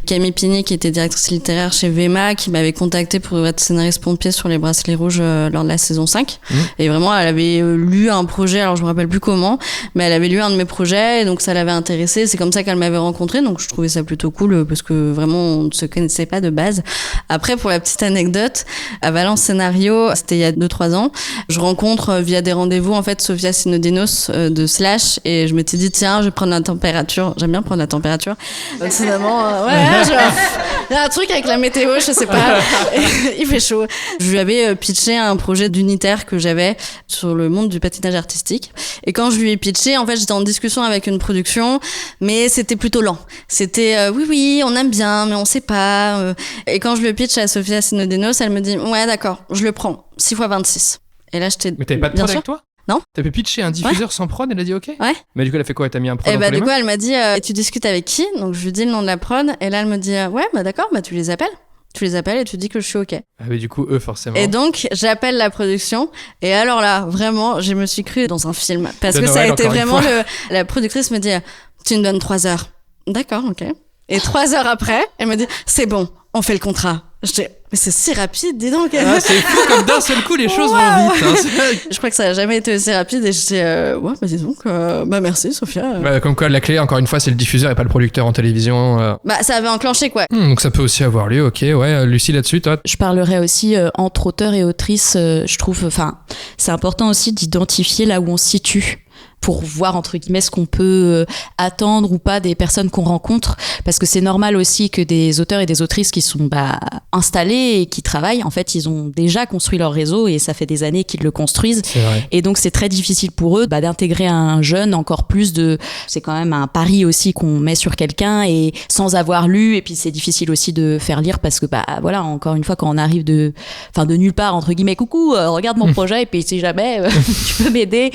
Camille Pigny qui était directrice littéraire chez VEMA, qui m'avait contacté pour être scénariste pompier sur Les Bracelets Rouges lors de la saison 5. Et vraiment, elle avait lu un projet, alors je me rappelle plus comment, mais elle avait lu un de mes projets et donc ça l'avait intéressée. C'est comme ça qu'elle m'avait rencontrée, donc je trouvais ça plutôt cool parce que vraiment, on ne se connaissait pas de base. Après, pour la petite anecdote, à Valence Scénario, c'était il y a 2-3 ans, je rencontre via des rendez-vous, en fait, Sophia Synodinos de Slash et je m'étais dit, tiens, je vais prendre la température. J'aime bien prendre la température. Donc, finalement, il y a un truc avec la météo, je sais pas. Il fait chaud. Je lui avais pitché un projet d'unitaire que j'avais sur le monde du patinage artistique. Et quand je lui ai pitché, en fait, j'étais en discussion avec une production, mais c'était plutôt lent. C'était, oui, on aime bien, mais on sait pas. Et quand je le pitch à Sophia Synodinos, elle me dit, ouais, d'accord, je le prends. 6 x 26. Et là, j'étais... Mais t'avais pas de prod avec toi ? Non. T'as pu pitcher un diffuseur sans prod, elle a dit ok? Ouais. Mais du coup, elle a fait quoi? Elle t'a mis un prod? Et du coup, elle m'a dit, tu discutes avec qui? Donc, je lui dis le nom de la prod. Et là, elle me dit, ouais, d'accord, tu les appelles. Tu les appelles et tu dis que je suis ok. Ah mais du coup, eux, forcément. Et donc, j'appelle la production. Et alors là, vraiment, je me suis crue dans un film. Parce que ça a été vraiment la productrice me dit, tu me donnes 3 heures. D'accord, ok. Et 3 heures après, elle me dit, c'est bon, on fait le contrat. Je dis, mais c'est si rapide, dis donc. Ah, c'est fou comme d'un seul coup, les choses vont vite. Hein. Je crois que ça n'a jamais été aussi rapide et je dis, dis donc, merci Sophia. Comme quoi, la clé, encore une fois, c'est le diffuseur et pas le producteur en télévision. Ça avait enclenché, quoi. Donc ça peut aussi avoir lieu, ok, ouais. Lucie, là-dessus, toi? Je parlerais aussi entre auteurs et autrices, je trouve, c'est important aussi d'identifier là où on se situe, pour voir entre guillemets ce qu'on peut attendre ou pas des personnes qu'on rencontre, parce que c'est normal aussi que des auteurs et des autrices qui sont installés et qui travaillent, en fait ils ont déjà construit leur réseau et ça fait des années qu'ils le construisent, et donc c'est très difficile pour eux d'intégrer un jeune, encore plus c'est quand même un pari aussi qu'on met sur quelqu'un et sans avoir lu, et puis c'est difficile aussi de faire lire parce que voilà, encore une fois, quand on arrive de nulle part, entre guillemets, coucou, regarde mon projet et puis si jamais tu peux m'aider,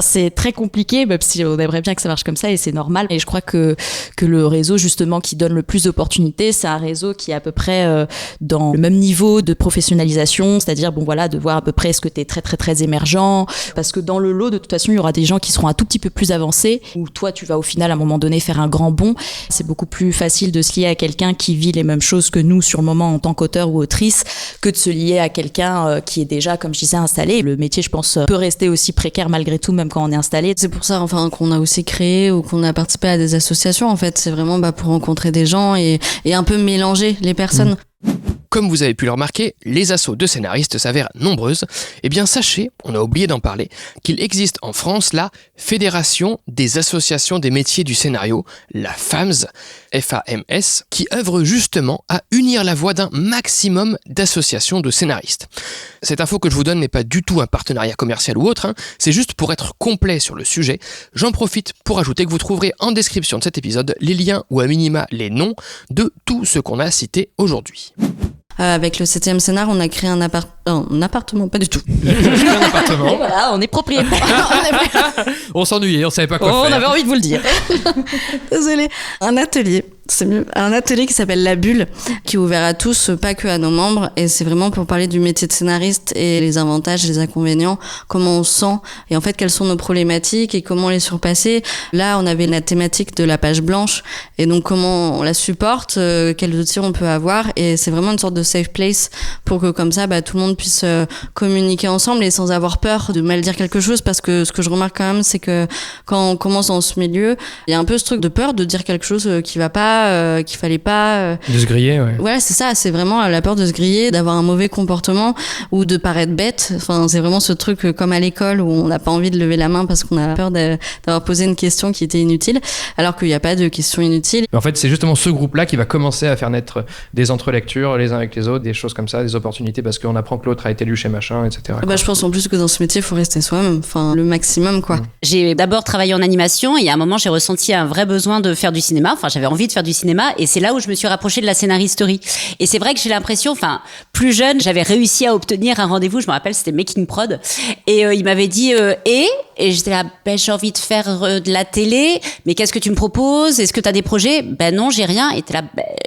c'est très compliqué, même si on aimerait bien que ça marche comme ça, et c'est normal. Et je crois que le réseau justement qui donne le plus d'opportunités, c'est un réseau qui est à peu près dans le même niveau de professionnalisation, c'est-à-dire de voir à peu près est-ce que t'es très très très émergent, parce que dans le lot de toute façon il y aura des gens qui seront un tout petit peu plus avancés, où toi tu vas au final à un moment donné faire un grand bond. C'est beaucoup plus facile de se lier à quelqu'un qui vit les mêmes choses que nous sur le moment en tant qu'auteur ou autrice, que de se lier à quelqu'un qui est déjà, comme je disais, installé. Le métier, je pense, peut rester aussi précaire malgré tout, même quand on est installé. C'est pour ça qu'on a aussi créé ou qu'on a participé à des associations, en fait. C'est vraiment pour rencontrer des gens et un peu mélanger les personnes. comme vous avez pu le remarquer, les assos de scénaristes s'avèrent nombreuses. Eh bien sachez, on a oublié d'en parler, qu'il existe en France la Fédération des associations des métiers du scénario, la FAMS, F-A-M-S, qui œuvre justement à unir la voix d'un maximum d'associations de scénaristes. Cette info que je vous donne n'est pas du tout un partenariat commercial ou autre, c'est juste pour être complet sur le sujet. J'en profite pour ajouter que vous trouverez en description de cet épisode les liens ou à minima les noms de tout ce qu'on a cité aujourd'hui. Avec le 7e scénar, on a créé un appartement, pas du tout. Un appartement. Et voilà, on est propriétaire. On s'ennuyait, on savait pas quoi faire. On avait envie de vous le dire. Désolée. Un atelier. C'est mieux. Un atelier qui s'appelle La Bulle, qui est ouvert à tous, pas que à nos membres. Et c'est vraiment pour parler du métier de scénariste et les avantages, les inconvénients, comment on se sent et en fait quelles sont nos problématiques et comment les surpasser. Là, on avait la thématique de la page blanche et donc comment on la supporte, quels outils on peut avoir. Et c'est vraiment une sorte de safe place pour que comme ça, tout le monde puisse communiquer ensemble et sans avoir peur de mal dire quelque chose. Parce que ce que je remarque quand même, c'est que quand on commence dans ce milieu, il y a un peu ce truc de peur de dire quelque chose qui va pas, qu'il fallait pas de se griller, ouais. Voilà, c'est ça, c'est vraiment la peur de se griller, d'avoir un mauvais comportement ou de paraître bête. Enfin, c'est vraiment ce truc comme à l'école où on n'a pas envie de lever la main parce qu'on a peur d'avoir posé une question qui était inutile, alors qu'il n'y a pas de question inutile. En fait, c'est justement ce groupe-là qui va commencer à faire naître des entrelectures les uns avec les autres, des choses comme ça, des opportunités parce qu'on apprend que l'autre a été lu chez machin, etc. Je pense en plus que dans ce métier, il faut rester soi-même, enfin le maximum, quoi. J'ai d'abord travaillé en animation et à un moment j'ai ressenti un vrai besoin de faire du cinéma. Enfin, j'avais envie de faire du cinéma et c'est là où je me suis rapprochée de la scénaristerie. Et c'est vrai que j'ai l'impression, plus jeune, j'avais réussi à obtenir un rendez-vous. Je me rappelle, c'était Making Prod et il m'avait dit et j'étais là, j'ai envie de faire de la télé, mais qu'est-ce que tu me proposes? Est-ce que tu as des projets? Non, j'ai rien. Et t'es là,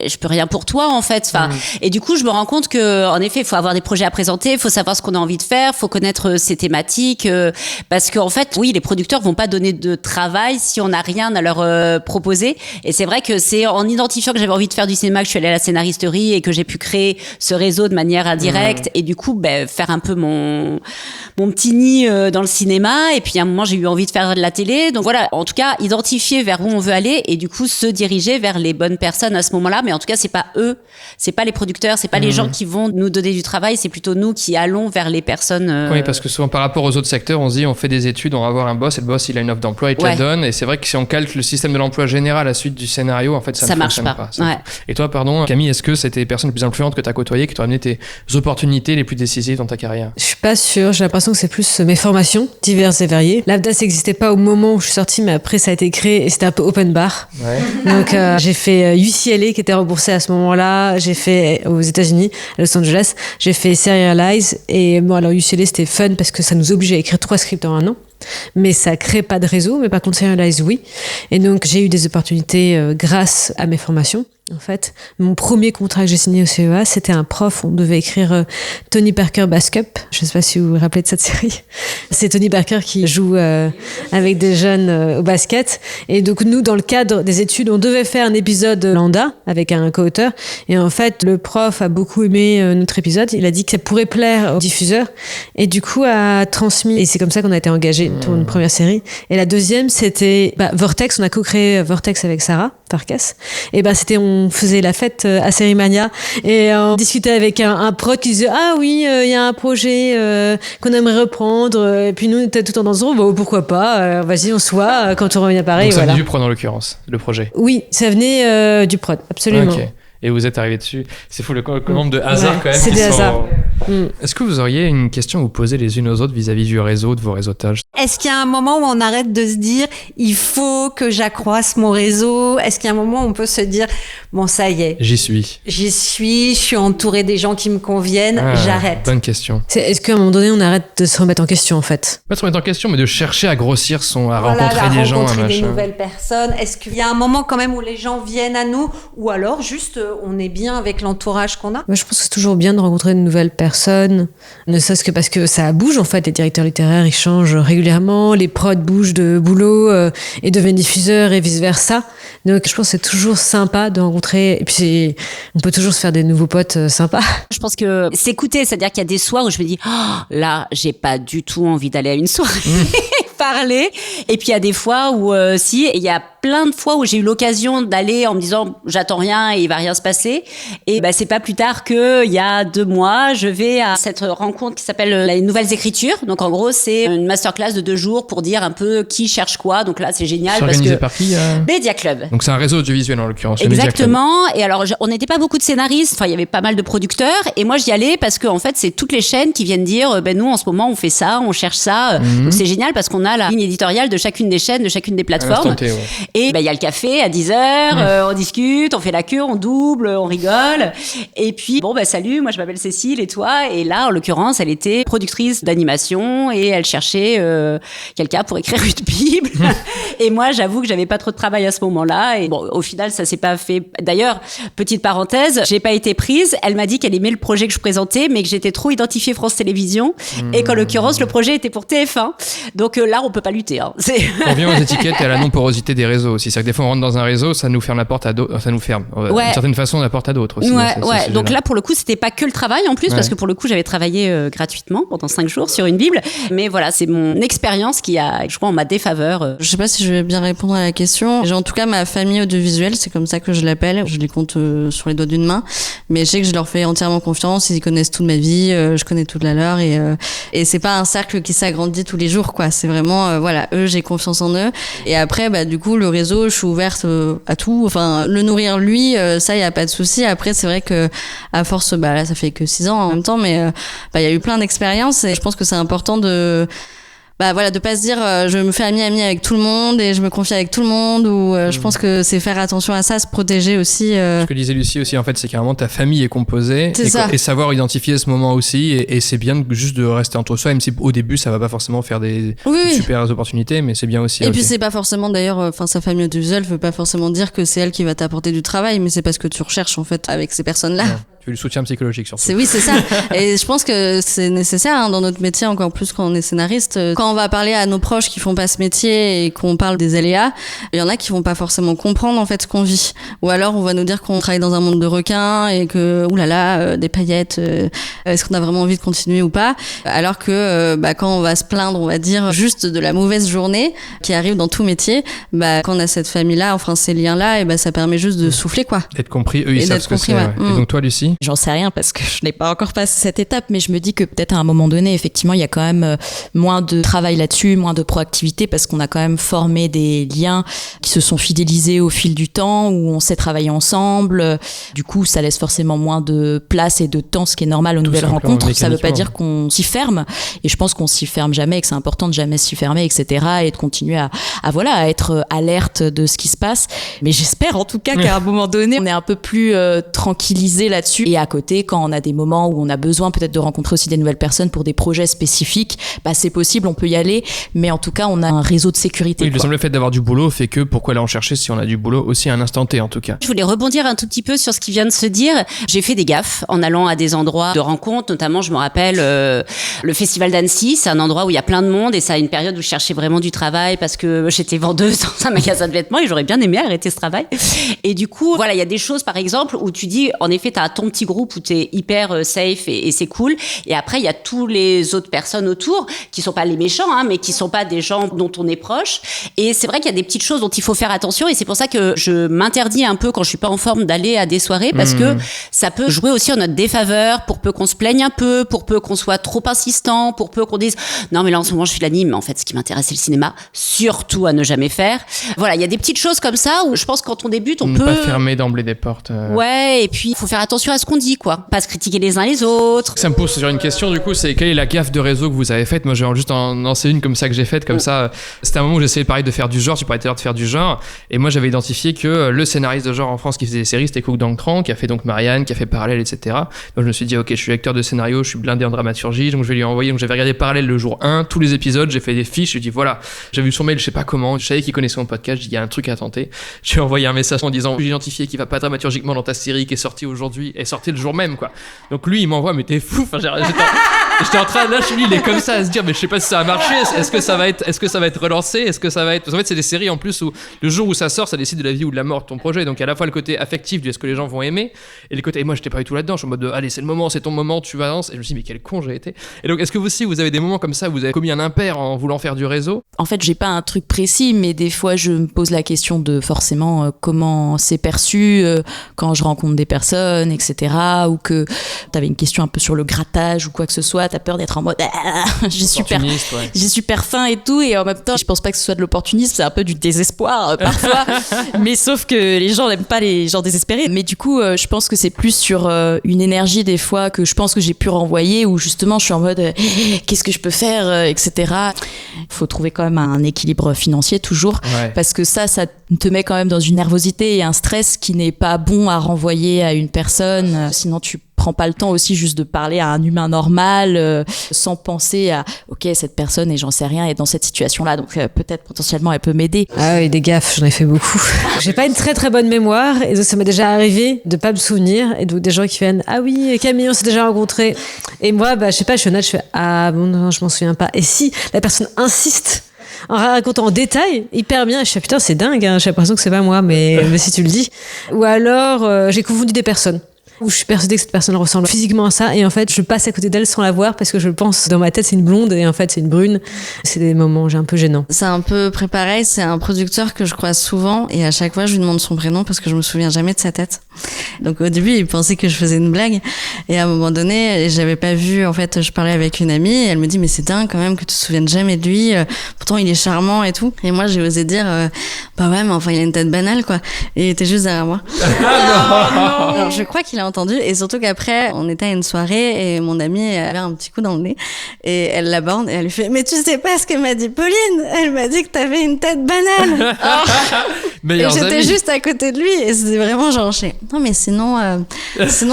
je peux rien pour toi en fait. Et du coup, je me rends compte que en effet, il faut avoir des projets à présenter, il faut savoir ce qu'on a envie de faire, il faut connaître ses thématiques, parce qu'en fait, oui, les producteurs vont pas donner de travail si on n'a rien à leur proposer. Et c'est vrai que c'est en identifiant que j'avais envie de faire du cinéma que je suis allée à la scénaristerie et que j'ai pu créer ce réseau de manière indirecte et du coup, faire un peu mon petit nid dans le cinéma. Et puis à un moment, j'ai eu envie de faire de la télé. Donc voilà, en tout cas, identifier vers où on veut aller et du coup se diriger vers les bonnes personnes à ce moment-là. Mais en tout cas, c'est pas eux, c'est pas les producteurs, c'est pas les gens qui vont nous donner du travail, c'est plutôt nous qui allons vers les personnes. Oui, parce que souvent par rapport aux autres secteurs, on se dit on fait des études, on va avoir un boss et le boss il a une offre d'emploi, il te la donne. Et c'est vrai que si on calque le système de l'emploi général à la suite du scénario, en fait, ça ne marche fonctionne pas. pas. Et toi, pardon, Camille, est-ce que c'était les personnes les plus influentes que tu as côtoyées qui t'ont amené tes opportunités les plus décisives dans ta carrière? Je suis pas sûre, j'ai l'impression que c'est plus mes formations diverses et variées. L'AFDAS n'existait pas au moment où je suis sortie, mais après ça a été créé et c'était un peu open bar. Ouais. Donc j'ai fait UCLA qui était remboursé à ce moment-là, j'ai fait aux États-Unis, à Los Angeles, j'ai fait Serialize et alors UCLA c'était fun parce que ça nous obligeait à écrire 3 scripts en un an. Mais ça crée pas de réseau, mais par contre Serialize oui. Et donc j'ai eu des opportunités grâce à mes formations. En fait, mon premier contrat que j'ai signé au CEA, c'était un prof. On devait écrire Tony Parker Basket Up. Je sais pas si vous vous rappelez de cette série. C'est Tony Parker qui joue avec des jeunes au basket. Et donc nous, dans le cadre des études, on devait faire un épisode lambda avec un co-auteur. Et en fait, le prof a beaucoup aimé notre épisode. Il a dit que ça pourrait plaire aux diffuseurs. Et du coup, a transmis. Et c'est comme ça qu'on a été engagés pour une première série. Et la deuxième, c'était Vortex. On a co-créé Vortex avec Sarah Farkas. Et on faisait la fête à Sérimania et on discutait avec un prod qui disait ah oui il y a un projet qu'on aimerait reprendre et puis nous on était tout le temps dans ce groupe pourquoi pas vas-y on se voit quand on revient à Paris. Donc ça venait du prod en l'occurrence le projet. Oui ça venait du prod absolument. Okay. Et vous êtes arrivé dessus. C'est fou le nombre de hasards quand même. C'est des hasards. Est-ce que vous auriez une question à vous poser les unes aux autres vis-à-vis du réseau, de vos réseautages? Est-ce qu'il y a un moment où on arrête de se dire il faut que j'accroisse mon réseau? Est-ce qu'il y a un moment où on peut se dire bon ça y est, j'y suis, je suis entouré des gens qui me conviennent, j'arrête? Bonne question. Est-ce qu'à un moment donné on arrête de se remettre en question en fait? Pas de se remettre en question mais de chercher à grossir rencontrer des gens, rencontrer des nouvelles personnes. Est-ce qu'il y a un moment quand même où les gens viennent à nous ou alors juste on est bien avec l'entourage qu'on a? Moi, je pense que c'est toujours bien de rencontrer de nouvelles personnes, ne serait-ce que parce que ça bouge en fait. Les directeurs littéraires ils changent régulièrement, les prods bougent de boulot et deviennent diffuseurs et vice versa. Donc je pense que c'est toujours sympa de rencontrer et puis on peut toujours se faire des nouveaux potes sympas. Je pense que s'écouter, c'est-à-dire qu'il y a des soirs où je me dis là j'ai pas du tout envie d'aller à une soirée. parler. Et puis il y a des fois où il y a plein de fois où j'ai eu l'occasion d'aller en me disant j'attends rien et il va rien se passer. Et c'est pas plus tard que il y a 2 mois, je vais à cette rencontre qui s'appelle les nouvelles écritures. Donc en gros, c'est une masterclass de 2 jours pour dire un peu qui cherche quoi. Donc là, c'est génial parce organisé que par qui Media Club. Donc c'est un réseau audiovisuel en l'occurrence. Exactement. Et alors on n'était pas beaucoup de scénaristes. Enfin, il y avait pas mal de producteurs. Et moi, j'y allais parce que en fait, c'est toutes les chaînes qui viennent dire nous en ce moment on fait ça, on cherche ça. Donc c'est génial parce qu'on a la ligne éditoriale de chacune des chaînes, de chacune des plateformes. Et il y a le café à 10h, on discute, on fait la queue, on double, on rigole. Et puis, salut, moi je m'appelle Cécile et toi. Et là, en l'occurrence, elle était productrice d'animation et elle cherchait quelqu'un pour écrire une Bible. Et moi, j'avoue que j'avais pas trop de travail à ce moment-là. Et au final, ça s'est pas fait. D'ailleurs, petite parenthèse, j'ai pas été prise. Elle m'a dit qu'elle aimait le projet que je présentais, mais que j'étais trop identifiée France Télévisions et qu'en l'occurrence, le projet était pour TF1. Donc là, on peut pas lutter. Hein. On revient aux étiquettes et à la non-porosité des réseaux aussi. C'est-à-dire que des fois, on rentre dans un réseau, ça nous ferme la porte à d'autres. Ça nous ferme. D'une certaine façon, la porte à d'autres aussi. Ouais. Donc là, pour le coup, c'était pas que le travail en plus, parce que pour le coup, j'avais travaillé gratuitement pendant 5 jours sur une Bible. Mais voilà, c'est mon expérience qui a, je crois, en ma défaveur. Je sais pas si je vais bien répondre à la question. J'ai en tout cas ma famille audiovisuelle, c'est comme ça que je l'appelle. Je les compte sur les doigts d'une main. Mais je sais que je leur fais entièrement confiance. Ils connaissent toute ma vie. Je connais toute la leur. Et c'est pas un cercle qui s'agrandit tous les jours, quoi. C'est vraiment, eux, j'ai confiance en eux. Et après, du coup, le réseau, je suis ouverte à tout. Enfin, le nourrir lui, ça, y a pas de souci. Après, c'est vrai que à force, là, ça fait que 6 ans en même temps, mais y a eu plein d'expériences et je pense que c'est important de pas se dire je me fais amie avec tout le monde et je me confie avec tout le monde ou je pense que c'est faire attention à ça, se protéger aussi. Ce que disait Lucie aussi en fait, c'est qu'à un moment ta famille est composée et savoir identifier ce moment aussi et c'est bien juste de rester entre soi, même si au début ça va pas forcément faire des super opportunités, mais c'est bien aussi. Et puis c'est pas forcément d'ailleurs, sa famille audiovisuelle veut pas forcément dire que c'est elle qui va t'apporter du travail, mais c'est parce que tu recherches en fait avec ces personnes-là. Ouais. Tu veux le soutien psychologique surtout. C'est ça. Et je pense que c'est nécessaire dans notre métier, encore plus quand on est scénariste. Quand on va parler à nos proches qui font pas ce métier et qu'on parle des aléas, il y en a qui vont pas forcément comprendre en fait ce qu'on vit. Ou alors on va nous dire qu'on travaille dans un monde de requins et que des paillettes, est-ce qu'on a vraiment envie de continuer ou pas? Alors que quand on va se plaindre, on va dire juste de la mauvaise journée qui arrive dans tout métier, quand on a cette famille-là, enfin ces liens-là, et ça permet juste de souffler quoi. D'être compris, eux ils savent ce que c'est. Ouais. Et donc toi Lucie? J'en sais rien parce que je n'ai pas encore passé cette étape, mais je me dis que peut-être à un moment donné, effectivement, il y a quand même moins de travail là-dessus, moins de proactivité parce qu'on a quand même formé des liens qui se sont fidélisés au fil du temps, où on sait travailler ensemble. Du coup, ça laisse forcément moins de place et de temps, ce qui est normal aux nouvelles rencontres. Ça ne veut pas dire qu'on s'y ferme. Et je pense qu'on s'y ferme jamais et que c'est important de jamais s'y fermer, etc. Et de continuer à être alerte de ce qui se passe. Mais j'espère en tout cas qu'à un moment donné, on est un peu plus tranquillisé là-dessus. Et à côté, quand on a des moments où on a besoin peut-être de rencontrer aussi des nouvelles personnes pour des projets spécifiques, c'est possible, on peut y aller, mais en tout cas, on a un réseau de sécurité. Oui, le fait d'avoir du boulot fait que pourquoi aller en chercher si on a du boulot aussi à un instant T en tout cas. Je voulais rebondir un tout petit peu sur ce qui vient de se dire. J'ai fait des gaffes en allant à des endroits de rencontres, notamment je me rappelle le festival d'Annecy, c'est un endroit où il y a plein de monde et ça a une période où je cherchais vraiment du travail parce que j'étais vendeuse dans un magasin de vêtements et j'aurais bien aimé arrêter ce travail. Et du coup, il y a des choses par exemple où tu dis, en effet, t'as ton petit groupe où t'es hyper safe et c'est cool. Et après, il y a tous les autres personnes autour qui sont pas les méchants, mais qui sont pas des gens dont on est proche. Et c'est vrai qu'il y a des petites choses dont il faut faire attention et c'est pour ça que je m'interdis un peu quand je suis pas en forme d'aller à des soirées parce que ça peut jouer aussi en notre défaveur pour peu qu'on se plaigne un peu, pour peu qu'on soit trop insistant, pour peu qu'on dise non mais là en ce moment je suis l'anime, mais en fait ce qui m'intéresse c'est le cinéma, surtout à ne jamais faire. Voilà, il y a des petites choses comme ça où je pense que quand on débute on peut pas fermer d'emblée des portes. Ouais, et puis il faut faire attention à ce qu'on dit quoi, pas se critiquer les uns les autres. Ça me pose sur une question du coup, c'est quelle est la gaffe de réseau que vous avez faite? Moi je vais juste en lancer une comme ça que j'ai faite comme ça. C'était un moment où j'essayais pareil de faire du genre, tu parlais tout à l'heure de faire du genre et moi j'avais identifié que le scénariste de genre en France qui faisait des séries c'était Cook Dancran, qui a fait donc Marianne, qui a fait Parallèle, etc. Donc je me suis dit ok, je suis acteur de scénario, je suis blindé en dramaturgie, donc je vais lui envoyer. Donc j'avais regardé Parallèle le jour 1, tous les épisodes, j'ai fait des fiches, je lui ai dit voilà, j'avais vu son mail, je sais pas comment, je savais qu'il connaissait mon podcast, j'ai dit il y a un truc à tenter. Je lui ai envoyé un message en disant j'ai identifié qui va pas dramaturgiquement dans ta série qui est sortie aujourd'hui, est sortie le jour même quoi. Donc lui il m'envoie mais t'es fou, enfin, J'étais en train, là, lui, il est comme ça à se dire, mais je sais pas si ça va marcher. Est-ce que ça va être relancé? Est-ce que ça va être. En fait, c'est des séries en plus où le jour où ça sort, ça décide de la vie ou de la mort de ton projet. Donc, il y a à la fois le côté affectif du est-ce que les gens vont aimer et le côté. Et moi, j'étais pas du tout là-dedans. Je suis en mode de, allez, c'est le moment, c'est ton moment, tu avances. Et je me suis dit, mais quel con j'ai été. Et donc, est-ce que vous avez des moments comme ça où vous avez commis un impair en voulant faire du réseau? En fait, j'ai pas un truc précis, mais des fois, je me pose la question de forcément comment c'est perçu quand je rencontre des personnes, etc. Ou que t'avais une question un peu sur le grattage ou quoi que ce soit, t'as peur d'être en mode j'ai super faim et tout, et en même temps, je pense pas que ce soit de l'opportunisme, c'est un peu du désespoir parfois, mais sauf que les gens n'aiment pas les gens désespérés. Mais du coup, je pense que c'est plus sur une énergie des fois que je pense que j'ai pu renvoyer, où justement, je suis en mode qu'est-ce que je peux faire, etc. Faut trouver quand même un équilibre financier toujours, parce que ça te met quand même dans une nervosité et un stress qui n'est pas bon à renvoyer à une personne. Sinon, tu prends pas le temps aussi juste de parler à un humain normal sans penser à ok, cette personne et j'en sais rien est dans cette situation là, donc peut-être potentiellement elle peut m'aider. Ah oui, des gaffes, j'en ai fait beaucoup. J'ai pas une très très bonne mémoire, et donc ça m'est déjà arrivé de pas me souvenir, et donc des gens qui viennent ah oui Camille, on s'est déjà rencontrés, et moi je sais pas, je suis honnête, je fais ah bon non, je m'en souviens pas. Et si la personne insiste en racontant en détail hyper bien, je fais putain c'est dingue, hein, j'ai l'impression que c'est pas moi, mais si tu le dis. Ou alors j'ai confondu des personnes où je suis persuadée que cette personne ressemble physiquement à ça, et en fait je passe à côté d'elle sans la voir parce que je pense dans ma tête c'est une blonde et en fait c'est une brune. C'est des moments un peu gênants. C'est un peu pareil, c'est un producteur que je croise souvent, et à chaque fois je lui demande son prénom parce que je me souviens jamais de sa tête. Donc au début il pensait que je faisais une blague, et à un moment donné j'avais pas vu, en fait je parlais avec une amie et elle me dit mais c'est dingue quand même que tu te souviennes jamais de lui, pourtant il est charmant et tout. Et moi j'ai osé dire bah ouais mais enfin il a une tête banale quoi, et il était juste derrière moi. Alors je crois qu'il a entendu, et surtout qu'après on était à une soirée et mon amie avait un petit coup dans le nez et elle l'aborde et elle lui fait mais tu sais pas ce que m'a dit Pauline, elle m'a dit que t'avais une tête banale. Et j'étais juste à côté de lui et c'était vraiment genre non mais sinon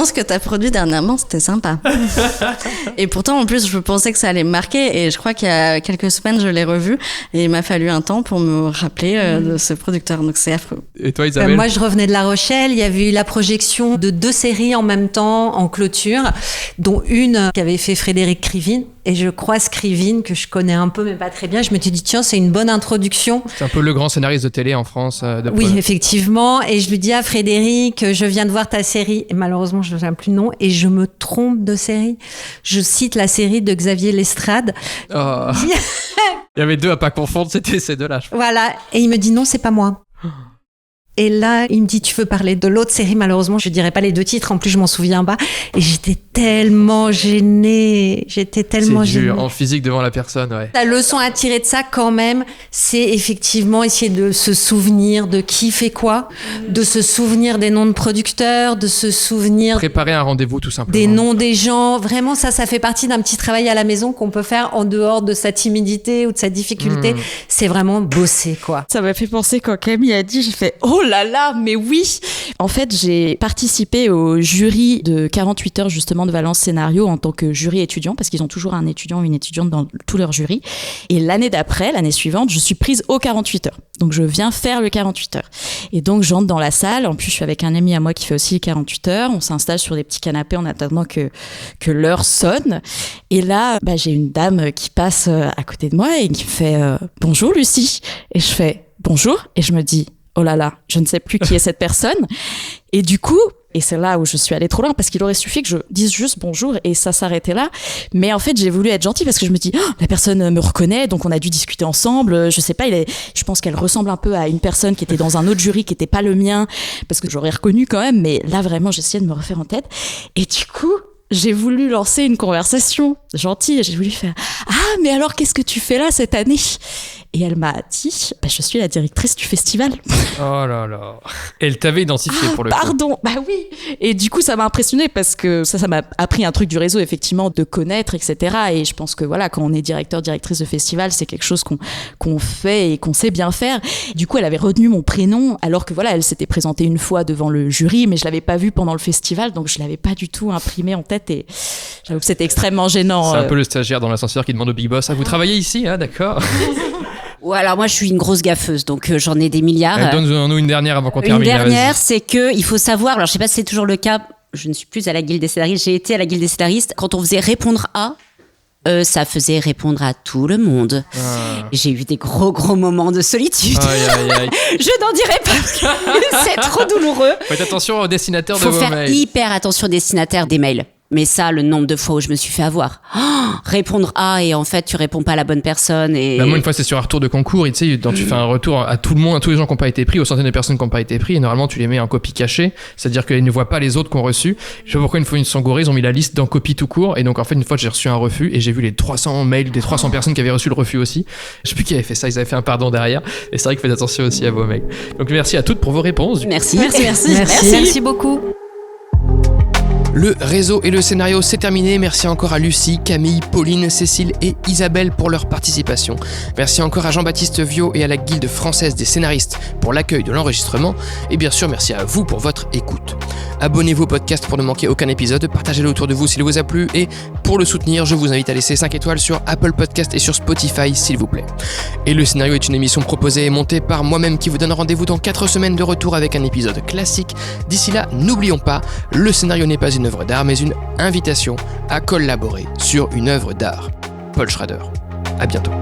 ce que t'as produit dernièrement c'était sympa. Et pourtant en plus je pensais que ça allait me marquer, et je crois qu'il y a quelques semaines je l'ai revu et il m'a fallu un temps pour me rappeler de ce producteur, donc c'est affreux. Et toi Isabelle? Moi je revenais de La Rochelle, il y avait eu la projection de 2 séries en même temps en clôture, dont une qu'avait fait Frédéric Krivine, et je croise Krivine que je connais un peu mais pas très bien. Je me suis dit tiens c'est une bonne introduction. C'est un peu le grand scénariste de télé en France. Oui effectivement, et je lui dis à Frédéric je viens de voir ta série, et malheureusement je ne me souviens plus le nom et je me trompe de série. Je cite la série de Xavier Lestrade. Oh. Il y avait 2 à pas confondre, c'était ces 2-là. Voilà, et il me dit non c'est pas moi. Et là, il me dit, tu veux parler de l'autre série? Malheureusement, je dirais pas les 2 titres. En plus, je m'en souviens pas. Et j'étais tellement gênée. C'est dur, en physique devant la personne, ouais. La leçon à tirer de ça, quand même, c'est effectivement essayer de se souvenir de qui fait quoi, de se souvenir des noms de producteurs, de se souvenir... Préparer un rendez-vous, tout simplement. Des noms des gens. Vraiment, ça fait partie d'un petit travail à la maison qu'on peut faire en dehors de sa timidité ou de sa difficulté. C'est vraiment bosser, quoi. Ça m'a fait penser quand Camille a dit, j'ai fait oh là là, mais oui. En fait, j'ai participé au jury de 48 heures justement de Valence Scénario en tant que jury étudiant, parce qu'ils ont toujours un étudiant ou une étudiante dans tous leurs jurys. Et l'année d'après, l'année suivante, je suis prise au 48 heures. Donc je viens faire le 48 heures. Et donc j'entre dans la salle. En plus, je suis avec un ami à moi qui fait aussi le 48 heures. On s'installe sur des petits canapés en attendant que l'heure sonne. Et là, j'ai une dame qui passe à côté de moi et qui me fait bonjour Lucie. Et je fais bonjour, et je me dis oh là là, je ne sais plus qui est cette personne. Et du coup, et c'est là où je suis allée trop loin, parce qu'il aurait suffi que je dise juste bonjour et ça s'arrêtait là. Mais en fait, j'ai voulu être gentille parce que je me dis, oh, la personne me reconnaît, donc on a dû discuter ensemble. Je sais pas, je pense qu'elle ressemble un peu à une personne qui était dans un autre jury qui était pas le mien, parce que j'aurais reconnu quand même, mais là vraiment, j'essayais de me refaire en tête. Et du coup, j'ai voulu lancer une conversation gentille. J'ai voulu faire « Ah, mais alors, qu'est-ce que tu fais là cette année ?» Et elle m'a dit je suis la directrice du festival. Oh là là. Elle t'avait identifié pour le coup. Pardon, oui. Et du coup, ça m'a impressionnée parce que ça m'a appris un truc du réseau, effectivement, de connaître, etc. Et je pense que voilà, quand on est directeur, directrice de festival, c'est quelque chose qu'on fait et qu'on sait bien faire. Du coup, elle avait retenu mon prénom alors que voilà, elle s'était présentée une fois devant le jury, mais je l'avais pas vue pendant le festival, donc je l'avais pas du tout imprimé en tête et j'avoue que c'était extrêmement gênant. C'est un peu le stagiaire dans l'ascenseur qui demande au Big Boss, vous travaillez ici, d'accord. Ou alors moi je suis une grosse gaffeuse, donc j'en ai des milliards. Donne-nous une dernière avant qu'on termine. Une dernière, c'est que il faut savoir, alors je sais pas si c'est toujours le cas, je ne suis plus à la Guilde des scénaristes, j'ai été à la Guilde des scénaristes, quand on faisait répondre à, Ça faisait répondre à tout le monde. J'ai eu des gros moments de solitude. Aïe. Je n'en dirai pas plus, c'est trop douloureux. Faites attention aux destinataires de Faut vos faire mails. hyper attention aux destinataires des mails. Mais ça, le nombre de fois où je me suis fait avoir. Répondre A et en fait, tu réponds pas à la bonne personne. Et... Bah moi, une fois, c'est sur un retour de concours. Et tu sais, quand tu fais un retour à tout le monde, à tous les gens qui n'ont pas été pris, aux centaines de personnes qui n'ont pas été pris, et normalement, tu les mets en copie cachée. C'est-à-dire qu'ils ne voient pas les autres qui ont reçu. Je sais pas pourquoi une fois, ils sont gourés, ils ont mis la liste dans copie tout court. Et donc, en fait, une fois, j'ai reçu un refus et j'ai vu les 300 mails des 300 personnes qui avaient reçu le refus aussi. Je sais plus qui avait fait ça. Ils avaient fait un pardon derrière. Et c'est vrai que faites attention aussi à vos mails. Donc, merci à toutes pour vos réponses. Merci. Merci beaucoup. Le réseau et le scénario, c'est terminé. Merci encore à Lucie, Camille, Pauline, Cécile et Isabelle pour leur participation. Merci encore à Jean-Baptiste Viau et à la Guilde française des scénaristes pour l'accueil de l'enregistrement. Et bien sûr, merci à vous pour votre écoute. Abonnez-vous au podcast pour ne manquer aucun épisode. Partagez-le autour de vous s'il vous a plu. Et pour le soutenir, je vous invite à laisser 5 étoiles sur Apple Podcast et sur Spotify, s'il vous plaît. Et le scénario est une émission proposée et montée par moi-même qui vous donne rendez-vous dans 4 semaines de retour avec un épisode classique. D'ici là, n'oublions pas, le scénario n'est pas une œuvre d'art, mais une invitation à collaborer sur une œuvre d'art. Paul Schrader. À bientôt.